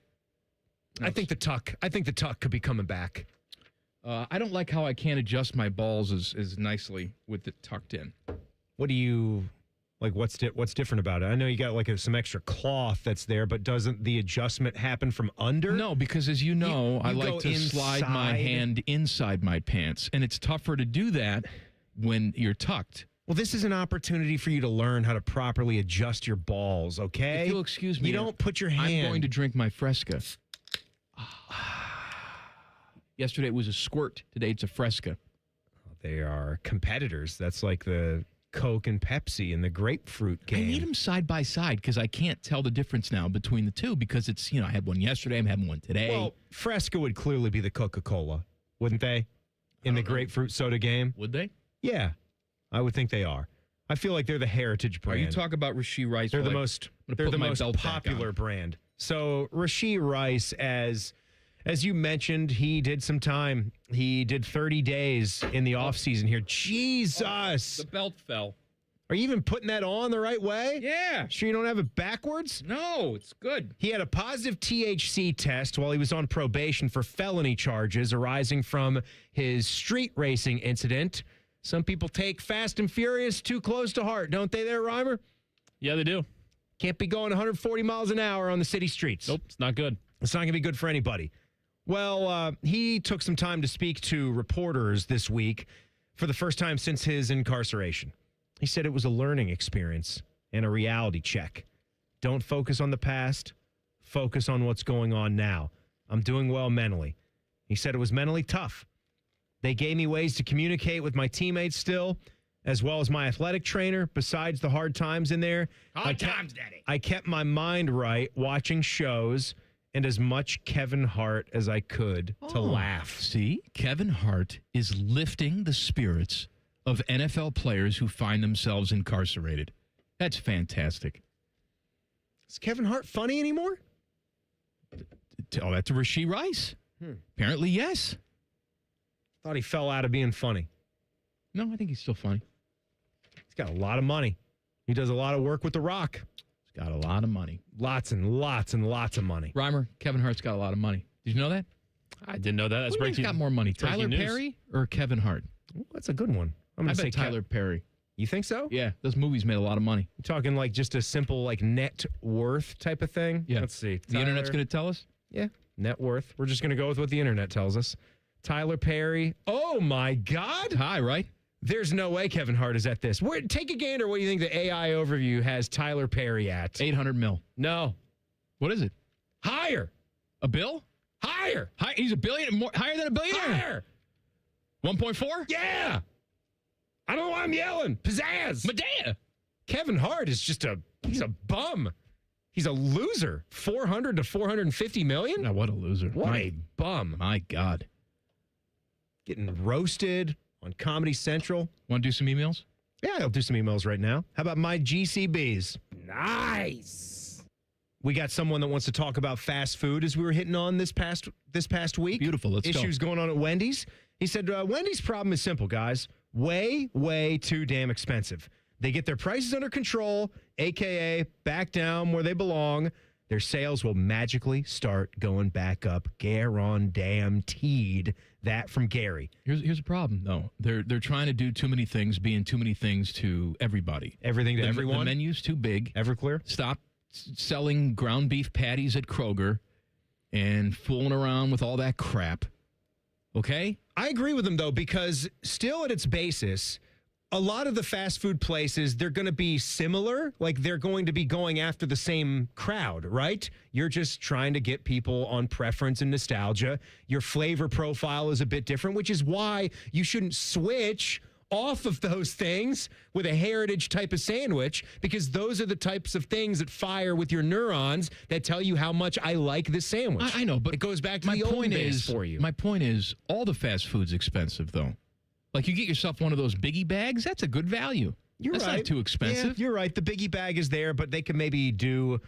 I think the tuck could be coming back. I don't like how I can't adjust my balls as nicely with it tucked in. What do you like? What's different about it? I know you got like some extra cloth that's there, but doesn't the adjustment happen from under? No, because as you know, I you like go to slide my inside. hand inside my pants, and it's tougher to do that when you're tucked. Well, this is an opportunity for you to learn how to properly adjust your balls, okay? If you'll excuse me, You don't put your hand. I'm going to drink my Fresca. Yesterday it was a squirt. Today it's a Fresca. They are competitors. That's like the Coke and Pepsi in the grapefruit game. I need them side by side because I can't tell the difference now between the two because it's, I had one yesterday, I'm having one today. Well, Fresca would clearly be the Coca-Cola, wouldn't they? In the grapefruit soda game? Would they? Yeah, I would think they are. I feel like they're the heritage brand. You talk about Rasheed Rice. They're the most popular brand. So Rasheed Rice, as you mentioned, he did some time. He did 30 days in the offseason here. Jesus. The belt fell. Are you even putting that on the right way? Yeah. Sure you don't have it backwards? No, it's good. He had a positive THC test while he was on probation for felony charges arising from his street racing incident. Some people take Fast and Furious too close to heart, don't they there, Reimer? Yeah, they do. Can't be going 140 miles an hour on the city streets. Nope, it's not good. It's not going to be good for anybody. Well, he took some time to speak to reporters this week for the first time since his incarceration. He said it was a learning experience and a reality check. Don't focus on the past. Focus on what's going on now. I'm doing well mentally. He said it was mentally tough. They gave me ways to communicate with my teammates still, as well as my athletic trainer, besides the hard times in there. Hard times, Daddy. I kept my mind right watching shows and as much Kevin Hart as I could to laugh. See, Kevin Hart is lifting the spirits of NFL players who find themselves incarcerated. That's fantastic. Is Kevin Hart funny anymore? tell that to Rashee Rice. Apparently, yes. Thought he fell out of being funny. No, I think he's still funny. He's got a lot of money. He does a lot of work with The Rock. He's got a lot of money. Lots and lots and lots of money. Reimer, Kevin Hart's got a lot of money. Did you know that? I didn't know that. That's Who's breaking. got more money, breaking Tyler news. Perry or Kevin Hart? Ooh, that's a good one. I'm I going to bet say Tyler Perry. You think so? Yeah, those movies made a lot of money. You're talking like just a simple like net worth type of thing? Yeah. Let's see. The internet's going to tell us? Yeah, net worth. We're just going to go with what the internet tells us. Tyler Perry. Oh, my God. High, right? There's no way Kevin Hart is at this. Take a gander. What do you think the AI overview has Tyler Perry at? 800 mil. No. What is it? Higher. A bill? Higher. He's a billion, more higher than a billionaire? Higher. 1.4? Yeah. I don't know why I'm yelling. Pizzazz. Medea. Kevin Hart is just he's a bum. He's a loser. 400 to 450 million? Now, what a loser. What a bum. My God. Getting roasted on Comedy Central. Want to do some emails? Yeah, I'll do some emails right now. How about my GCBs? Nice. We got someone that wants to talk about fast food as we were hitting on this past week. Beautiful. Let's go. Issues going on at Wendy's. He said, Wendy's problem is simple, guys. Way, way too damn expensive. They get their prices under control, a.k.a. back down where they belong. Their sales will magically start going back up. Guaranteed. That from Gary. Here's a problem, though. They're trying to do too many things, being too many things to everybody. Everything to everyone? The menu's too big. Everclear? Stop selling ground beef patties at Kroger and fooling around with all that crap. Okay? I agree with him, though, because still at its basis, a lot of the fast food places, they're going to be similar. Like, they're going to be going after the same crowd, right? You're just trying to get people on preference and nostalgia. Your flavor profile is a bit different, which is why you shouldn't switch off of those things with a heritage type of sandwich, because those are the types of things that fire with your neurons that tell you how much I like this sandwich. I know, but it goes back to my the old point days is for you. My point is, all the fast food's expensive, though. Like, you get yourself one of those biggie bags, that's a good value. That's right. not too expensive. Yeah, you're right. The biggie bag is there, but they can maybe do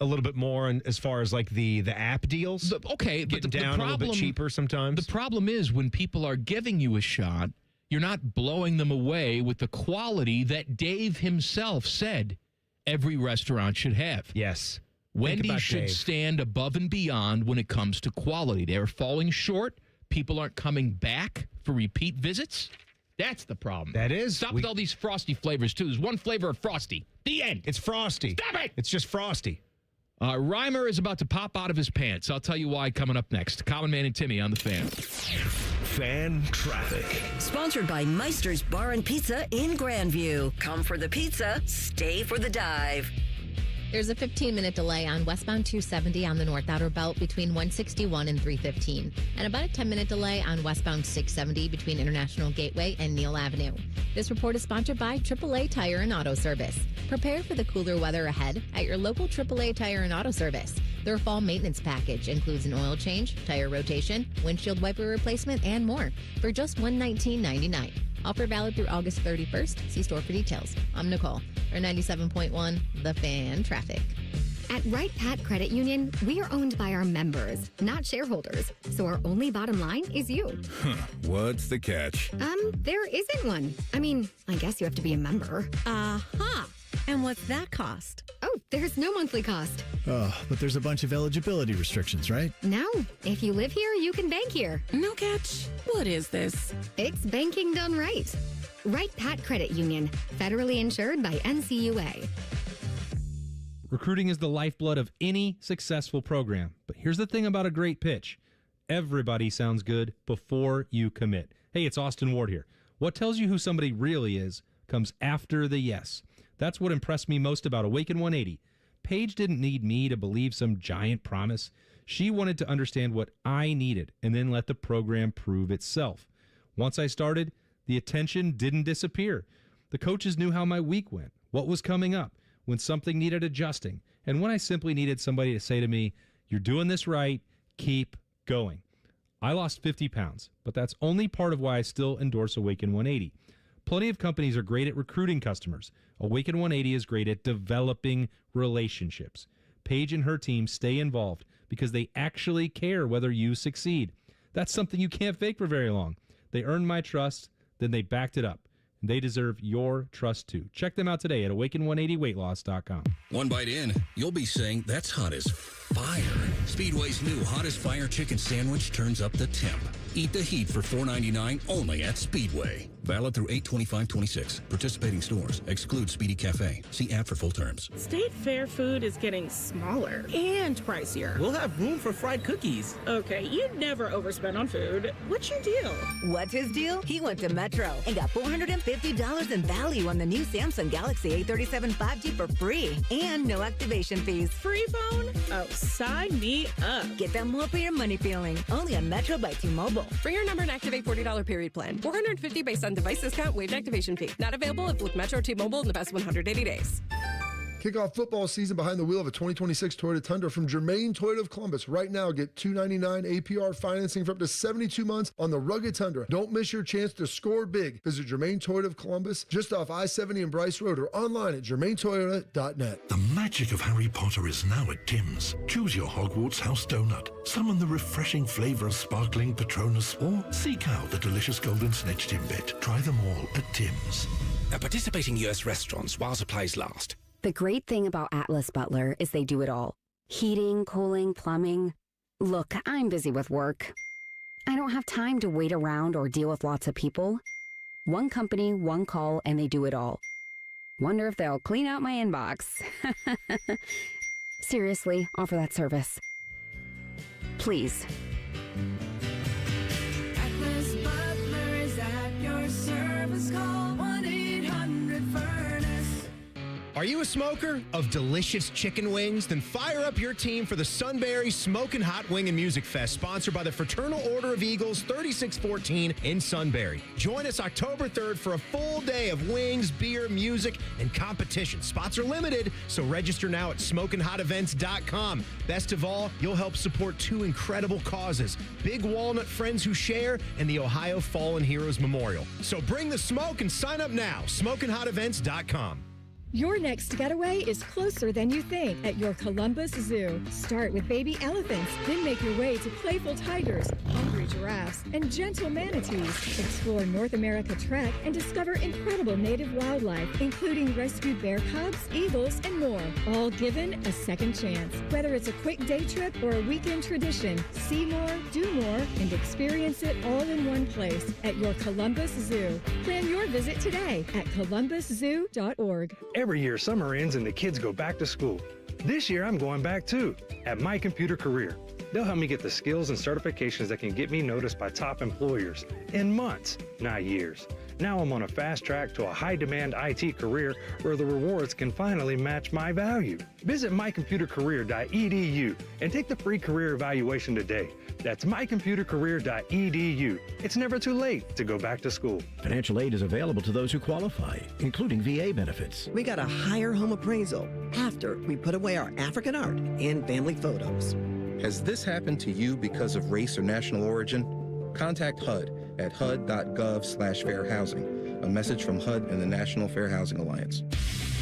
a little bit more as far as like the app deals. Okay, getting but the down a little bit cheaper sometimes. The problem is when people are giving you a shot, you're not blowing them away with the quality that Dave himself said every restaurant should have. Yes. Wendy's should stand above and beyond when it comes to quality. They're falling short. People aren't coming back for repeat visits. That's the problem. That is. Stop with all these Frosty flavors, too. There's one flavor of Frosty. The end. It's Frosty. Stop it. It's just Frosty. Reimer is about to pop out of his pants. I'll tell you why coming up next. Common Man and Timmy on the Fan. Fan traffic. Sponsored by Meister's Bar and Pizza in Grandview. Come for the pizza, stay for the dive. There's a 15-minute delay on westbound 270 on the North Outer Belt between 161 and 315, and about a 10-minute delay on westbound 670 between International Gateway and Neal Avenue. This report is sponsored by AAA Tire and Auto Service. Prepare for the cooler weather ahead at your local AAA Tire and Auto Service. Their fall maintenance package includes an oil change, tire rotation, windshield wiper replacement, and more for just $119.99. Offer valid through August 31st. See store for details. I'm Nicole, or 97.1 The Fan Traffic. At Wright Pat Credit Union, we are owned by our members, not shareholders. So our only bottom line is you. What's the catch? There isn't one. I mean, I guess you have to be a member. Aha. And what's that cost? Oh, there's no monthly cost. Oh, but there's a bunch of eligibility restrictions, right? No. If you live here, you can bank here. No catch. What is this? It's banking done right. Wright Pat Credit Union, federally insured by NCUA. Recruiting is the lifeblood of any successful program. But here's the thing about a great pitch. Everybody sounds good before you commit. Hey, it's Austin Ward here. What tells you who somebody really is comes after the yes. That's what impressed me most about Awaken 180. Paige didn't need me to believe some giant promise. She wanted to understand what I needed and then let the program prove itself. Once I started, the attention didn't disappear. The coaches knew how my week went, what was coming up, when something needed adjusting, and when I simply needed somebody to say to me, "You're doing this right, keep going." I lost 50 pounds, but that's only part of why I still endorse Awaken 180. Plenty of companies are great at recruiting customers. Awaken 180 is great at developing relationships. Paige and her team stay involved because they actually care whether you succeed. That's something you can't fake for very long. They earned my trust, then they backed it up. And they deserve your trust too. Check them out today at awaken180weightloss.com. One bite in, you'll be saying, that's hot as fire. Speedway's new Hottest Fire Chicken Sandwich turns up the temp. Eat the heat for $4.99 only at Speedway. Valid through 8/25/26. Participating stores. Exclude Speedy Cafe. See app for full terms. State Fair food is getting smaller and pricier. We'll have room for fried cookies. Okay, you'd never overspend on food. What's your deal? What's his deal? He went to Metro and got $450 in value on the new Samsung Galaxy A37 5G for free and no activation fees. Free phone? Oh, sign me up. Get that more for your money feeling. Only on Metro by T-Mobile. For your number and activate $40 period plan. $450 based on device discount, waived activation fee. Not available if with Metro T-Mobile in the past 180 days. Kick off football season behind the wheel of a 2026 Toyota Tundra from Germain Toyota of Columbus. Right now, get $299 APR financing for up to 72 months on the rugged Tundra. Don't miss your chance to score big. Visit Germain Toyota of Columbus, just off I-70 and Bryce Road, or online at germaintoyota.net. The magic of Harry Potter is now at Tim's. Choose your Hogwarts house donut. Summon the refreshing flavor of sparkling Patronus, or seek out the delicious golden snitch Timbit. Try them all at Tim's. At participating U.S. restaurants while supplies last. The great thing about Atlas Butler is they do it all. Heating, cooling, plumbing. Look, I'm busy with work. I don't have time to wait around or deal with lots of people. One company, one call, and they do it all. Wonder if they'll clean out my inbox. Seriously, offer that service. Please. Atlas Butler is at your service. Call 1-800-FURNACE. Are you a smoker of delicious chicken wings? Then fire up your team for the Sunbury Smokin' Hot Wing and Music Fest, sponsored by the Fraternal Order of Eagles, 3614 in Sunbury. Join us October 3rd for a full day of wings, beer, music, and competition. Spots are limited, so register now at smokinghotevents.com. Best of all, you'll help support two incredible causes: Big Walnut Friends Who Share and the Ohio Fallen Heroes Memorial. So bring the smoke and sign up now. smokinghotevents.com. Your next getaway is closer than you think at your Columbus Zoo. Start with baby elephants, then make your way to playful tigers, hungry giraffes, and gentle manatees. Explore North America Trek and discover incredible native wildlife, including rescued bear cubs, eagles, and more. All given a second chance. Whether it's a quick day trip or a weekend tradition, see more, do more, and experience it all in one place at your Columbus Zoo. Plan your visit today at columbuszoo.org. Every year, summer ends and the kids go back to school. This year, I'm going back too, at My Computer Career. They'll help me get the skills and certifications that can get me noticed by top employers in months, not years. Now I'm on a fast track to a high-demand IT career where the rewards can finally match my value. Visit mycomputercareer.edu and take the free career evaluation today. That's mycomputercareer.edu. It's never too late to go back to school. Financial aid is available to those who qualify, including VA benefits. We got a higher home appraisal after we put away our African art and family photos. Has this happened to you because of race or national origin? Contact HUD at hud.gov/fair housing. A message from HUD and the National Fair Housing Alliance.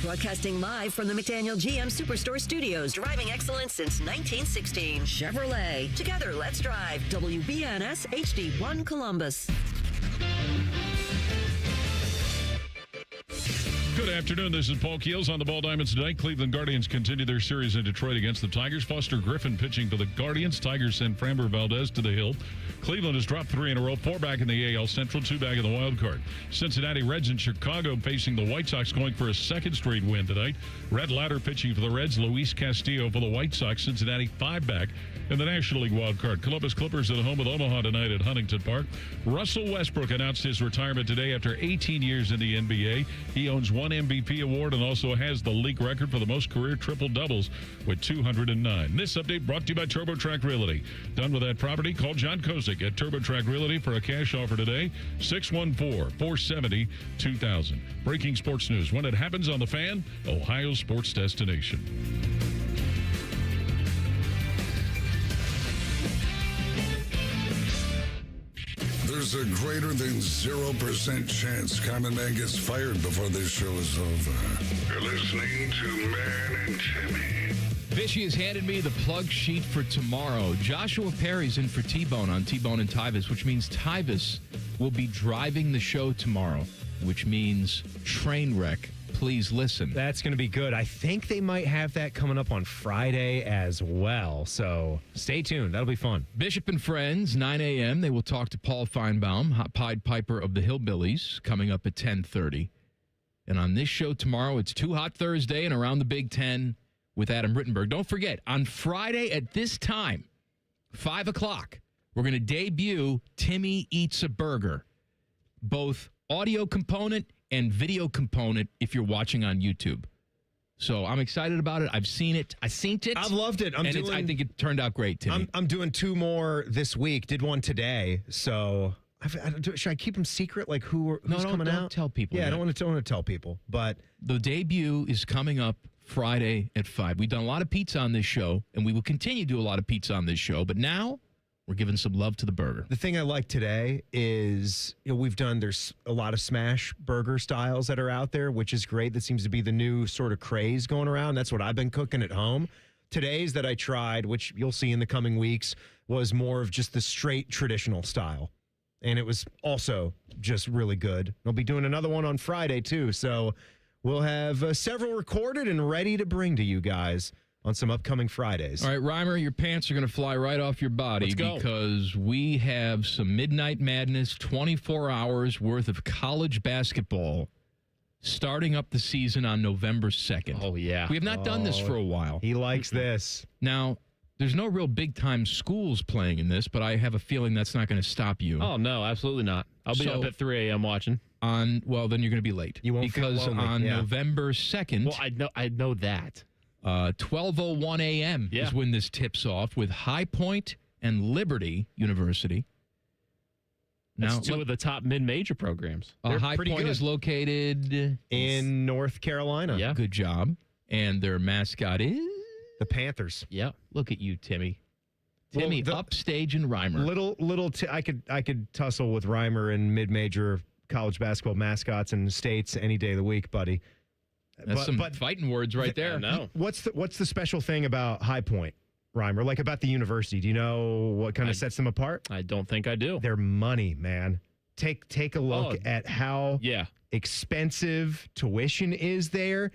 Broadcasting live from the McDaniel GM Superstore Studios. Driving excellence since 1916. Chevrolet. Together, let's drive. WBNS HD1 Columbus. Good afternoon. This is Paul Keels on the Ball Diamonds tonight. Cleveland Guardians continue their series in Detroit against the Tigers. Foster Griffin pitching for the Guardians. Tigers send Framber Valdez to the hill. Cleveland has dropped 3 in a row, 4 back in the AL Central, 2 back in the wild card. Cincinnati Reds and Chicago facing the White Sox, going for a second straight win tonight. Red Ladder pitching for the Reds. Luis Castillo for the White Sox. Cincinnati 5 back in the National League wild card. Columbus Clippers at home with Omaha tonight at Huntington Park. Russell Westbrook announced his retirement today after 18 years in the NBA. He owns 1 MVP award and also has the league record for the most career triple-doubles with 209. This update brought to you by TurboTrack Realty. Done with that property? Call John Kozik at TurboTrack Realty for a cash offer today. 614-470-2000. Breaking sports news when it happens on The Fan, Ohio sports destination. There's a greater than 0% chance Common Man gets fired before this show is over. You're listening to Man and Timmy. Vishy has handed me the plug sheet for tomorrow. Joshua Perry's in for T-Bone on T-Bone and Tyvis, which means Tyvis will be driving the show tomorrow, which means train wreck. Please listen. That's going to be good. I think they might have that coming up on Friday as well. So stay tuned. That'll be fun. Bishop and Friends, 9 a.m. They will talk to Paul Feinbaum, Hot Pied Piper of the Hillbillies, coming up at 10:30. And on this show tomorrow, it's Too Hot Thursday and Around the Big Ten with Adam Rittenberg. Don't forget, on Friday at this time, 5 o'clock, we're going to debut Timmy Eats a Burger, both audio component and video component if you're watching on YouTube. So I'm excited about it. I've seen it. I've loved it. I think it turned out great, Timmy. I'm doing 2 more this week. Did one today. So should I keep them secret? Like who's coming out? Don't tell people. Yeah, yet. I don't want to tell people. But the debut is coming up Friday at 5. We've done a lot of pizza on this show, and we will continue to do a lot of pizza on this show. But now we're giving some love to the burger. The thing I like today is, there's a lot of smash burger styles that are out there, which is great. That seems to be the new sort of craze going around. That's what I've been cooking at home. Today's that I tried, which you'll see in the coming weeks, was more of just the straight traditional style. And it was also just really good. I'll be doing another one on Friday, too. So we'll have several recorded and ready to bring to you guys on some upcoming Fridays. All right, Reimer, your pants are going to fly right off your body. Let's go. Because we have some Midnight Madness, 24 hours worth of college basketball starting up the season on November 2nd. Oh, yeah. We have not done this for a while. He likes this. Now, there's no real big-time schools playing in this, but I have a feeling that's not going to stop you. Oh, no, absolutely not. I'll be up at 3 a.m. watching. Well, then you're going to be late. You won't feel because lonely. on Yeah. November 2nd... Well, I know that. 12:01 a.m. is when this tips off with High Point and Liberty University. That's 2 of the top mid-major programs. High Point is located in North Carolina. Yeah. Good job. And their mascot is the Panthers. Yeah. Look at you, Timmy. Timmy, upstage and Reimer. I could tussle with Reimer in mid-major college basketball mascots and states any day of the week, buddy. That's some fighting words right there. No. What's the special thing about High Point, Reimer? Like about the university? Do you know what kind of sets them apart? I don't think I do. Their money, man. Take a look at how expensive tuition is there.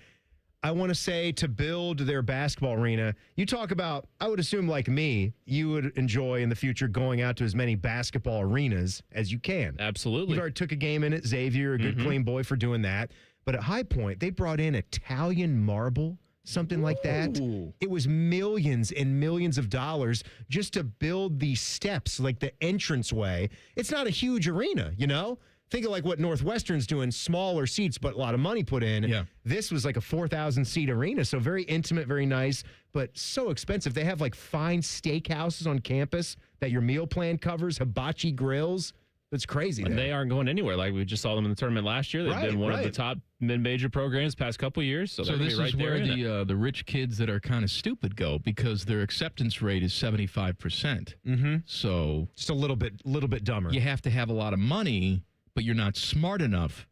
I want to say to build their basketball arena, you talk about, I would assume like me, you would enjoy in the future going out to as many basketball arenas as you can. Absolutely. You already took a game in at Xavier, a good clean boy for doing that. But at High Point, they brought in Italian marble, something like that. It was millions and millions of dollars just to build these steps, like the entranceway. It's not a huge arena, Think of like what Northwestern's doing, smaller seats, but a lot of money put in. Yeah. This was like a 4,000-seat arena, so very intimate, very nice, but so expensive. They have like fine steakhouses on campus that your meal plan covers, hibachi grills. It's crazy. And they aren't going anywhere. Like we just saw them in the tournament last year. They've been one of the top mid-major programs past couple of years. So they're this right is there where the rich kids that are kind of stupid go because their acceptance rate is 75%. Mm-hmm. So just a little bit dumber. You have to have a lot of money, but you're not smart enough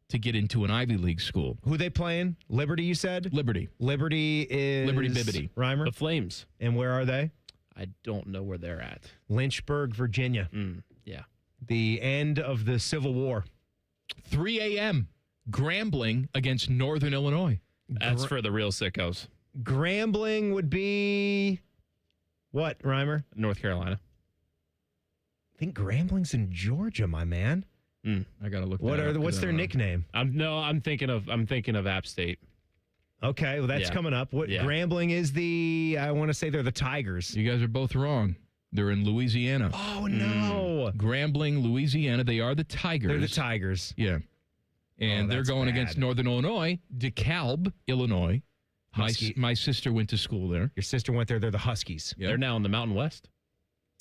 to get into an Ivy League school. Who they playing? Liberty, you said? Liberty. Liberty is Liberty Bibbity. Reimer? The Flames. And where are they? I don't know where they're at. Lynchburg, Virginia. Yeah. The end of the Civil War. 3 a.m. Grambling against Northern Illinois. That's for the real sickos. Grambling would be what, Reimer? North Carolina. I think Grambling's in Georgia, my man. I gotta look. What's their nickname? I'm thinking of App State. Okay, well that's coming up. Grambling is I want to say they're the Tigers. You guys are both wrong. They're in Louisiana. Oh no, Grambling, Louisiana. They are the Tigers. They're the Tigers. Yeah, and they're going against Northern Illinois, DeKalb, Illinois. My sister went to school there. Your sister went there. They're the Huskies. Yep. They're now in the Mountain West.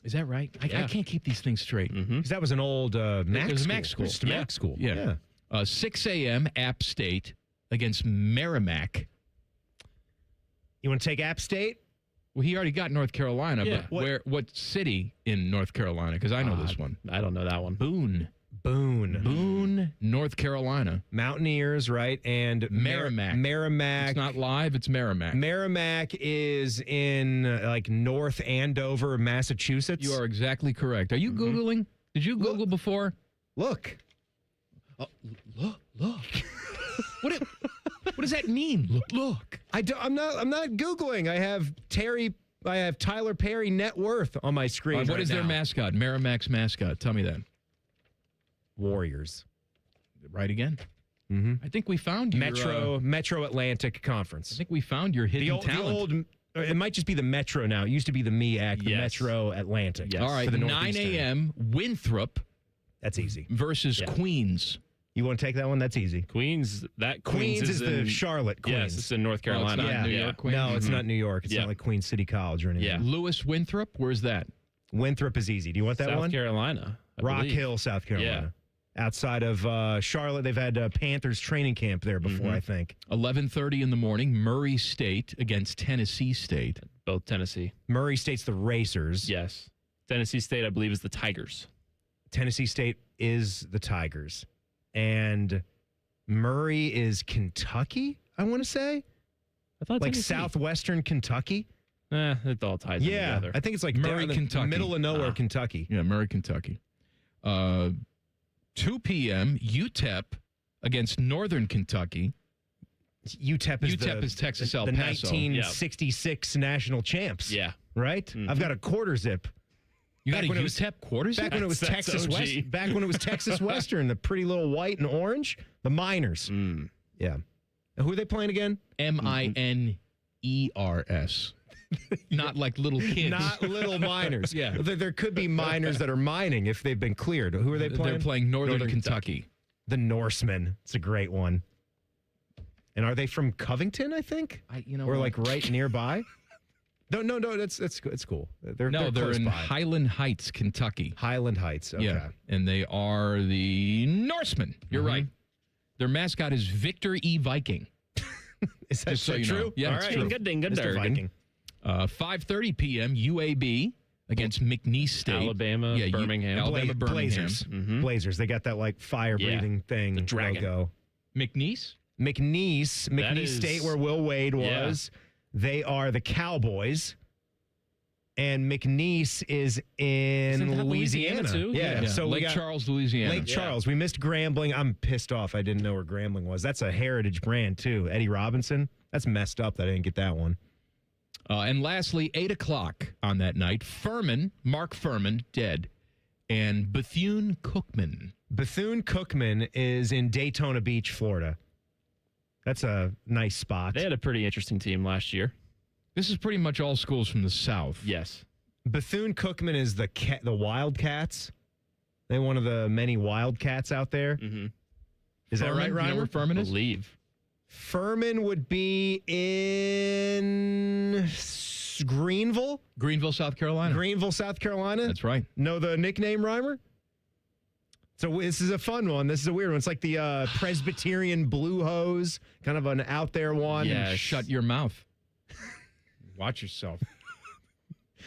Is that right? I can't keep these things straight. Because that was an old Mac school. Just a Mac school. Yeah. 6 a.m. App State against Merrimack. You want to take App State? Well, he already got North Carolina, Yeah. but what city in North Carolina? Because I know this one. I don't know that one. Boone, in North Carolina. Mountaineers, right? And Merrimack. Merrimack. It's not live, it's Merrimack. Merrimack is in like North Andover, Massachusetts. You are exactly correct. Are you Googling? Did you Google before? Look. Look. What does that mean? Look. I'm not Googling. I have Tyler Perry net worth on my screen. What is their mascot? Merrimack's mascot. Tell me that. Warriors. Right again. Mm-hmm. I think we found your, Metro Atlantic Conference. I think we found your hidden talent. It might just be the Metro now. It used to be the MEAC, the Metro Atlantic. Yes. All right, 9 a.m. Winthrop. That's easy. Versus Queens. You want to take that one? That's easy. Queens is the Charlotte Queens. Yes, it's in North Carolina. Oh, it's not New York Queens? No, it's not New York. It's not like Queens City College or anything. Yeah. Lewis Winthrop, where's that? Winthrop is easy. Do you want that one? South Carolina. Rock Hill, South Carolina. Yeah. Outside of Charlotte, they've had Panthers training camp there before, I think. 11:30 in the morning, Murray State against Tennessee State. Both Tennessee. Murray State's the Racers. Yes. Tennessee State, I believe, is the Tigers. Tennessee State is the Tigers. And Murray is Kentucky, I want to say. I thought like Tennessee. Southwestern Kentucky. It all ties in together. I think it's like Murray, Kentucky. Middle of nowhere, Kentucky. Yeah, Murray, Kentucky. 2 p.m., UTEP against Northern Kentucky. UTEP is Texas El the Paso. 1966 national champs. Yeah. Right? Mm-hmm. I've got a quarter zip. You got a UTEP quarter zip? Back when it was Texas West. Back when it was Texas Western, the pretty little white and orange, the Miners. Yeah. And who are they playing again? Miners. Not like little kids. Not little miners. Yeah. There could be miners that are mining if they've been cleared. Who are they playing? They're playing Northern Kentucky. The Norsemen. It's a great one. And are they from Covington, I think? Or like right nearby? No, it's cool. They're close in by. Highland Heights, Kentucky. Highland Heights, okay. Yeah, and they are the Norsemen. You're right. Their mascot is Victor E. Viking. Is that so true? Know. Yeah, all it's right. true. Good Mr. Viking. 5:30 p.m. UAB against McNeese State. Alabama, Birmingham. Alabama, Birmingham. Blazers. Blazers. They got that like fire-breathing thing. The dragon. Logo. McNeese State, where Will Wade was. They are the Cowboys. And McNeese is in Louisiana too? Yeah. So Lake Charles, Louisiana. Lake Charles. We missed Grambling. I'm pissed off. I didn't know where Grambling was. That's a heritage brand too. Eddie Robinson. That's messed up that I didn't get that one. And lastly, 8 o'clock on that night, Mark Furman, dead, and Bethune-Cookman. Bethune-Cookman is in Daytona Beach, Florida. That's a nice spot. They had a pretty interesting team last year. This is pretty much all schools from the South. Yes. Bethune-Cookman is the Wildcats. They're one of the many Wildcats out there. Mm-hmm. Is that right, Ryan? You know where Furman is? I believe. Furman would be in Greenville. Greenville, South Carolina. Greenville, South Carolina. That's right. Know the nickname, Reimer? So this is a fun one. This is a weird one. It's like the Presbyterian Blue Hose, kind of an out there one. Yeah, shut your mouth. Watch yourself.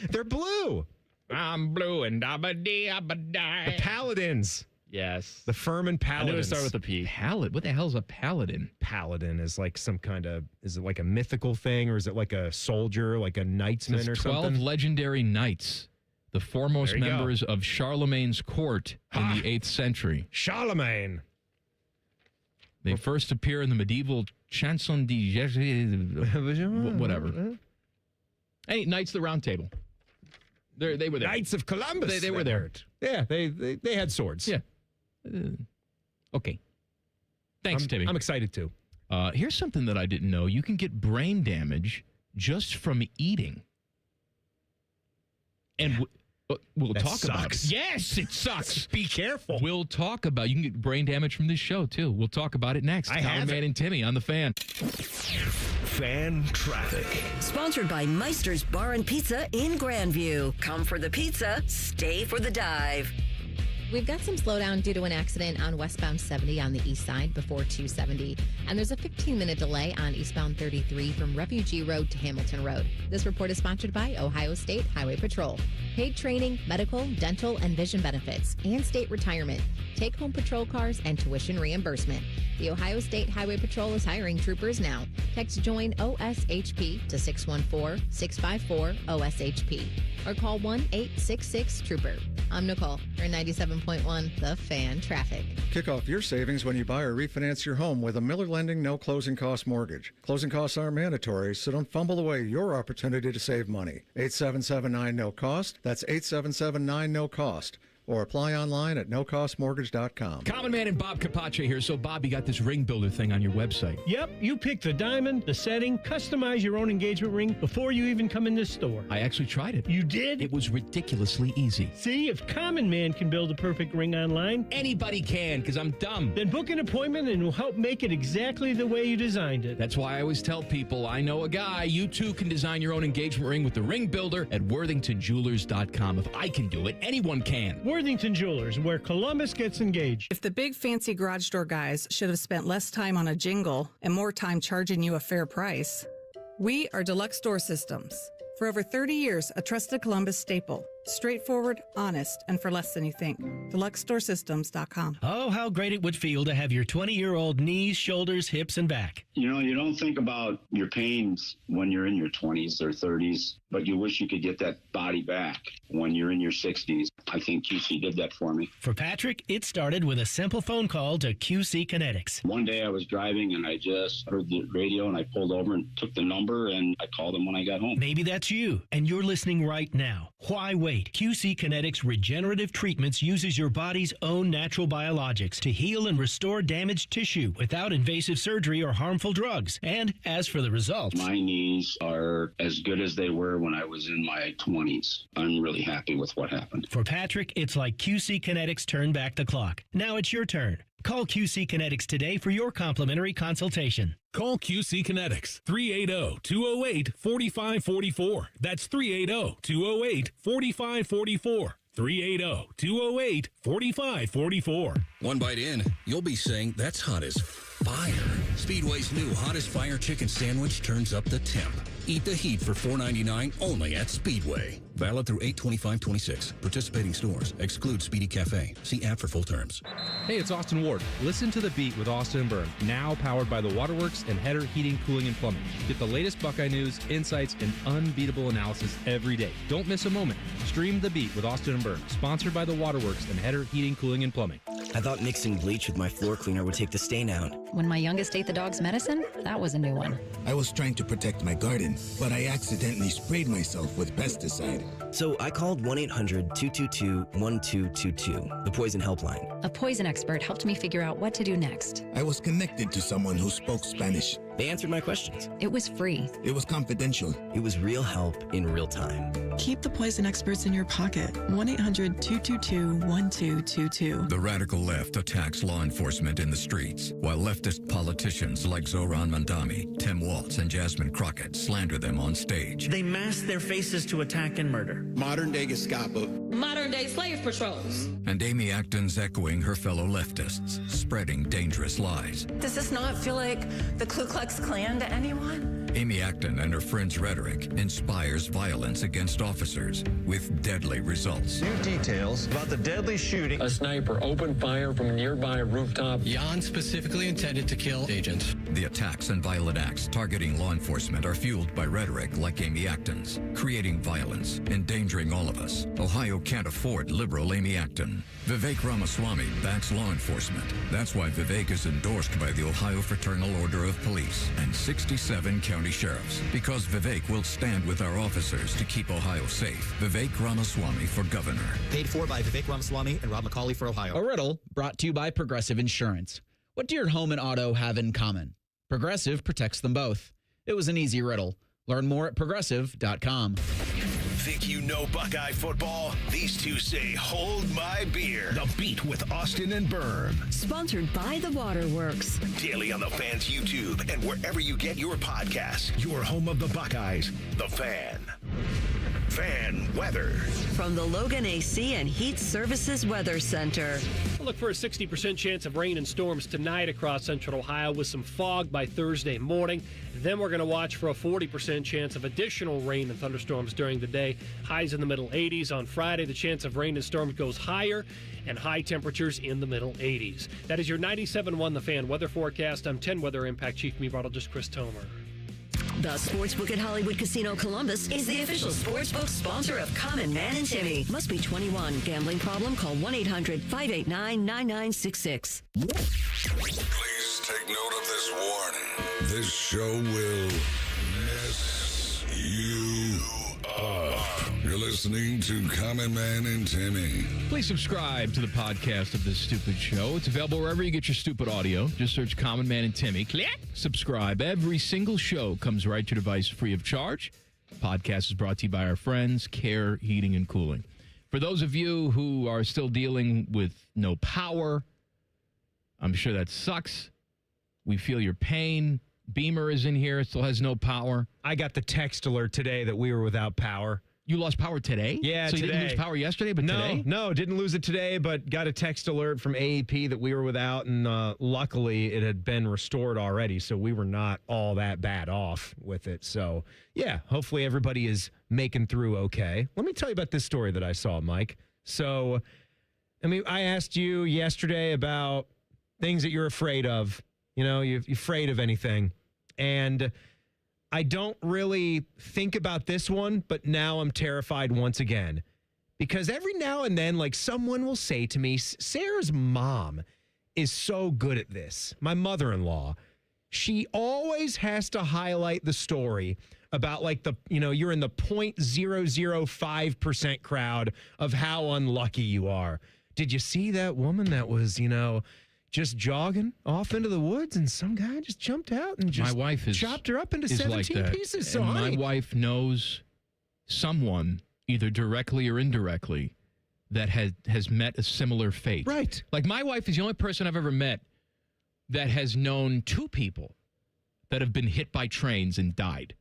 They're blue. I'm blue and da-ba-dee-a-ba-die. The Paladins. Yes. The Furman Paladins. I knew it started with a P. What the hell is a paladin? Paladin is like some kind of, is it like a mythical thing or is it like a soldier, like a knightsman or 12 something? legendary knights, the foremost members of Charlemagne's court in the 8th century. Charlemagne. They first appear in the medieval Chanson de Jésus, whatever. Hey, Knights of the Round Table. They were there. Knights of Columbus. They were there. Yeah, they had swords. Yeah. Okay. Thanks, Timmy. I'm excited too. Here's something that I didn't know. You can get brain damage just from eating. And we'll That talk about it. sucks. Yes, it sucks. Be careful. We'll talk about. You can get brain damage from this show too. We'll talk about it next. Tyler Man and Timmy on the Fan. Fan traffic. Sponsored by Meister's Bar and Pizza in Grandview. Come for the pizza, stay for the dive. We've got some slowdown due to an accident on westbound 70 on the east side before 270. And there's a 15-minute delay on eastbound 33 from Refugee Road to Hamilton Road. This report is sponsored by Ohio State Highway Patrol. Paid training, medical, dental, and vision benefits, and state retirement. Take-home patrol cars and tuition reimbursement. The Ohio State Highway Patrol is hiring troopers now. Text JOIN OSHP to 614-654-OSHP or call 1-866-TROOPER. I'm Nicole for 97.1 The Fan Traffic. Kick off your savings when you buy or refinance your home with a Miller Lending no closing cost mortgage. Closing costs are mandatory, so don't fumble away your opportunity to save money. 8779 no cost. That's 8779 no cost. Or apply online at nocostmortgage.com. Common Man and Bob Capace here. So, Bob, you got this ring builder thing on your website. Yep, you pick the diamond, the setting, customize your own engagement ring before you even come in this store. I actually tried it. You did? It was ridiculously easy. See, if Common Man can build a perfect ring online, anybody can, because I'm dumb. Then book an appointment and we'll help make it exactly the way you designed it. That's why I always tell people, I know a guy. You too can design your own engagement ring with the ring builder at worthingtonjewelers.com. If I can do it, anyone can. Worthington Jewelers, where Columbus gets engaged. If the big fancy garage door guys should have spent less time on a jingle and more time charging you a fair price, we are Deluxe Door Systems. For over 30 years, a trusted Columbus staple. Straightforward, honest, and for less than you think. DeluxeDoorSystems.com. Oh, how great it would feel to have your 20-year-old knees, shoulders, hips, and back. You know, you don't think about your pains when you're in your 20s or 30s, but you wish you could get that body back when you're in your 60s. I think QC did that for me. For Patrick, it started with a simple phone call to QC Kinetics. One day I was driving and I just heard the radio and I pulled over and took the number and I called them when I got home. Maybe that's you, and you're listening right now. Why wait? QC Kinetics Regenerative Treatments uses your body's own natural biologics to heal and restore damaged tissue without invasive surgery or harmful drugs. And as for the results, my knees are as good as they were when I was in my 20s. I'm really happy with what happened. For Patrick, it's like QC Kinetics turned back the clock. Now it's your turn. Call QC Kinetics today for your complimentary consultation. Call QC Kinetics, 380-208-4544. That's 380-208-4544. 380-208-4544. One bite in, you'll be saying, that's hot as fire. Speedway's new hottest fire chicken sandwich turns up the temp. Eat the heat for $4.99 only at Speedway. Valid through 8/25/26. Participating stores. Exclude Speedy Cafe. See app for full terms. Hey, it's Austin Ward. Listen to The Beat with Austin and Byrne. Now powered by the Waterworks and Header Heating, Cooling, and Plumbing. Get the latest Buckeye news, insights, and unbeatable analysis every day. Don't miss a moment. Stream The Beat with Austin and Byrne. Sponsored by the Waterworks and Header Heating, Cooling, and Plumbing. I thought mixing bleach with my floor cleaner would take the stain out. When my youngest ate the dog's medicine, that was a new one. I was trying to protect my garden, but I accidentally sprayed myself with pesticide. So I called 1-800-222-1222, the poison helpline. A poison expert helped me figure out what to do next. I was connected to someone who spoke Spanish. They answered my questions. It was free. It was confidential. It was real help in real time. Keep the poison experts in your pocket. 1-800-222-1222. The radical left attacks law enforcement in the streets, while leftist politicians like Zohran Mandami, Tim Walz, and Jasmine Crockett slander them on stage. They mask their faces to attack and murder. Modern-day Gestapo. Modern-day slave patrols. And Amy Acton's echoing her fellow leftists, spreading dangerous lies. Does this not feel like the Ku Klux Klan to anyone? Amy Acton and her friends' rhetoric inspires violence against officers with deadly results. New details about the deadly shooting. A sniper opened fire from a nearby rooftop. Jan specifically intended to kill agents. The attacks and violent acts targeting law enforcement are fueled by rhetoric like Amy Acton's, creating violence, endangering all of us. Ohio can't afford liberal Amy Acton. Vivek Ramaswamy backs law enforcement. That's why Vivek is endorsed by the Ohio Fraternal Order of Police and 67 county sheriffs. Because Vivek will stand with our officers to keep Ohio safe. Vivek Ramaswamy for governor. Paid for by Vivek Ramaswamy and Rob McCauley for Ohio. A riddle brought to you by Progressive Insurance. What do your home and auto have in common? Progressive protects them both. It was an easy riddle. Learn more at progressive.com. Think you know Buckeye football? These two say, hold my beer. The Beat with Austin and Byrne. Sponsored by the Waterworks. Daily on the Fan's YouTube and wherever you get your podcasts. Your home of the Buckeyes, The Fan. Fan weather. From the Logan AC and Heat Services Weather Center. We'll look for a 60% chance of rain and storms tonight across central Ohio with some fog by Thursday morning. Then we're going to watch for a 40% chance of additional rain and thunderstorms during the day. Highs in the middle 80s. On Friday, the chance of rain and storms goes higher and high temperatures in the middle 80s. That is your 97.1 The Fan weather forecast. I'm 10 Weather Impact Chief Meteorologist Chris Tomer. The Sportsbook at Hollywood Casino Columbus is the official sportsbook sponsor of Common Man and Timmy. Must be 21. Gambling problem? Call 1-800-589-9966. Please take note of this warning. This show will mess you up. You're listening to Common Man and Timmy. Please subscribe to the podcast of this stupid show. It's available wherever you get your stupid audio. Just search Common Man and Timmy. Click. Subscribe. Every single show comes right to your device free of charge. The podcast is brought to you by our friends, Care Heating and Cooling. For those of you who are still dealing with no power, I'm sure that sucks. We feel your pain. Beamer is in here. It still has no power. I got the text alert today that we were without power. You lost power today? Yeah, so today. You didn't lose power yesterday, but today? No, didn't lose it today, but got a text alert from AEP that we were without, and luckily it had been restored already, so we were not all that bad off with it. So, yeah, hopefully everybody is making through okay. Let me tell you about this story that I saw, Mike. So, I asked you yesterday about things that you're afraid of. You know, you're afraid of anything. And I don't really think about this one, but now I'm terrified once again. Because every now and then, like, someone will say to me, Sarah's mom is so good at this. My mother-in-law, she always has to highlight the story about, like, you're in the 0.005% crowd of how unlucky you are. Did you see that woman that was, just jogging off into the woods, and some guy just jumped out and just chopped her up into 17 like pieces. So, and honey, my wife knows someone, either directly or indirectly, that has met a similar fate. Right. Like, my wife is the only person I've ever met that has known two people that have been hit by trains and died.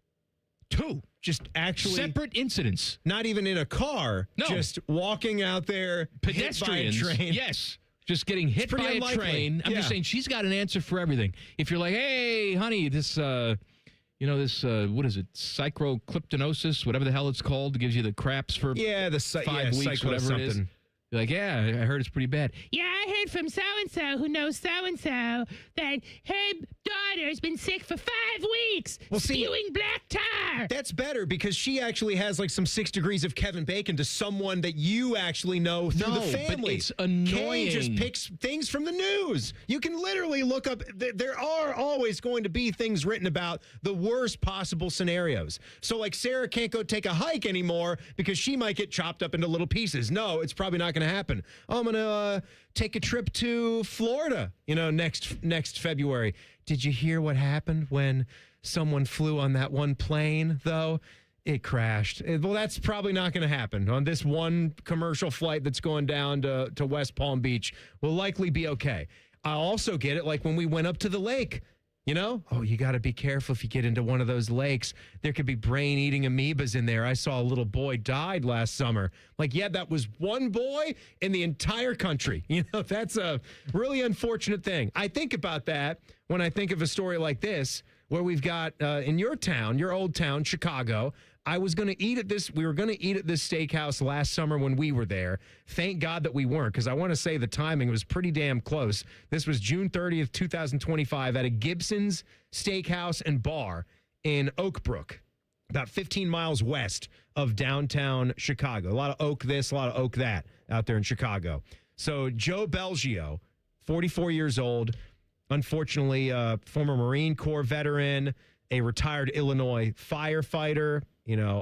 Two. Just actually separate incidents. Not even in a car. No. Just walking out there, pedestrians. Hit by a train. Yes. Just getting hit by a train. I'm just saying, she's got an answer for everything. If you're like, hey, honey, this, what is it? Psychocliptonosis, whatever the hell it's called, gives you the craps for 5 weeks, whatever it is. You're like, yeah, I heard it's pretty bad. Yeah, I heard from so-and-so who knows so-and-so that her daughter's been sick for 5 weeks, spewing black tar. That's better because she actually has like some 6 degrees of Kevin Bacon to someone that you actually know through the family. But it's annoying. Kay just picks things from the news. You can literally look up. There are always going to be things written about the worst possible scenarios. So like Sarah can't go take a hike anymore because she might get chopped up into little pieces. No, it's probably not going to happen. I'm going to take a trip to Florida, next February. Did you hear what happened when someone flew on that one plane, though? It crashed. Well, that's probably not going to happen. On this one commercial flight that's going down to West Palm Beach, will likely be okay. I also get it, like when we went up to the lake. Oh, you got to be careful if you get into one of those lakes. There could be brain-eating amoebas in there. I saw a little boy died last summer. Like, yeah, that was one boy in the entire country. That's a really unfortunate thing. I think about that when I think of a story like this, where we've got in your town, your old town, Chicago. We were going to eat at this steakhouse last summer when we were there. Thank God that we weren't, because I want to say the timing was pretty damn close. This was June 30th, 2025 at a Gibson's Steakhouse and Bar in Oak Brook, about 15 miles west of downtown Chicago. A lot of oak this, a lot of oak that out there in Chicago. So Joe Belgio, 44 years old, unfortunately, former Marine Corps veteran, a retired Illinois firefighter,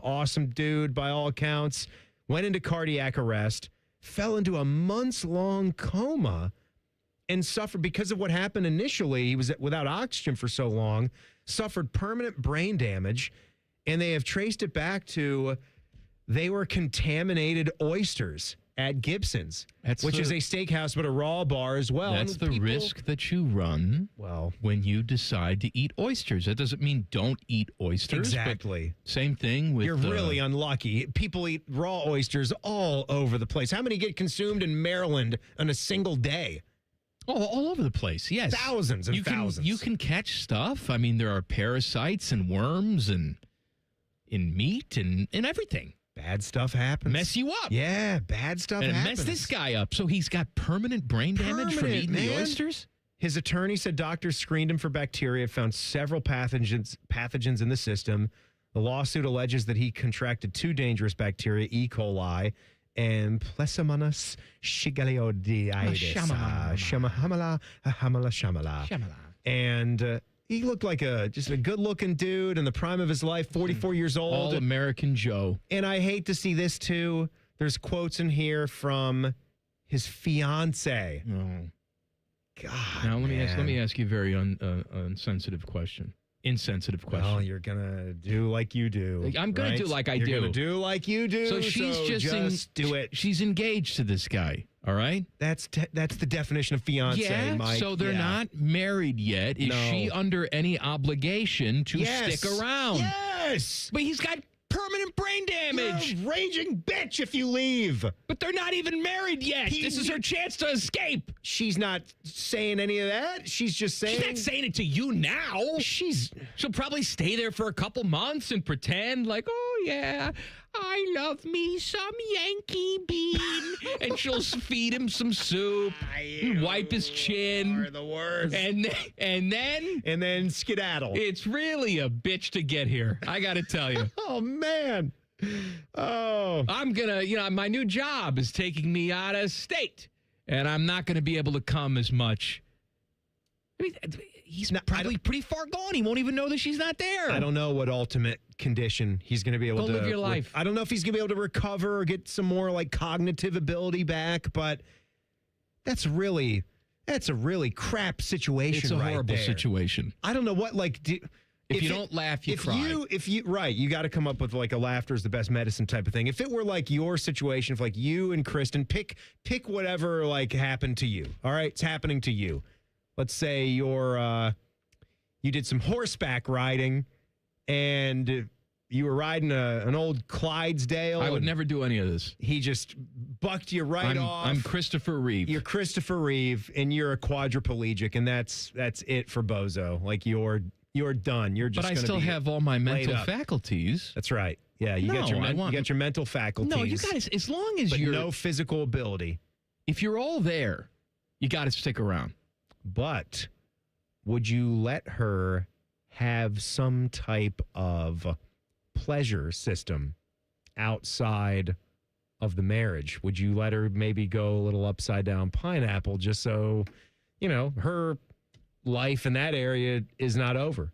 awesome dude by all accounts, went into cardiac arrest, fell into a months-long coma, and suffered because of what happened initially. He was without oxygen for so long, suffered permanent brain damage, and they have traced it back to they were contaminated oysters. at Gibson's, That's which is a steakhouse but a raw bar as well. That's the risk that you run when you decide to eat oysters. That doesn't mean don't eat oysters. Exactly. Same thing with... You're really unlucky. People eat raw oysters all over the place. How many get consumed in Maryland on a single day? Oh, all over the place, yes. Thousands and thousands. You can catch stuff. I mean, there are parasites and worms and in meat and everything. Bad stuff happens. Mess you up. Yeah, bad stuff and happens. mess this guy up. So he's got permanent brain damage from eating the oysters? His attorney said doctors screened him for bacteria, found several pathogens in the system. The lawsuit alleges that he contracted 2 dangerous bacteria, E. coli and Plasmonas shigelioides. Shamala. And he looked like just a good-looking dude in the prime of his life, 44 years old. All-American Joe. And I hate to see this, too. There's quotes in here from his fiance. Oh. God, now, let me ask you a very insensitive question. Well, you're going to do like you do. I'm going to do like I do. You're going to do like you do. So she's just do it. She's engaged to this guy, all right? That's the definition of fiance, Mike. So they're not married yet. Is she under any obligation to stick around? Yes. But he's got permanent brain damage. You're a raging bitch if you leave. But they're not even married yet. This is her chance to escape. She's not saying any of that. She's just saying... She's not saying it to you now. She'll probably stay there for a couple months and pretend like, oh, yeah, I love me some Yankee bean. And she'll feed him some soup, wipe his chin. Are the worst. And then skedaddle. It's really a bitch to get here. I got to tell you. Oh, man. Oh. I'm going to, my new job is taking me out of state. And I'm not going to be able to come as much. I mean, he's probably pretty far gone. He won't even know that she's not there. I don't know what ultimate condition he's going to be able to live your life. I don't know if he's going to be able to recover or get some more cognitive ability back, but that's a really crap situation. It's a right horrible there. situation. I don't know what if you don't laugh, you cry. You got to come up with a laughter is the best medicine type of thing. If it were like your situation, if you and Kristen pick whatever happened to you. All right, it's happening to you. Let's say you did some horseback riding and you were riding an old Clydesdale. I would never do any of this. He just bucked you off. I'm Christopher Reeve. You're Christopher Reeve and you're a quadriplegic, and that's it for Bozo. You're done. You're just. But I still have all my mental up. Faculties. That's right. Yeah, you got your mental faculties. No, you guys. As long as you're no physical ability. If you're all there, you got to stick around. But would you let her have some type of pleasure system outside of the marriage? Would you let her maybe go a little upside down pineapple just so, her life in that area is not over?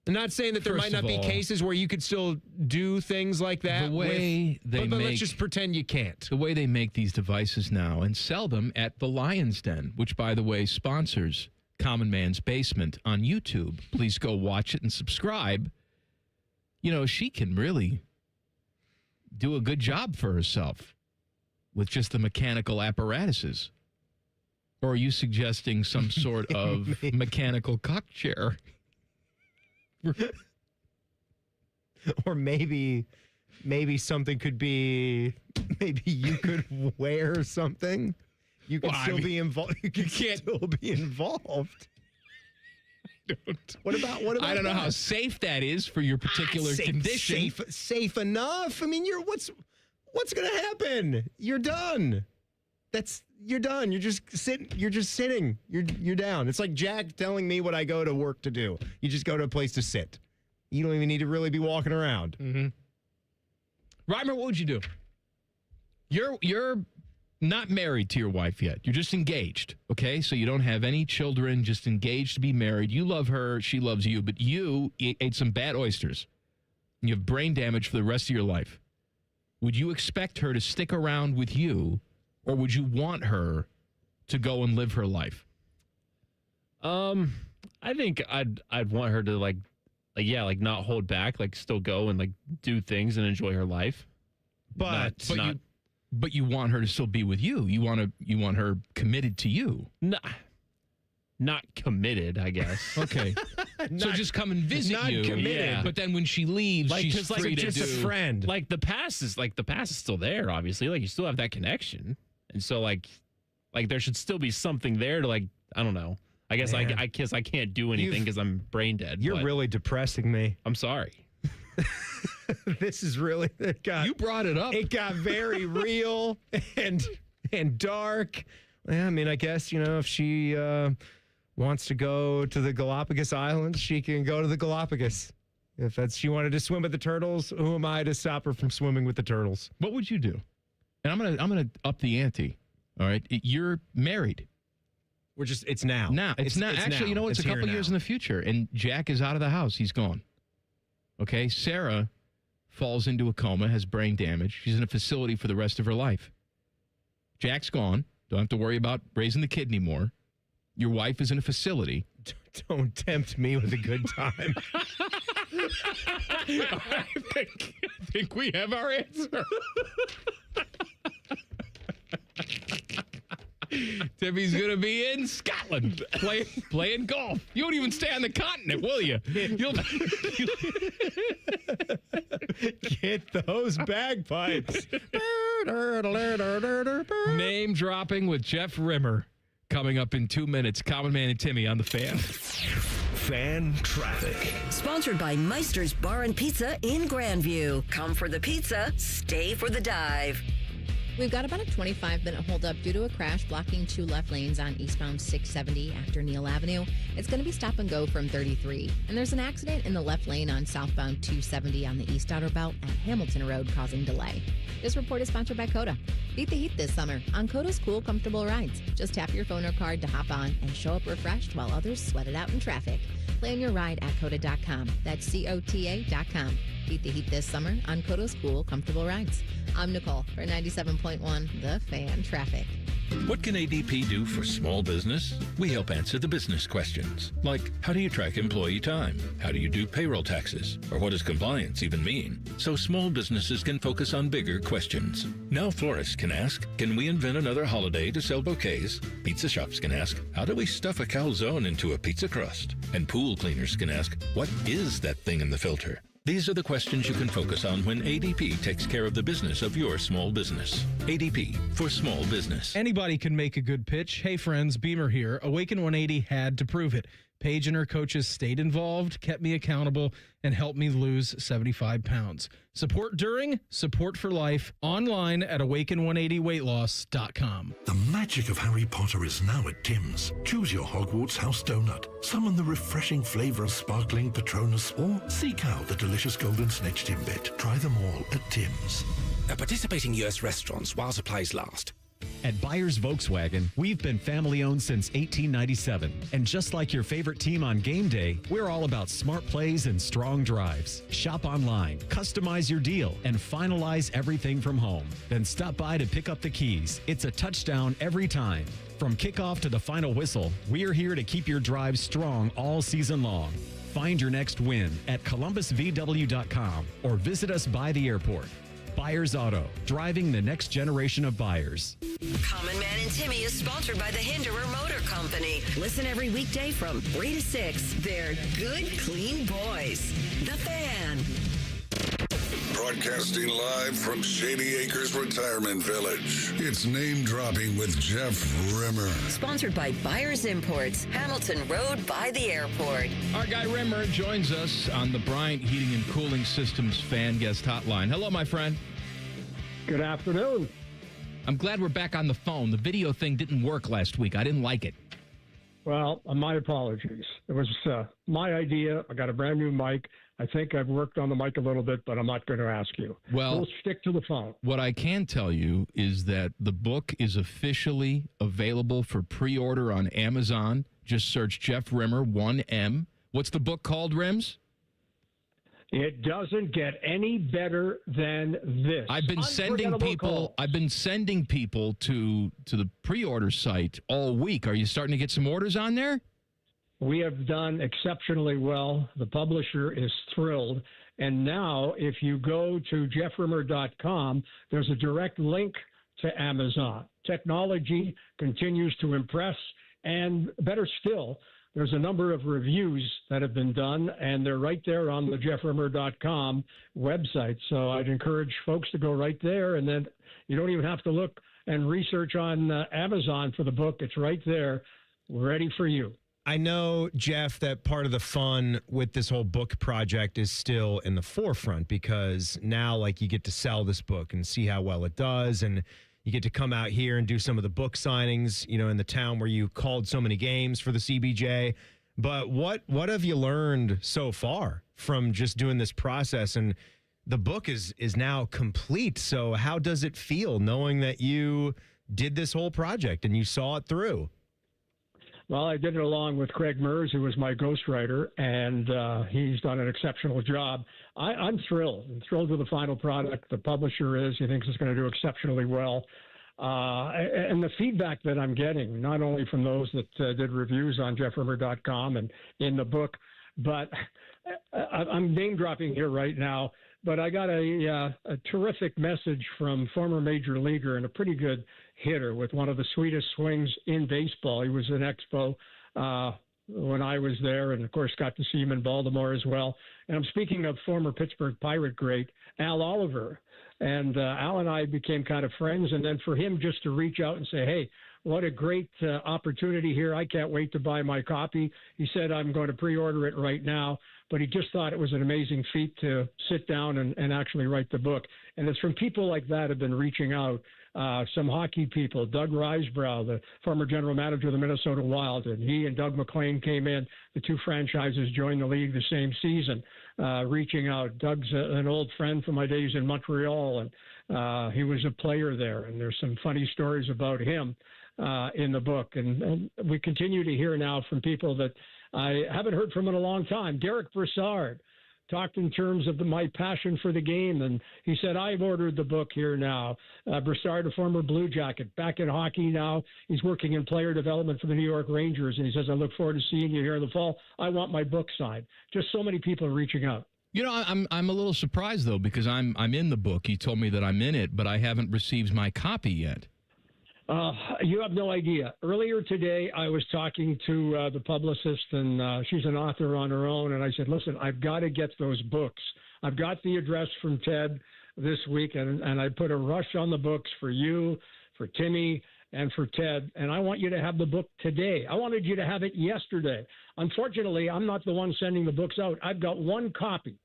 I'm not saying that there might not be cases where you could still do things like that. But let's just pretend you can't. The way they make these devices now and sell them at the Lion's Den, which, by the way, sponsors Common Man's Basement on YouTube. Please go watch it and subscribe. She can really do a good job for herself with just the mechanical apparatuses. Or are you suggesting some sort of mechanical cock chair? Or maybe something could be, maybe you could wear something. You could be involved. You can't still be involved. What about I don't know how safe that is for your particular condition. Safe enough. I mean, what's going to happen? You're done. You're done. You're just sitting. You're down. It's like Jack telling me what I go to work to do. You just go to a place to sit. You don't even need to really be walking around. Mm-hmm. Reimer, what would you do? You're not married to your wife yet. You're just engaged, okay? So you don't have any children, just engaged to be married. You love her, she loves you, but you ate some bad oysters. And you have brain damage for the rest of your life. Would you expect her to stick around with you, or would you want her to go and live her life? I think I'd want her to not hold back, still go and do things and enjoy her life. But But you want her to still be with you. You want her committed to you. Not committed, I guess. Okay. So just come and visit you. Committed. Yeah. But then when she leaves, she's free to just do. a friend. Like the past is still there, obviously. Like you still have that connection. And so like there should still be something there to I don't know. I guess I can't do anything because I'm brain dead. You're really depressing me. I'm sorry. This is really you brought it up. It got very real and dark. Well, I mean, I guess, if she wants to go to the Galapagos Islands, she can go to the Galapagos. If she wanted to swim with the turtles, who am I to stop her from swimming with the turtles? What would you do? And I'm gonna up the ante. All right, you're married. It's now. Now it's not. Actually, you know, it's a couple years in the future, and Jack is out of the house. He's gone. Okay, Sarah falls into a coma, has brain damage. She's in a facility for the rest of her life. Jack's gone. Don't have to worry about raising the kid anymore. Your wife is in a facility. Don't tempt me with a good time. I think we have our answer. Timmy's going to be in Scotland playing golf. You won't even stay on the continent, will you? You'll get those bagpipes. Name dropping with Jeff Rimmer coming up in 2 minutes. Common Man and Timmy on the Fan. Fan traffic. Sponsored by Meister's Bar and Pizza in Grandview. Come for the pizza, stay for the dive. We've got about a 25-minute holdup due to a crash blocking 2 left lanes on eastbound 670 after Neal Avenue. It's going to be stop and go from 33. And there's an accident in the left lane on southbound 270 on the East Outer Belt at Hamilton Road causing delay. This report is sponsored by Coda. Beat the heat this summer on Coda's cool, comfortable rides. Just tap your phone or card to hop on and show up refreshed while others sweat it out in traffic. Plan your ride at Coda.com. That's COTA.com. Beat the heat this summer on Coda's cool, comfortable rides. I'm Nicole for 97.1 The Fan Traffic. What can ADP do for small business? We help answer the business questions, like how do you track employee time? How do you do payroll taxes? Or what does compliance even mean? So small businesses can focus on bigger questions. Now florists can ask, can we invent another holiday to sell bouquets? Pizza shops can ask, how do we stuff a calzone into a pizza crust? And pool cleaners can ask, what is that thing in the filter? These are the questions you can focus on when ADP takes care of the business of your small business. ADP for small business. Anybody can make a good pitch. Hey friends, Beamer here. Awaken 180 had to prove it. Paige and her coaches stayed involved, kept me accountable, and helped me lose 75 pounds. Support during, support for life, online at awaken180weightloss.com. The magic of Harry Potter is now at Tim's. Choose your Hogwarts house donut, summon the refreshing flavor of sparkling Patronus, or seek out the delicious golden snitch Timbit. Try them all at Tim's. At participating U.S. restaurants while supplies last. At Byers Volkswagen, we've been family-owned since 1897. And just like your favorite team on game day, we're all about smart plays and strong drives. Shop online, customize your deal, and finalize everything from home. Then stop by to pick up the keys. It's a touchdown every time. From kickoff to the final whistle, we're here to keep your drive strong all season long. Find your next win at columbusvw.com or visit us by the airport. Byers Auto, driving the next generation of buyers. Common Man and Timmy is sponsored by the Hinderer Motor Company. Listen every weekday from 3 to 6. They're good, clean boys. The Fan. Broadcasting live from Shady Acres Retirement Village. It's Name Dropping with Jeff Rimmer. Sponsored by Byers Imports, Hamilton Road by the airport. Our guy Rimmer joins us on the Bryant Heating and Cooling Systems Fan Guest Hotline. Hello, my friend. Good afternoon. I'm glad we're back on the phone. The video thing didn't work last week. I didn't like it. Well, my apologies. It was my idea. I got a brand new mic. I think I've worked on the mic a little bit, but I'm not going to ask you. Well, we'll stick to the phone. What I can tell you is that the book is officially available for pre-order on Amazon. Just search Jeff Rimmer, 1M. What's the book called, Rims? It doesn't get any better than this. I've been sending people to the pre-order site all week. Are you starting to get some orders on there? We have done exceptionally well. The publisher is thrilled. And now, if you go to jeffrimmer.com, there's a direct link to Amazon. Technology continues to impress, and better still, there's a number of reviews that have been done, and they're right there on the jeffrimmer.com website. So I'd encourage folks to go right there, and then you don't even have to look and research on Amazon for the book. It's right there, ready for you. I know, Jeff, that part of the fun with this whole book project is still in the forefront, because now, like, you get to sell this book and see how well it does, and you get to come out here and do some of the book signings, you know, in the town where you called so many games for the CBJ. But what have you learned so far from just doing this process? And the book is now complete. So how does it feel knowing that you did this whole project and you saw it through? Well, I did it along with Craig Mers, who was my ghostwriter, and he's done an exceptional job. I'm thrilled. I'm thrilled with the final product. The publisher is. He thinks it's going to do exceptionally well. And the feedback that I'm getting, not only from those that did reviews on jeffrimmer.com and in the book, but I'm name dropping here right now, but I got a terrific message from former major leaguer and a pretty good hitter with one of the sweetest swings in baseball. He was an expo when I was there, and of course got to see him in Baltimore as well. And I'm speaking of former Pittsburgh Pirate great Al Oliver. And Al and I became kind of friends. And then for him just to reach out and say, hey, what a great opportunity here. I can't wait to buy my copy. He said, I'm going to pre-order it right now. But he just thought it was an amazing feat to sit down and actually write the book. And it's from people like that have been reaching out. Some hockey people, Doug Risebrough, the former general manager of the Minnesota Wild, and he and Doug McLean came in. The two franchises joined the league the same season, reaching out. Doug's an old friend from my days in Montreal, and he was a player there. And there's some funny stories about him in the book. And we continue to hear now from people that I haven't heard from in a long time. Derek Brassard talked in terms of my passion for the game, and he said, I've ordered the book here now. Brassard, a former Blue Jacket, back in hockey now. He's working in player development for the New York Rangers, and he says, I look forward to seeing you here in the fall. I want my book signed. Just so many people are reaching out. You know, I'm a little surprised, though, because I'm in the book. He told me that I'm in it, but I haven't received my copy yet. You have no idea. Earlier today, I was talking to the publicist, and she's an author on her own, and I said, listen, I've got to get those books. I've got the address from Ted this week, and I put a rush on the books for you, for Timmy, and for Ted, and I want you to have the book today. I wanted you to have it yesterday. Unfortunately, I'm not the one sending the books out. I've got one copy.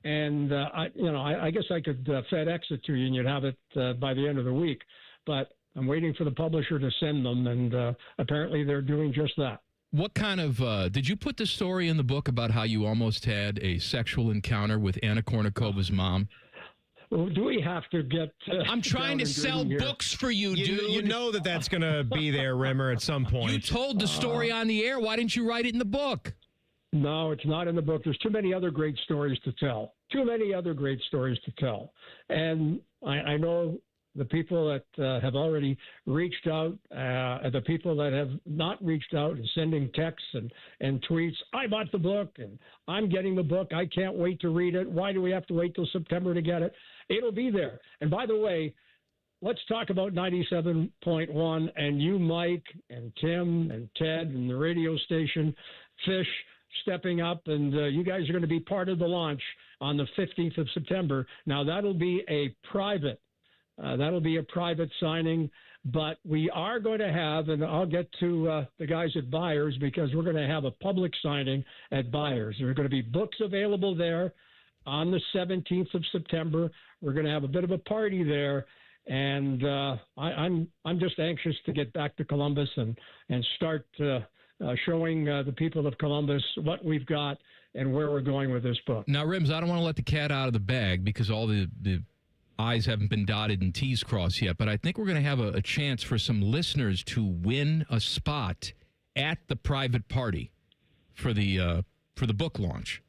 And I guess I could FedEx it to you, and you'd have it by the end of the week. But I'm waiting for the publisher to send them, and apparently they're doing just that. What kind of did you put the story in the book about how you almost had a sexual encounter with Anna Kournikovas' mom? Well, do we have to get... I'm trying to sell books for you, dude. You know that that's going to be there, Rimmer, at some point. You told the story on the air. Why didn't you write it in the book? No, it's not in the book. There's too many other great stories to tell. And I know the people that have already reached out, the people that have not reached out and sending texts and tweets, I bought the book and I'm getting the book. I can't wait to read it. Why do we have to wait till September to get it? It'll be there. And by the way, let's talk about 97.1 and you, Mike, and Tim, and Ted, and the radio station, Fish, stepping up, and you guys are going to be part of the launch on the 15th of September. Now, that'll be a private signing, but we are going to have, and I'll get to the guys at Buyers, because we're going to have a public signing at Buyers. There are going to be books available there on the 17th of September. We're going to have a bit of a party there, and I'm just anxious to get back to Columbus and start showing the people of Columbus what we've got and where we're going with this book. Now, Rims, I don't want to let the cat out of the bag because all the I's haven't been dotted and T's crossed yet, but I think we're going to have a chance for some listeners to win a spot at the private party for the book launch.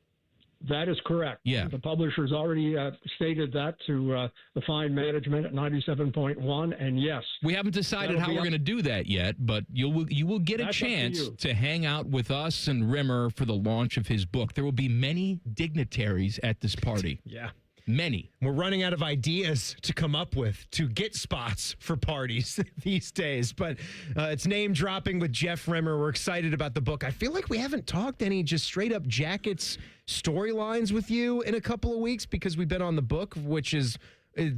That is correct. Yeah. The publisher's already stated that to the fine management at 97.1, and yes. We haven't decided how we're going to do that yet, but you will get a chance to hang out with us and Rimmer for the launch of his book. There will be many dignitaries at this party. Yeah. Many. We're running out of ideas to come up with to get spots for parties these days. But it's name dropping with Jeff Rimmer. We're excited about the book. I feel like we haven't talked any just straight up Jackets storylines with you in a couple of weeks because we've been on the book, which is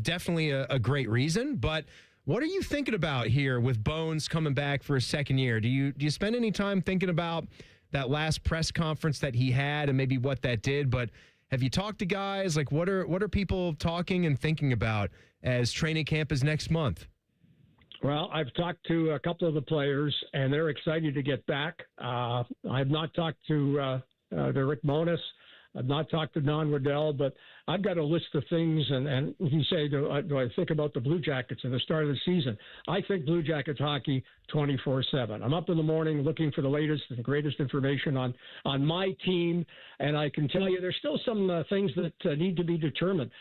definitely a great reason. But what are you thinking about here with Bones coming back for a second year? Do you spend any time thinking about that last press conference that he had and maybe what that did? But have you talked to guys? Like, what are people talking and thinking about as training camp is next month? Well, I've talked to a couple of the players, and they're excited to get back. I've not talked to Rick Monis. I've not talked to Don Waddell, but I've got a list of things, and you say, do I think about the Blue Jackets at the start of the season? I think Blue Jackets hockey 24/7. I'm up in the morning looking for the latest and greatest information on my team, and I can tell you there's still some things that need to be determined.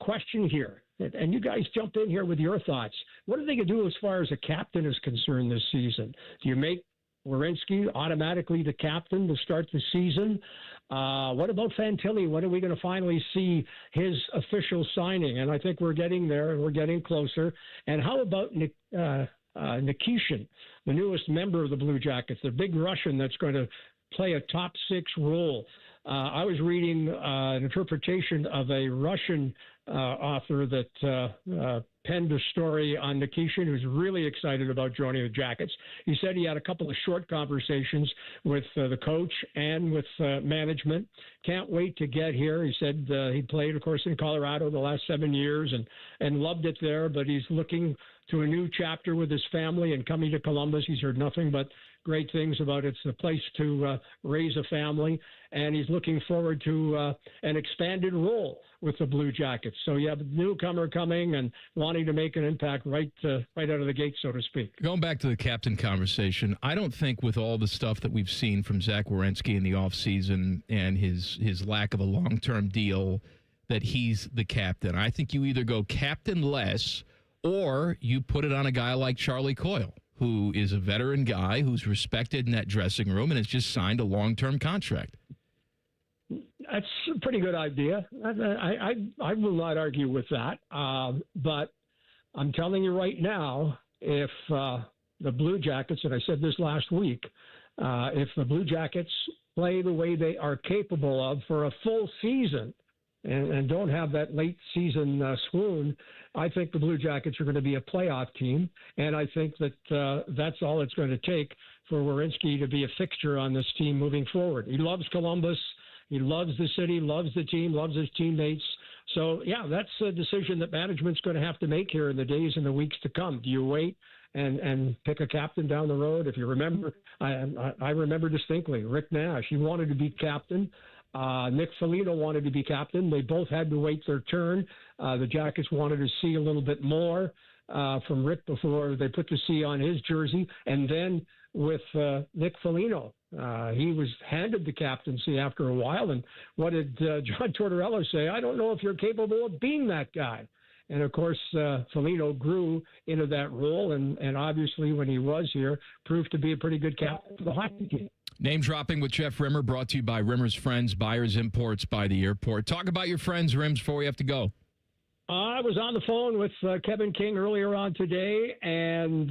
Question here, and you guys jump in here with your thoughts. What are they going to do as far as a captain is concerned this season? Do you make Werenski automatically the captain to start the season? What about Fantilli? When are we going to finally see his official signing? And I think we're getting there. We're getting closer. And how about Nikishin, the newest member of the Blue Jackets, the big Russian that's going to play a top six role? I was reading an interpretation of a Russian author that penned a story on Nikishin, who's really excited about joining the Jackets. He said he had a couple of short conversations with the coach and with management. Can't wait to get here. He said he played, of course, in Colorado the last 7 years and loved it there, but he's looking to a new chapter with his family and coming to Columbus. He's heard nothing but great things about it's the place to raise a family, and he's looking forward to an expanded role with the Blue Jackets. So you have a newcomer coming and wanting to make an impact right out of the gate, so to speak. Going back to the captain conversation, I don't think with all the stuff that we've seen from Zach Werenski in the offseason and his lack of a long-term deal that he's the captain. I think you either go captain-less or you put it on a guy like Charlie Coyle, who is a veteran guy who's respected in that dressing room and has just signed a long-term contract. That's a pretty good idea. I will not argue with that. But I'm telling you right now, if the Blue Jackets, and I said this last week, if the Blue Jackets play the way they are capable of for a full season and don't have that late season swoon, I think the Blue Jackets are going to be a playoff team. And I think that that's all it's going to take for Werenski to be a fixture on this team moving forward. He loves Columbus. He loves the city, loves the team, loves his teammates. So, yeah, that's a decision that management's going to have to make here in the days and the weeks to come. Do you wait and pick a captain down the road? If you remember, I remember distinctly, Rick Nash, he wanted to be captain. Nick Foligno wanted to be captain. They both had to wait their turn. The Jackets wanted to see a little bit more from Rick before they put the C on his jersey. And then with Nick Foligno, he was handed the captaincy after a while. And what did John Tortorella say? I don't know if you're capable of being that guy. And, of course, Foligno grew into that role. And obviously, when he was here, proved to be a pretty good captain for the hockey team. Name dropping with Jeff Rimmer, brought to you by Rimmer's Friends, Buyers Imports by the Airport. Talk about your friends, Rims, before we have to go. I was on the phone with Kevin King earlier on today, and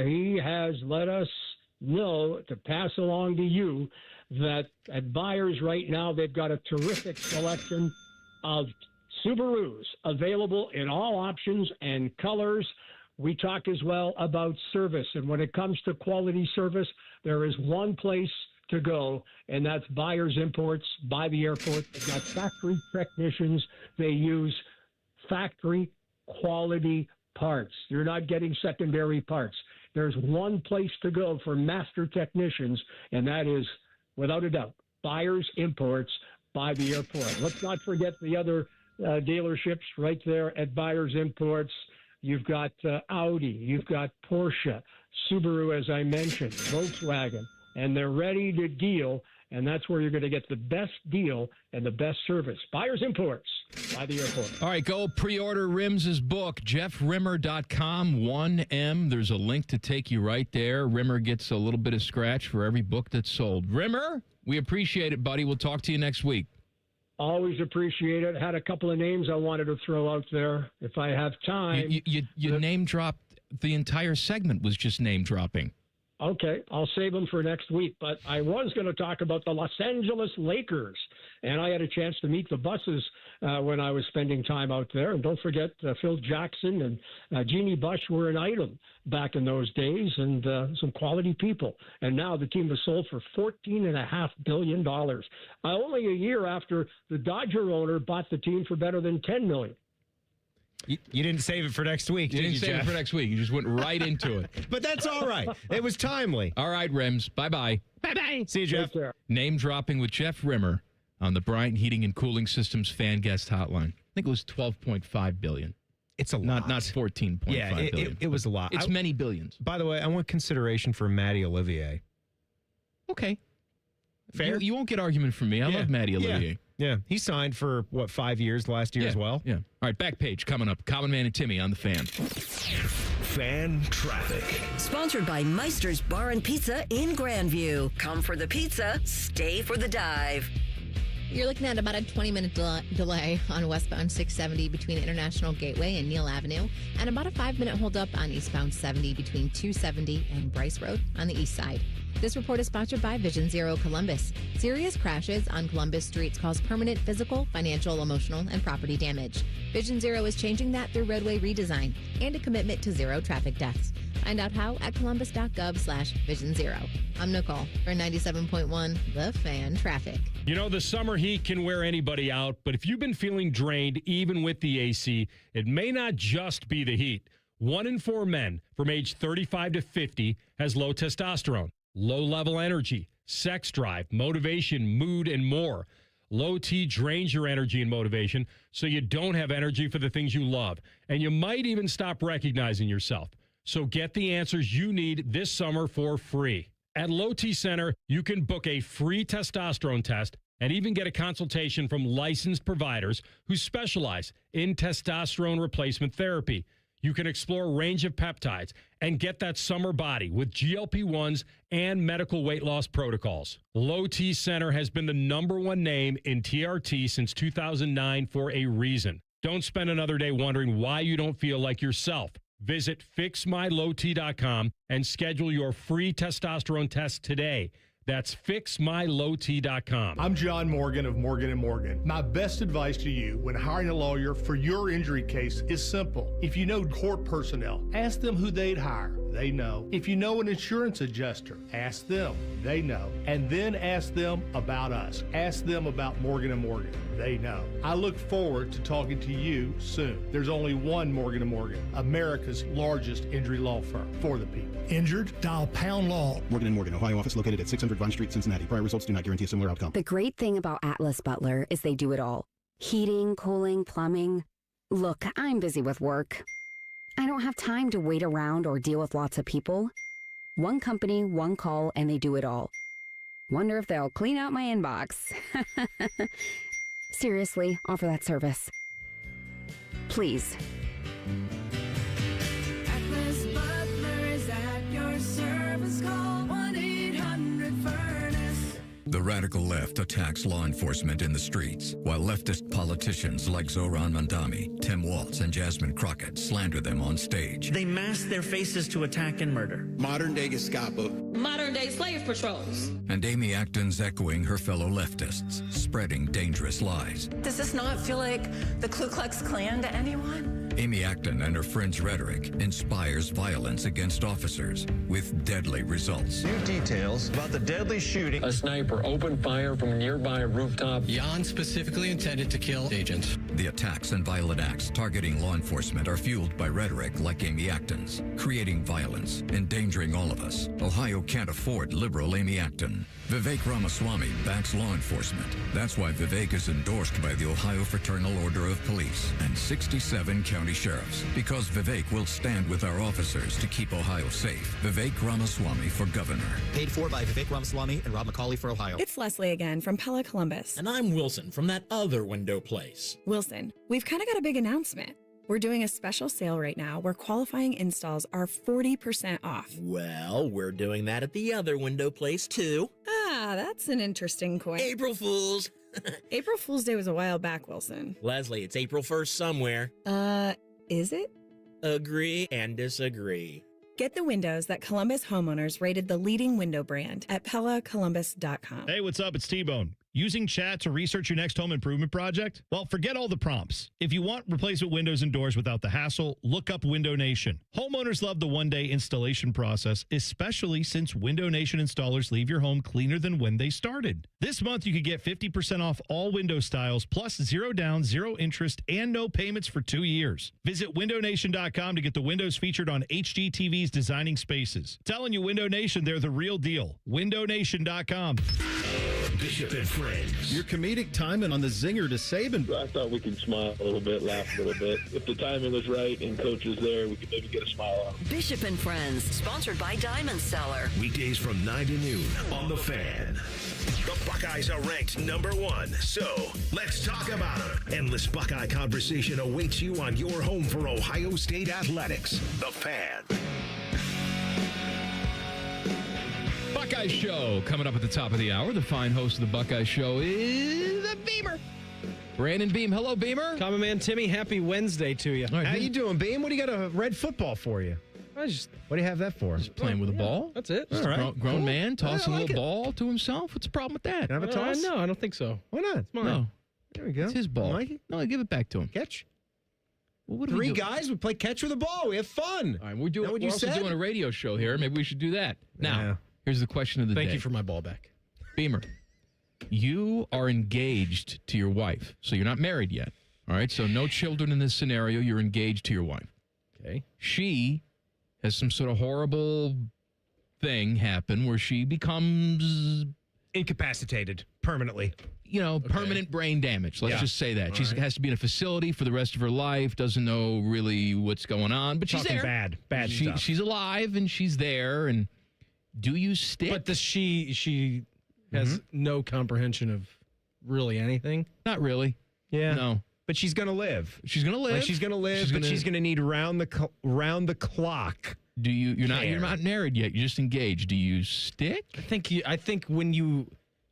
he has let us know to pass along to you that at Buyers right now, they've got a terrific selection of Subarus available in all options and colors. We talk as well about service, and when it comes to quality service, there is one place to go, and that's Buyers Imports by the Airport. They've got factory technicians. They use factory quality parts. You're not getting secondary parts. There's one place to go for master technicians, and that is, without a doubt, Buyers Imports by the Airport. Let's not forget the other dealerships right there at Buyers Imports. You've got Audi, you've got Porsche, Subaru, as I mentioned, Volkswagen, and they're ready to deal, and that's where you're going to get the best deal and the best service. Buyers Imports by the Airport. All right, go pre-order Rims' book, jeffrimmer.com, 1M. There's a link to take you right there. Rimmer gets a little bit of scratch for every book that's sold. Rimmer, we appreciate it, buddy. We'll talk to you next week. Always appreciate it. Had a couple of names I wanted to throw out there if I have time. You name dropped. The entire segment was just name dropping. Okay, I'll save them for next week. But I was going to talk about the Los Angeles Lakers, and I had a chance to meet the Busses when I was spending time out there. And don't forget, Phil Jackson and Jeannie Bush were an item back in those days, and some quality people. And now the team was sold for $14.5 billion. Only a year after the Dodger owner bought the team for better than $10 million. You didn't save it for next week, did you, didn't save Jeff? it for next week. You just went right into it. But that's all right. It was timely. All right, Rims. Bye-bye. Bye-bye. See you, Jeff. Name dropping with Jeff Rimmer on the Bryant Heating and Cooling Systems fan guest hotline. I think it was $12.5 billion. It's a lot. Not $14.5 billion. It was a lot. It's many billions. By the way, I want consideration for Matty Olivier. Okay. Fair? You won't get argument from me. I love Matty Olivier. Yeah. He signed for, 5 years last year as well? Yeah. All right, back page coming up. Common Man and Timmy on the Fan. Fan traffic. Sponsored by Meister's Bar and Pizza in Grandview. Come for the pizza, stay for the dive. You're looking at about a 20-minute delay on westbound 670 between International Gateway and Neal Avenue, and about a 5-minute holdup on eastbound 70 between 270 and Bryce Road on the east side. This report is sponsored by Vision Zero Columbus. Serious crashes on Columbus streets cause permanent physical, financial, emotional, and property damage. Vision Zero is changing that through roadway redesign and a commitment to zero traffic deaths. Find out how at columbus.gov/Vision Zero. I'm Nicole for 97.1 The Fan Traffic. You know, the summer heat can wear anybody out, but if you've been feeling drained, even with the AC, it may not just be the heat. 1 in 4 men from age 35 to 50 has low testosterone, low-level energy, sex drive, motivation, mood, and more. Low T drains your energy and motivation, so you don't have energy for the things you love, and you might even stop recognizing yourself. So get the answers you need this summer for free. At Low T Center, you can book a free testosterone test and even get a consultation from licensed providers who specialize in testosterone replacement therapy. You can explore a range of peptides and get that summer body with GLP-1s and medical weight loss protocols. Low T Center has been the #1 name in TRT since 2009 for a reason. Don't spend another day wondering why you don't feel like yourself. Visit fixmylowt.com and schedule your free testosterone test today. That's fixmylowt.com. I'm John Morgan of Morgan & Morgan. My best advice to you when hiring a lawyer for your injury case is simple. If you know court personnel, ask them who they'd hire. They know. If you know an insurance adjuster, ask them. They know. And then ask them about us. Ask them about Morgan & Morgan. They know. I look forward to talking to you soon. There's only one Morgan & Morgan, America's largest injury law firm for the people. Injured? Dial Pound Law. Morgan & Morgan, Ohio office located at 600 Vine Street, Cincinnati. Prior results do not guarantee a similar outcome. The great thing about Atlas Butler is they do it all. Heating, cooling, plumbing. Look, I'm busy with work. I don't have time to wait around or deal with lots of people. One company, one call, and they do it all. Wonder if they'll clean out my inbox. Seriously, offer that service. Please. Atlas Butler is at your service. Call 1-800-FURNACE. The radical left attacks law enforcement in the streets, while leftist politicians like Zohran Mandami, Tim Walz, and Jasmine Crockett slander them on stage. They mask their faces to attack and murder. Modern-day Gestapo. Modern-day slave patrols. And Amy Acton's echoing her fellow leftists, spreading dangerous lies. Does this not feel like the Ku Klux Klan to anyone? Amy Acton and her friends' rhetoric inspires violence against officers with deadly results. New details about the deadly shooting. A sniper opened fire from a nearby rooftop. Jan specifically intended to kill agents. The attacks and violent acts targeting law enforcement are fueled by rhetoric like Amy Acton's, creating violence, endangering all of us. Ohio can't afford liberal Amy Acton. Vivek Ramaswamy backs law enforcement. That's why Vivek is endorsed by the Ohio Fraternal Order of Police and 67 county sheriffs. Because Vivek will stand with our officers to keep Ohio safe. Vivek Ramaswamy for governor. Paid for by Vivek Ramaswamy and Rob McCauley for Ohio. It's Leslie again from Pella Columbus. And I'm Wilson from that other window place. Wilson, we've kind of got a big announcement. We're doing a special sale right now where qualifying installs are 40% off. Well, we're doing that at the other window place too. Ah, That's an interesting coin. April Fools. April Fool's Day was a while back, Wilson. Leslie, it's April 1st somewhere. Is it? Agree and disagree. Get the windows that Columbus homeowners rated the leading window brand at PellaColumbus.com. Hey, what's up? It's T-Bone. Using chat to research your next home improvement project? Well, forget all the prompts. If you want replacement windows and doors without the hassle, look up Window Nation. Homeowners love the one-day installation process, especially since Window Nation installers leave your home cleaner than when they started. This month, you could get 50% off all window styles, plus 0 down, 0 interest, and no payments for 2 years. Visit windownation.com to get the windows featured on HGTV's Designing Spaces. Telling you, Window Nation, they're the real deal. windownation.com. Bishop and Friends. Your comedic timing on the zinger to Saban. I thought we could smile a little bit, laugh a little bit. If the timing was right and coach was there, we could maybe get a smile out. Bishop and Friends, sponsored by Diamond Seller. Weekdays from 9 to noon on The Fan. The Buckeyes are ranked #1, so let's talk about them. Endless Buckeye conversation awaits you on your home for Ohio State athletics. The Fan. Buckeye Show coming up at the top of the hour. The fine host of the Buckeye Show is the Beamer. Brandon Beam. Hello, Beamer. Common man Timmy, happy Wednesday to you. How you doing, Beam? What do you got a red football for you? What do you have that for? Just playing with a ball. That's it. Just a grown man tossing a little ball to himself. What's the problem with that? Can I have a toss? No, I don't think so. Why not? It's mine. No. There we go. It's his ball. You like it? No, give it back to him. Catch? Well, what Three guys, we play catch with a ball. We have fun. All right, we're also doing a radio show here. Maybe we should do that. Now, here's the question of the day. Thank you for my ball back. Beamer, you are engaged to your wife, so you're not married yet. All right, so no children in this scenario. You're engaged to your wife. Okay. She has some sort of horrible thing happen where she becomes incapacitated permanently. Permanent brain damage. Let's just say that. She has to be in a facility for the rest of her life, doesn't know really what's going on, but she's Talking there. Bad stuff. She's alive and she's there. And do you stick? But does she has no comprehension of really anything? Not really. Yeah. No. But she's going to live. She's going to live. She's going to live, but she's going to need round the clock. Do you? You're not married yet. You're just engaged. Do you stick? I think when you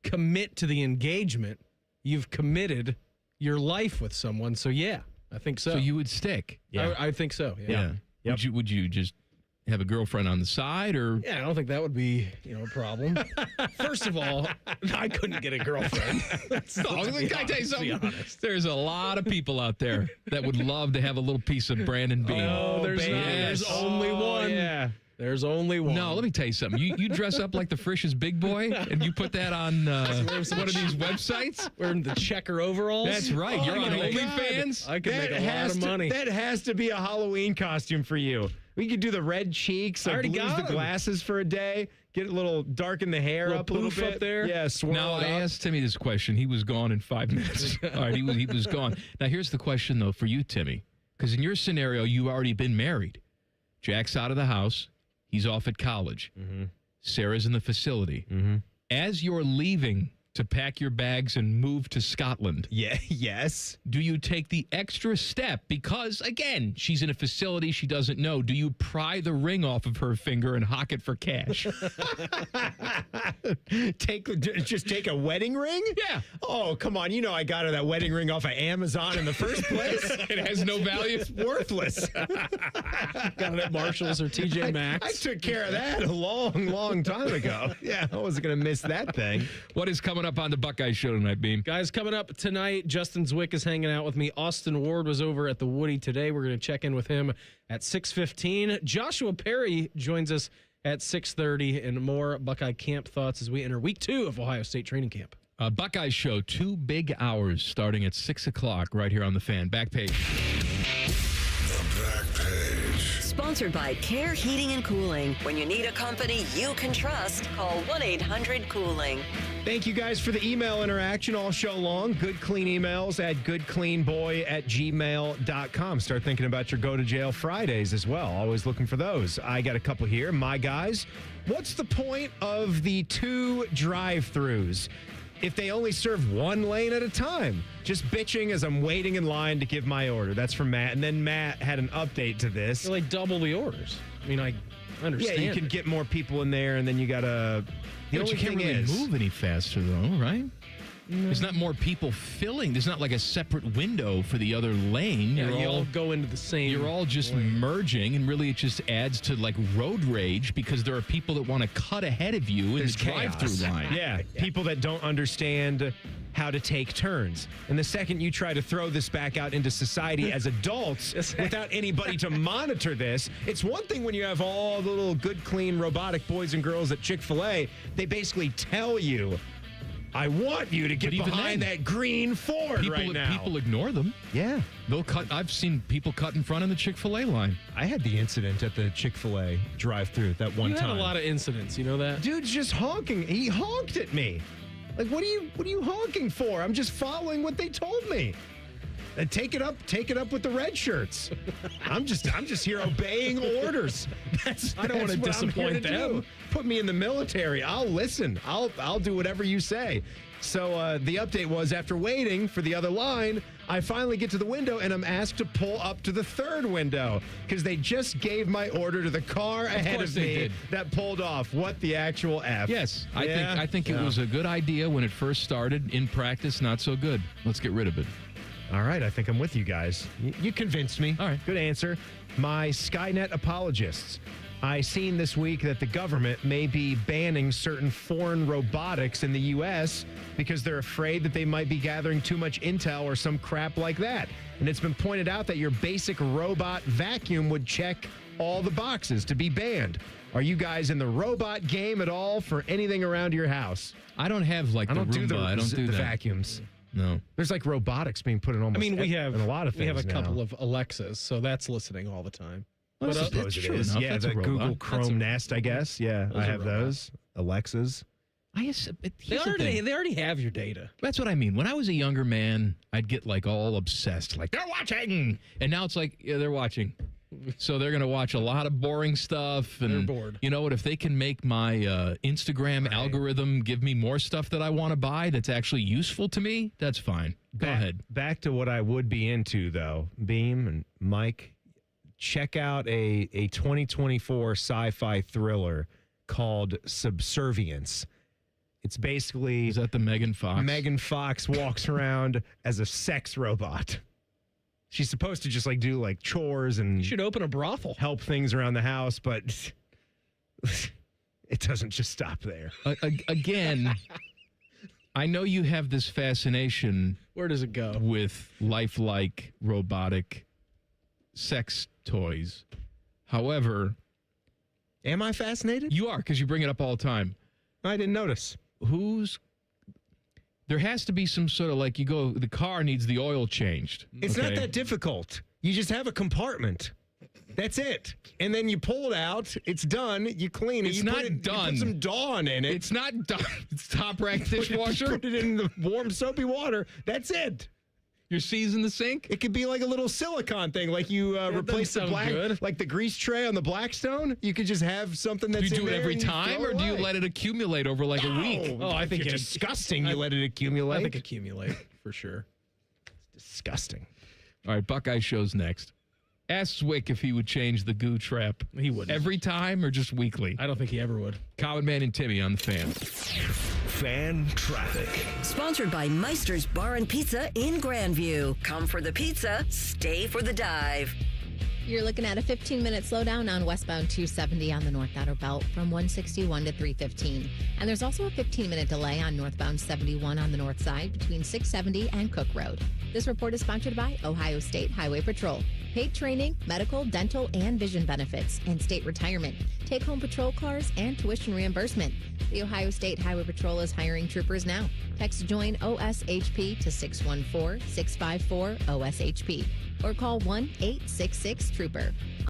commit to the engagement, you've committed your life with someone. So yeah, I think so. So you would stick? Yeah, I think so. Yeah. Yep. Would you just have a girlfriend on the side, or? Yeah, I don't think that would be a problem. First of all, I couldn't get a girlfriend. Can I tell you something? There's a lot of people out there that would love to have a little piece of Brandon Beam. Oh, there's only one. Yeah. There's only one. No, let me tell you something. You dress up like the Frisch's big boy, and you put that on one of these websites. Wearing the checker overalls. That's right. You're on OnlyFans. I could make a lot of money. That has to be a Halloween costume for you. We could do the red cheeks, lose the glasses for a day, get a little darken the hair up a little bit up there. Yeah, swirl Now, it I up. asked Timmy this question. He was gone in 5 minutes. All right, he was gone. Now, here's the question, though, for you, Timmy. Because in your scenario, you've already been married. Jack's out of the house. He's off at college. Mm-hmm. Sarah's in the facility. Mm-hmm. As you're leaving to pack your bags and move to Scotland. Yes. Do you take the extra step because, again, she's in a facility she doesn't know? Do you pry the ring off of her finger and hock it for cash? Just take a wedding ring? Yeah. Oh, come on. I got her that wedding ring off of Amazon in the first place. It has no value. It's worthless. Got it at Marshall's or TJ Maxx. I took care of that a long time ago. Yeah, I wasn't going to miss that thing. What is coming up on the Buckeye Show tonight, Beam? Guys, coming up tonight, Justin Zwick is hanging out with me. Austin Ward was over at the Woody today. We're going to check in with him at 6:15. Joshua Perry joins us at 6:30, and more Buckeye camp thoughts as we enter week 2 of Ohio State training camp. Buckeye Show, 2 big hours starting at 6 o'clock right here on the Fan. Back page. The Back Page. Sponsored by Care Heating and Cooling. When you need a company you can trust, call 1-800-COOLING. Thank you guys for the email interaction all show long. Good clean emails at goodcleanboy@gmail.com. Start thinking about your go to jail Fridays as well. Always looking for those. I got a couple here. My guys, what's the point of the 2 drive-thrus if they only serve 1 lane at a time? Just bitching as I'm waiting in line to give my order. That's from Matt. And then Matt had an update to this. They're like double the orders. I mean, I I understand. Yeah, you can get more people in there, and then you got to... But you can't really move any faster, though, right? There's not more people filling. There's not like a separate window for the other lane. Yeah, you all go into the same. You're all just merging, and really it just adds to like road rage because there are people that want to cut ahead of you in the drive-through line. Yeah, people that don't understand how to take turns. And the second you try to throw this back out into society as adults without anybody to monitor this, it's one thing when you have all the little good, clean, robotic boys and girls at Chick-fil-A. They basically tell you, I want you to get behind that green Ford right now. People ignore them. Yeah. They'll cut. I've seen people cut in front of the Chick-fil-A line. I had the incident at the Chick-fil-A drive-thru that one time. You had a lot of incidents, you know that? Dude's just honking. He honked at me. Like, what are you honking for? I'm just following what they told me. And take it up with the red shirts. I'm just here obeying orders. I don't want to disappoint them. Put me in the military. I'll listen. I'll do whatever you say. So the update was, after waiting for the other line, I finally get to the window and I'm asked to pull up to the third window because they just gave my order to the car ahead of me that pulled off. What the actual F? Yes, I think it was a good idea when it first started. In practice, not so good. Let's get rid of it. All right, I think I'm with you guys. You convinced me. All right. Good answer. My Skynet apologists. I seen this week that the government may be banning certain foreign robotics in the U.S. because they're afraid that they might be gathering too much intel or some crap like that. And it's been pointed out that your basic robot vacuum would check all the boxes to be banned. Are you guys in the robot game at all for anything around your house? I don't have like the Roomba. I don't do the that. vacuums. No. There's like robotics being put in almost we have in a lot of things. We have a now. couple of Alexas, so that's listening all the time. I suppose it is. Yeah, the Google Chrome Nest, I guess. Yeah, I have those. Alexas. They already have your data. That's what I mean. When I was a younger man, I'd get like all obsessed, like, they're watching. And now it's like, yeah, they're watching. So they're going to watch a lot of boring stuff. And they're bored. You know what? If they can make my Instagram algorithm give me more stuff that I want to buy that's actually useful to me, that's fine. Go ahead. Back to what I would be into, though. Beam and Mike, check out a 2024 sci-fi thriller called Subservience. It's basically... Is that the Megan Fox? Megan Fox walks around as a sex robot. She's supposed to just like do like chores and... You should open a brothel. Help things around the house, but it doesn't just stop there. Again, I know you have this fascination... Where does it go? ...with lifelike robotic sex toys. However... Am I fascinated? You are, because you bring it up all the time. I didn't notice. There has to be some sort of like the car needs the oil changed. It's not that difficult. You just have a compartment. That's it. And then you pull it out. It's done. You clean it. It's you not You done. put some Dawn in it. It's not done. It's top rack dishwasher. Put it in the warm soapy water. That's it. You're seizing the sink? It could be like a little silicone thing, like you replace the black, like the grease tray on the Blackstone. You could just have something that's Do you do it every time, or do you let it accumulate over like a week? Oh, I think it's disgusting. You let it accumulate. I think accumulate for sure. It's disgusting. All right, Buckeye Show's next. Ask Zwick if he would change the goo trap. He wouldn't. Every time or just weekly? I don't think he ever would. Common Man and Timmy on the Fan. Fan traffic. Sponsored by Meister's Bar and Pizza in Grandview. Come for the pizza, stay for the dive. You're looking at a 15-minute slowdown on westbound 270 on the North Outer Belt from 161 to 315. And there's also a 15-minute delay on northbound 71 on the north side between 670 and Cook Road. This report is sponsored by Ohio State Highway Patrol. Paid training, medical, dental, and vision benefits, and state retirement. Take-home patrol cars and tuition reimbursement. The Ohio State Highway Patrol is hiring troopers now. Text JOIN OSHP to 614-654-OSHP or call 1-866-TROOPER.